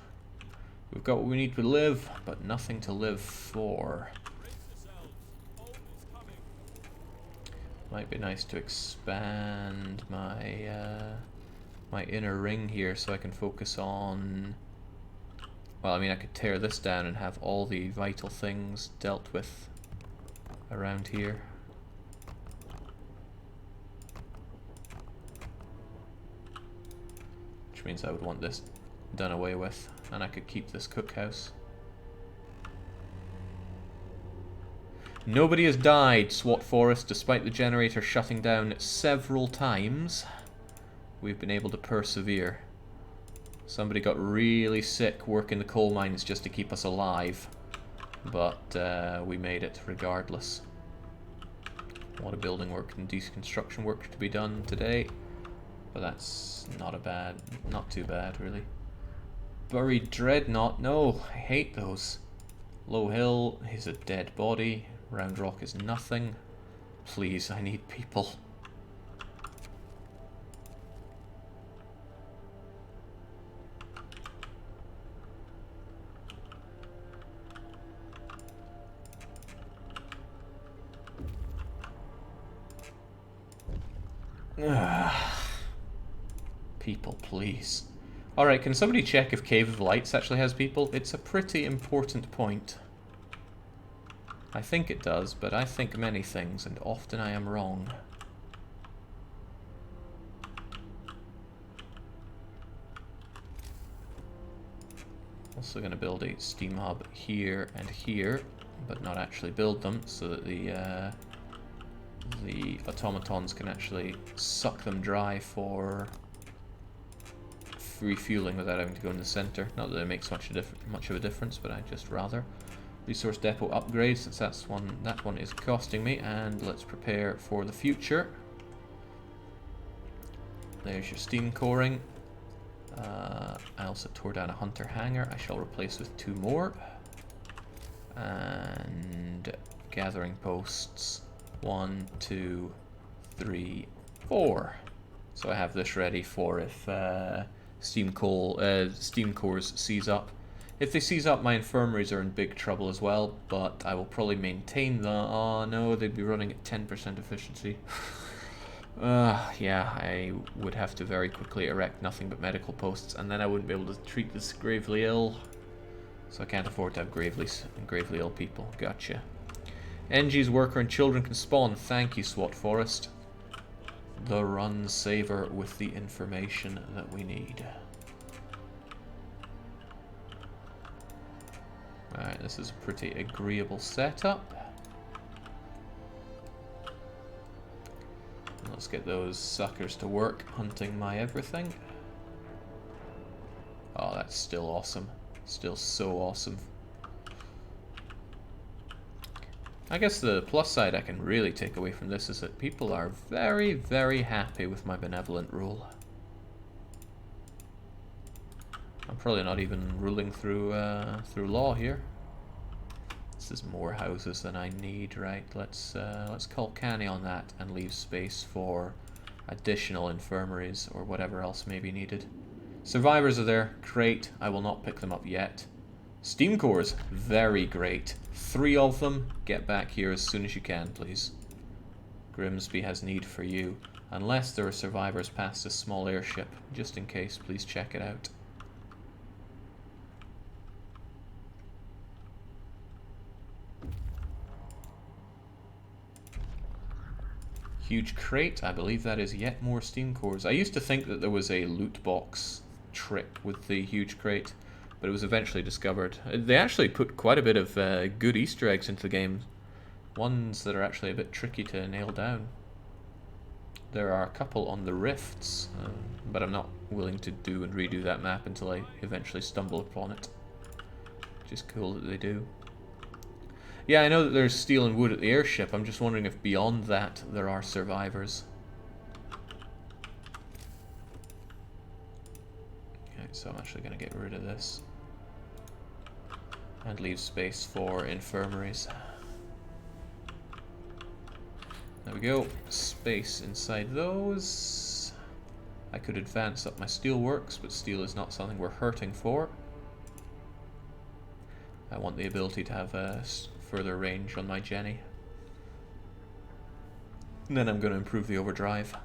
[SPEAKER 1] We've got what we need to live, but nothing to live for. Might be nice to expand my my inner ring here so I can focus on... Well, I mean, I could tear this down and have all the vital things dealt with around here. Which means I would want this done away with, and I could keep this cookhouse. Nobody has died, SWAT Forest, despite the generator shutting down several times. We've been able to persevere. Somebody got really sick working the coal mines just to keep us alive, but we made it regardless. A lot of building work and deconstruction work to be done today, but that's not too bad really. Buried Dreadnought, no, I hate those. Low Hill, he's a dead body. Round Rock is nothing. Please, I need people. People, please. Alright, can somebody check if Cave of Lights actually has people? It's a pretty important point. I think it does, but I think many things, and often I am wrong. Also going to build a steam hub here and here, but not actually build them, so that the automatons can actually suck them dry for refueling without having to go in the center. Not that it makes much of a difference, but I'd just rather. Resource depot upgrade, since that one is costing me, and let's prepare for the future. There's your steam coring. I also tore down a hunter hangar. I shall replace with 2 more. And gathering posts. 1, 2, 3, 4. So I have this ready for if steam cores seize up. If they seize up, my infirmaries are in big trouble as well, but I will probably maintain the... Oh no, they'd be running at 10% efficiency. Yeah, I would have to very quickly erect nothing but medical posts, and then I wouldn't be able to treat this gravely ill. So I can't afford to have gravely ill people. Gotcha. NG's worker and children can spawn. Thank you, SWAT Forest. The run saver with the information that we need. Alright, this is a pretty agreeable setup. Let's get those suckers to work hunting my everything. Oh, that's still awesome. Still so awesome. I guess the plus side I can really take away from this is that people are very, very happy with my benevolent rule. probably not even ruling through through law here. This is more houses than I need, right? Let's call Canny on that and leave space for additional infirmaries or whatever else may be needed. Survivors are there, great. I will not pick them up yet. Steam cores, very great. 3 of them. Get back here as soon as you can, please. Grimsby has need for you. Unless there are survivors past this small airship. Just in case, please check it out. Huge crate, I believe that is yet more steam cores. I used to think that there was a loot box trick with the huge crate, but it was eventually discovered. They actually put quite a bit of good Easter eggs into the game. Ones that are actually a bit tricky to nail down. There are a couple on the rifts, but I'm not willing to do and redo that map until I eventually stumble upon it. Just cool that they do. Yeah, I know that there's steel and wood at the airship. I'm just wondering if beyond that there are survivors. Okay, so I'm actually going to get rid of this. And leave space for infirmaries. There we go. Space inside those. I could advance up my steel works, but steel is not something we're hurting for. I want the ability to have further range on my Jenny. And then I'm going to improve the overdrive.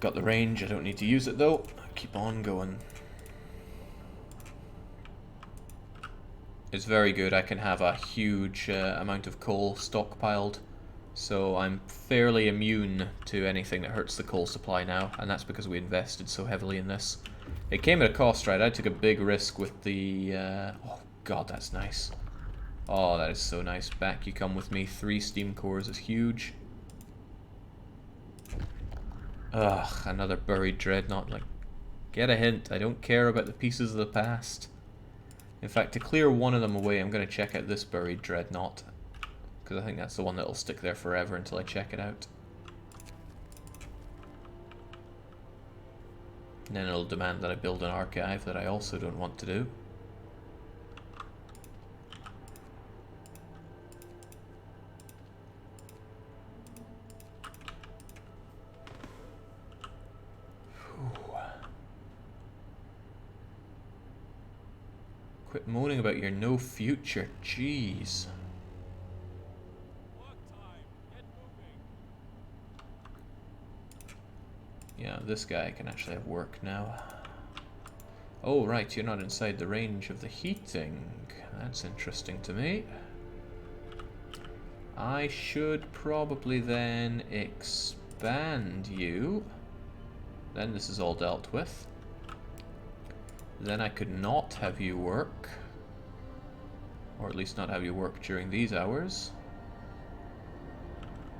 [SPEAKER 1] Got the range, I don't need to use it though. Keep on going. It's very good, I can have a huge amount of coal stockpiled. So I'm fairly immune to anything that hurts the coal supply now, and that's because we invested so heavily in this. It came at a cost, right? I took a big risk with the... oh god, that's nice. Oh, that is so nice. Back you come with me. 3 steam cores is huge. Ugh, another buried dreadnought. Like, get a hint. I don't care about the pieces of the past. In fact, to clear one of them away, I'm going to check out this buried dreadnought. Because I think that's the one that'll stick there forever until I check it out. And then it'll demand that I build an archive that I also don't want to do. Quit moaning about your no future, jeez. Yeah, this guy can actually have work now. Oh, right, you're not inside the range of the heating. That's interesting to me. I should probably then expand you. Then this is all dealt with. Then I could not have you work. Or at least not have you work during these hours.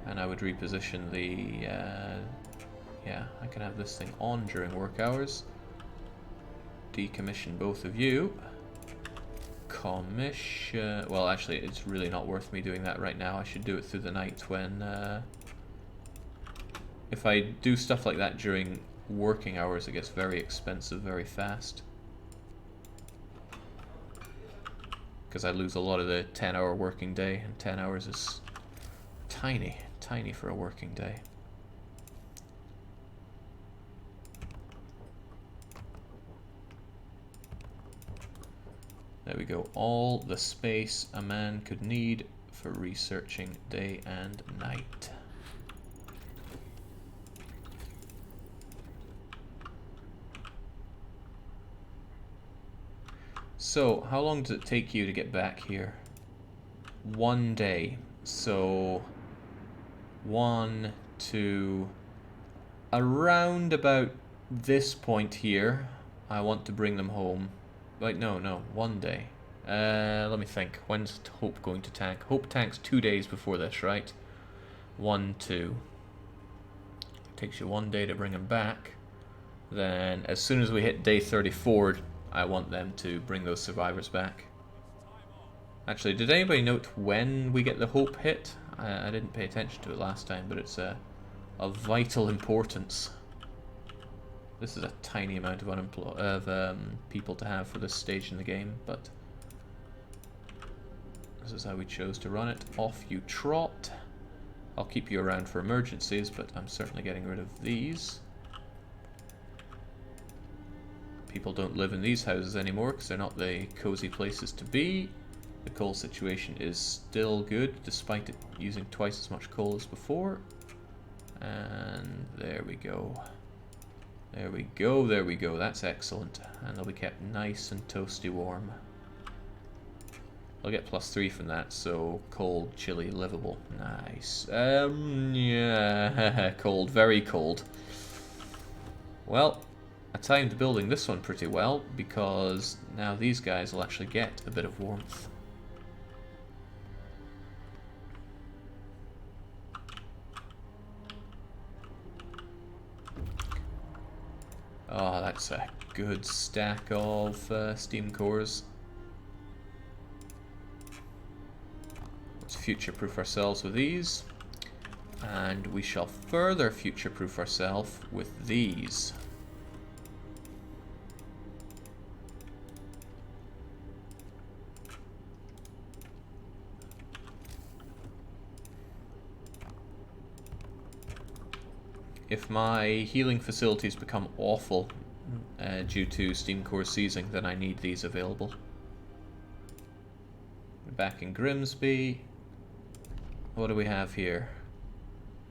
[SPEAKER 1] And I would reposition the... yeah, I can have this thing on during work hours. Decommission both of you. Commission... well, actually, it's really not worth me doing that right now. I should do it through the night when... if I do stuff like that during working hours, it gets very expensive very fast. Because I lose a lot of the 10-hour working day, and 10 hours is tiny, tiny for a working day. There we go, all the space a man could need for researching day and night. So, how long does it take you to get back here? 1 day. So, 1, 2, around about this point here, I want to bring them home. Wait, no, 1 day. Let me think. When's Hope going to tank? Hope tanks 2 days before this, right? 1, 2. It takes you 1 day to bring them back. Then, as soon as we hit day 34, I want them to bring those survivors back. Actually, did anybody note when we get the hope hit? I didn't pay attention to it last time, but it's of vital importance. This is a tiny amount of people to have for this stage in the game, but this is how we chose to run it. Off you trot. I'll keep you around for emergencies, but I'm certainly getting rid of these. People don't live in these houses anymore because they're not the cozy places to be. The coal situation is still good, despite it using twice as much coal as before. And there we go. There we go, there we go. That's excellent. And they'll be kept nice and toasty warm. I'll get +3 from that, so cold, chilly, livable. Nice. Yeah, cold, very cold. Well, I timed building this one pretty well, because now these guys will actually get a bit of warmth. Oh, that's a good stack of steam cores. Let's future-proof ourselves with these. And we shall further future-proof ourselves with these. If my healing facilities become awful due to steam core seizing, then I need these available. Back in Grimsby, what do we have here?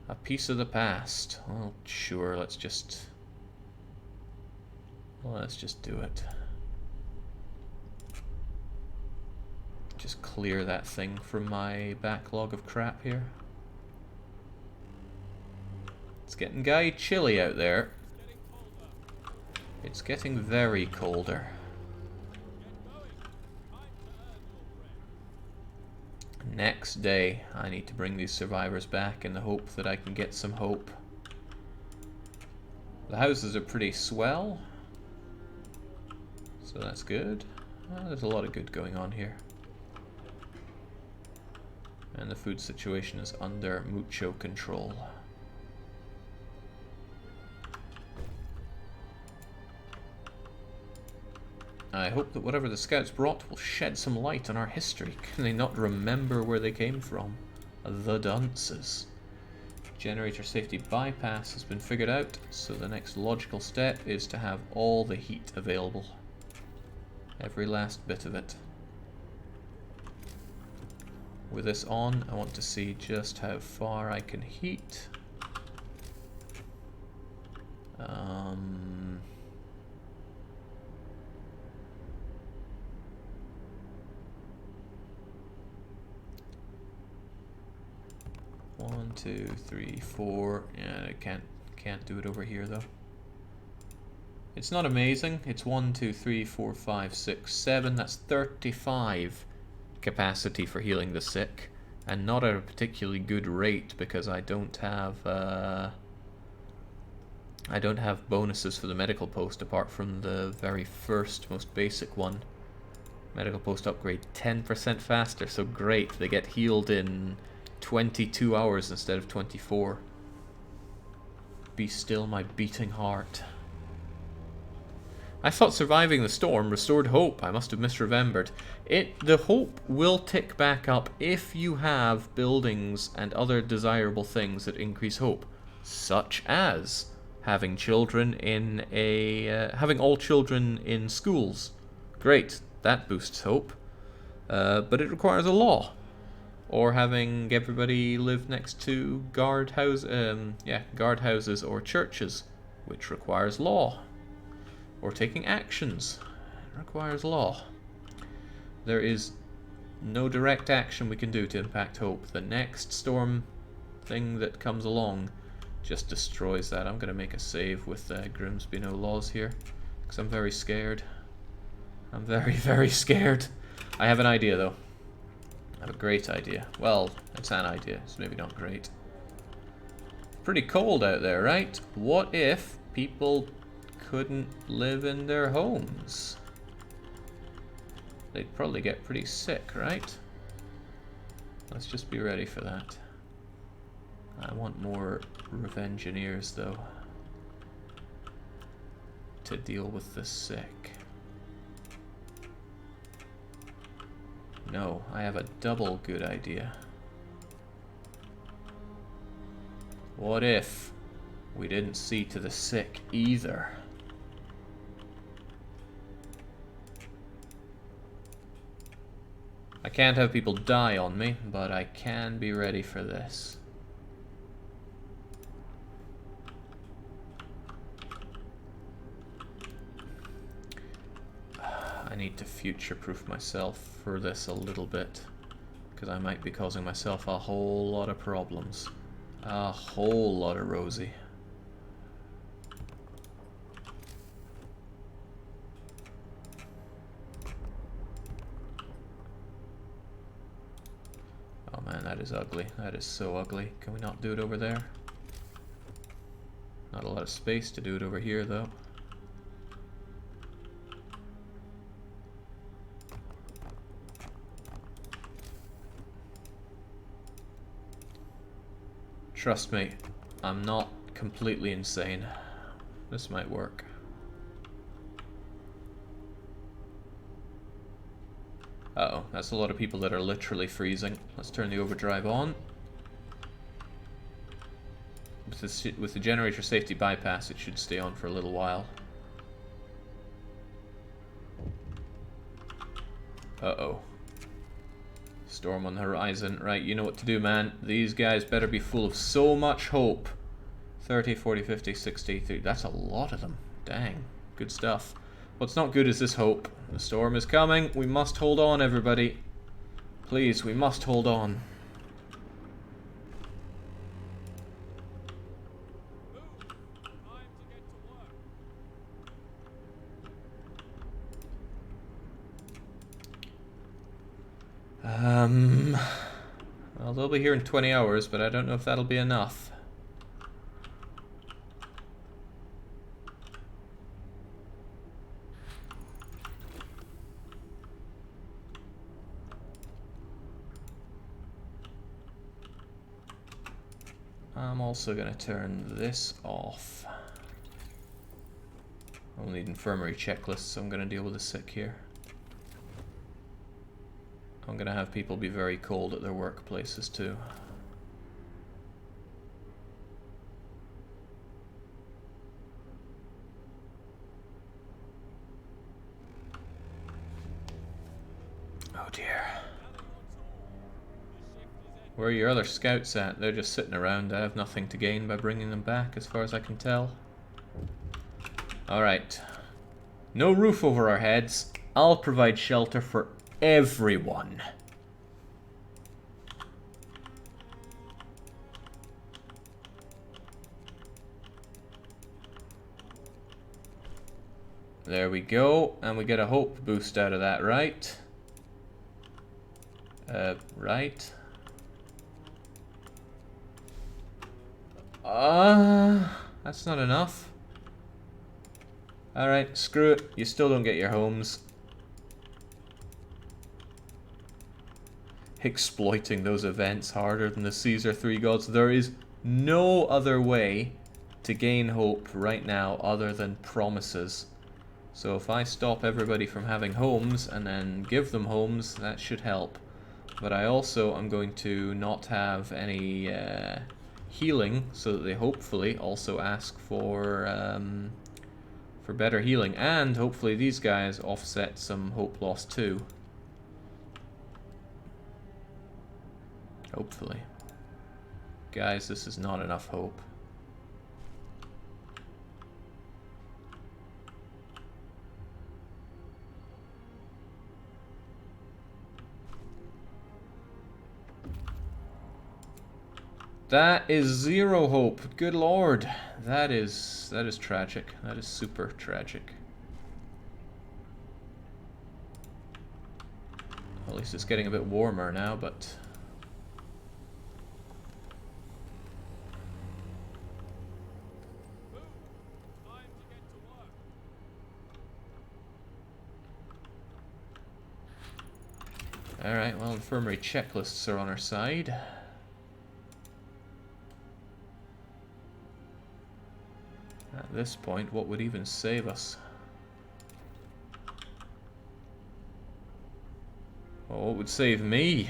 [SPEAKER 1] A piece of the past. Well, sure, let's just do it. Just clear that thing from my backlog of crap here. It's getting chilly out there. It's getting very colder. Next day, I need to bring these survivors back in the hope that I can get some hope. The houses are pretty swell, so that's good. There's a lot of good going on here. And the food situation is under mucho control. I hope that whatever the scouts brought will shed some light on our history. Can they not remember where they came from? The dunces. Generator safety bypass has been figured out, so the next logical step is to have all the heat available. Every last bit of it. With this on, I want to see just how far I can heat. 1, 2, 3, 4. Yeah, I can't do it over here though. It's not amazing. It's 1, 2, 3, 4, 5, 6, 7. That's 35 capacity for healing the sick, and not at a particularly good rate because I don't have bonuses for the medical post apart from the very first, most basic one. Medical post upgrade 10% faster, so great. They get healed in 22 hours instead of 24. Be still my beating heart. I thought surviving the storm restored hope. I must have misremembered. The hope will tick back up if you have buildings and other desirable things that increase hope, such as having children in having all children in schools. Great, that boosts hope. But it requires a law. Or having everybody live next to guardhouses or churches, which requires law. Or taking actions, it requires law. There is no direct action we can do to impact hope. The next storm thing that comes along just destroys that. I'm going to make a save with Grimsby no laws here, because I'm very scared. I'm very, very scared. I have an idea though. I have a great idea. Well, it's an idea. It's maybe not great. Pretty cold out there, right? What if people couldn't live in their homes? They'd probably get pretty sick, right? Let's just be ready for that. I want more Revengineers, though, to deal with the sick. No, I have a double good idea. What if we didn't see to the sick either? I can't have people die on me, but I can be ready for this. I need to future-proof myself for this a little bit, because I might be causing myself a whole lot of problems. A whole lot of Rosie. Oh man, that is ugly. That is so ugly. Can we not do it over there? Not a lot of space to do it over here, though. Trust me, I'm not completely insane. This might work. Uh-oh, that's a lot of people that are literally freezing. Let's turn the overdrive on. With the generator safety bypass, it should stay on for a little while. Uh-oh. Storm on the horizon. Right, you know what to do, man. These guys better be full of so much hope. 30, 40, 50, 60. That's a lot of them. Dang. Good stuff. What's not good is this hope. The storm is coming. We must hold on, everybody. Please, we must hold on. Well, they'll be here in 20 hours, but I don't know if that'll be enough. I'm also going to turn this off. I'll need infirmary checklists, so I'm going to deal with the sick here. I'm going to have people be very cold at their workplaces too. Oh dear. Where are your other scouts at? They're just sitting around. I have nothing to gain by bringing them back, as far as I can tell. Alright. No roof over our heads. I'll provide shelter for everyone. There we go, and we get a hope boost out of that, right? Right. That's not enough. Alright, screw it. You still don't get your homes. Exploiting those events harder than the Caesar 3 gods. There is no other way to gain hope right now other than promises. So if I stop everybody from having homes and then give them homes, that should help. But I also am going to not have any healing, so that they hopefully also ask for better healing. And hopefully these guys offset some hope loss too. Hopefully. Guys, this is not enough hope. That is zero hope. Good lord. That is tragic. That is super tragic. At least it's getting a bit warmer now, but Alright, well, infirmary checklists are on our side. At this point, what would even save us? Well, what would save me?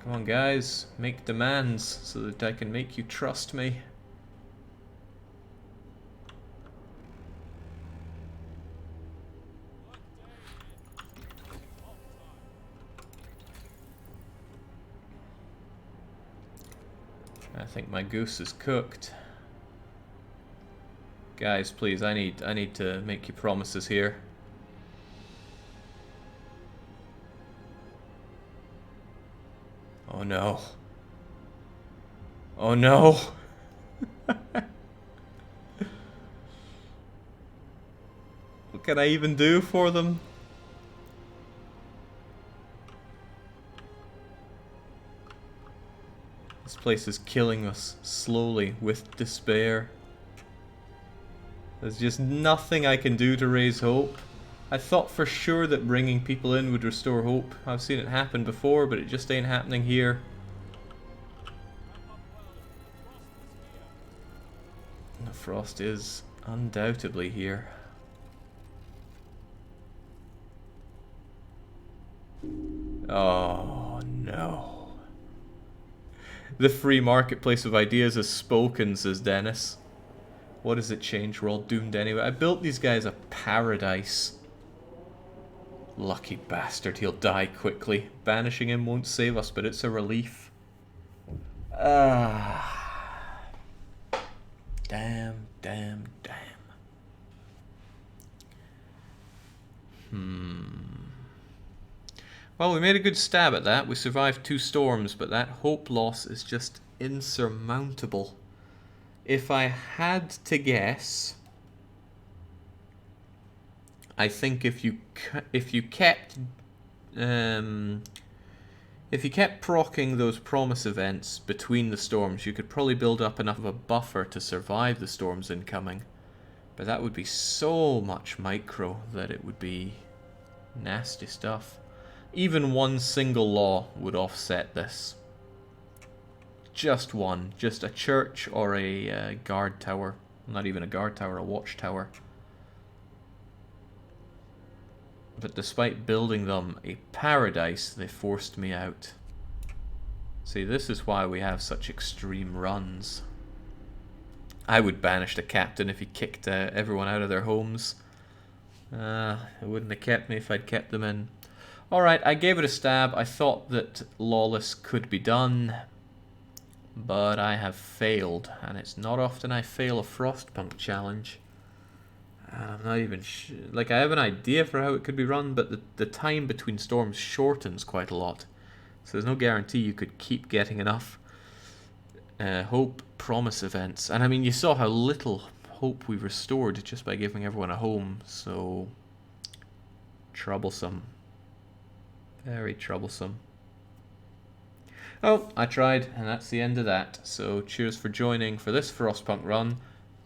[SPEAKER 1] Come on, guys, make demands so that I can make you trust me. I think my goose is cooked. Guys, please, I need to make you promises here. Oh no. Oh no. What can I even do for them? This place is killing us slowly with despair. There's just nothing I can do to raise hope. I thought for sure that bringing people in would restore hope. I've seen it happen before, but it just ain't happening here. The frost is undoubtedly here. Oh no. The free marketplace of ideas has spoken, says Dennis. What does it change? We're all doomed anyway. I built these guys a paradise. Lucky bastard, he'll die quickly. Banishing him won't save us, but it's a relief. Damn, damn, damn. Well, we made a good stab at that. We survived 2 storms, but that hope loss is just insurmountable. If I had to guess, I think if you kept proccing those promise events between the storms, you could probably build up enough of a buffer to survive the storms incoming. But that would be so much micro that it would be nasty stuff. Even one single law would offset this. Just one. Just a church or a guard tower. Not even a guard tower, a watchtower. But despite building them a paradise, they forced me out. See, this is why we have such extreme runs. I would banish the captain if he kicked everyone out of their homes. It wouldn't have kept me if I'd kept them in. Alright, I gave it a stab. I thought that lawless could be done, but I have failed, and it's not often I fail a Frostpunk challenge. I'm not even like, I have an idea for how it could be run, but the time between storms shortens quite a lot, so there's no guarantee you could keep getting enough hope promise events. And I mean, you saw how little hope we restored just by giving everyone a home, so troublesome. Very troublesome. Oh, I tried, and that's the end of that. So cheers for joining for this Frostpunk run.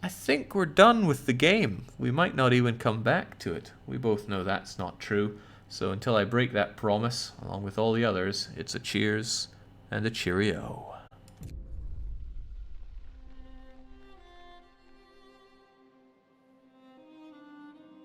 [SPEAKER 1] I think we're done with the game. We might not even come back to it. We both know that's not true. So until I break that promise, along with all the others, it's a cheers and a cheerio.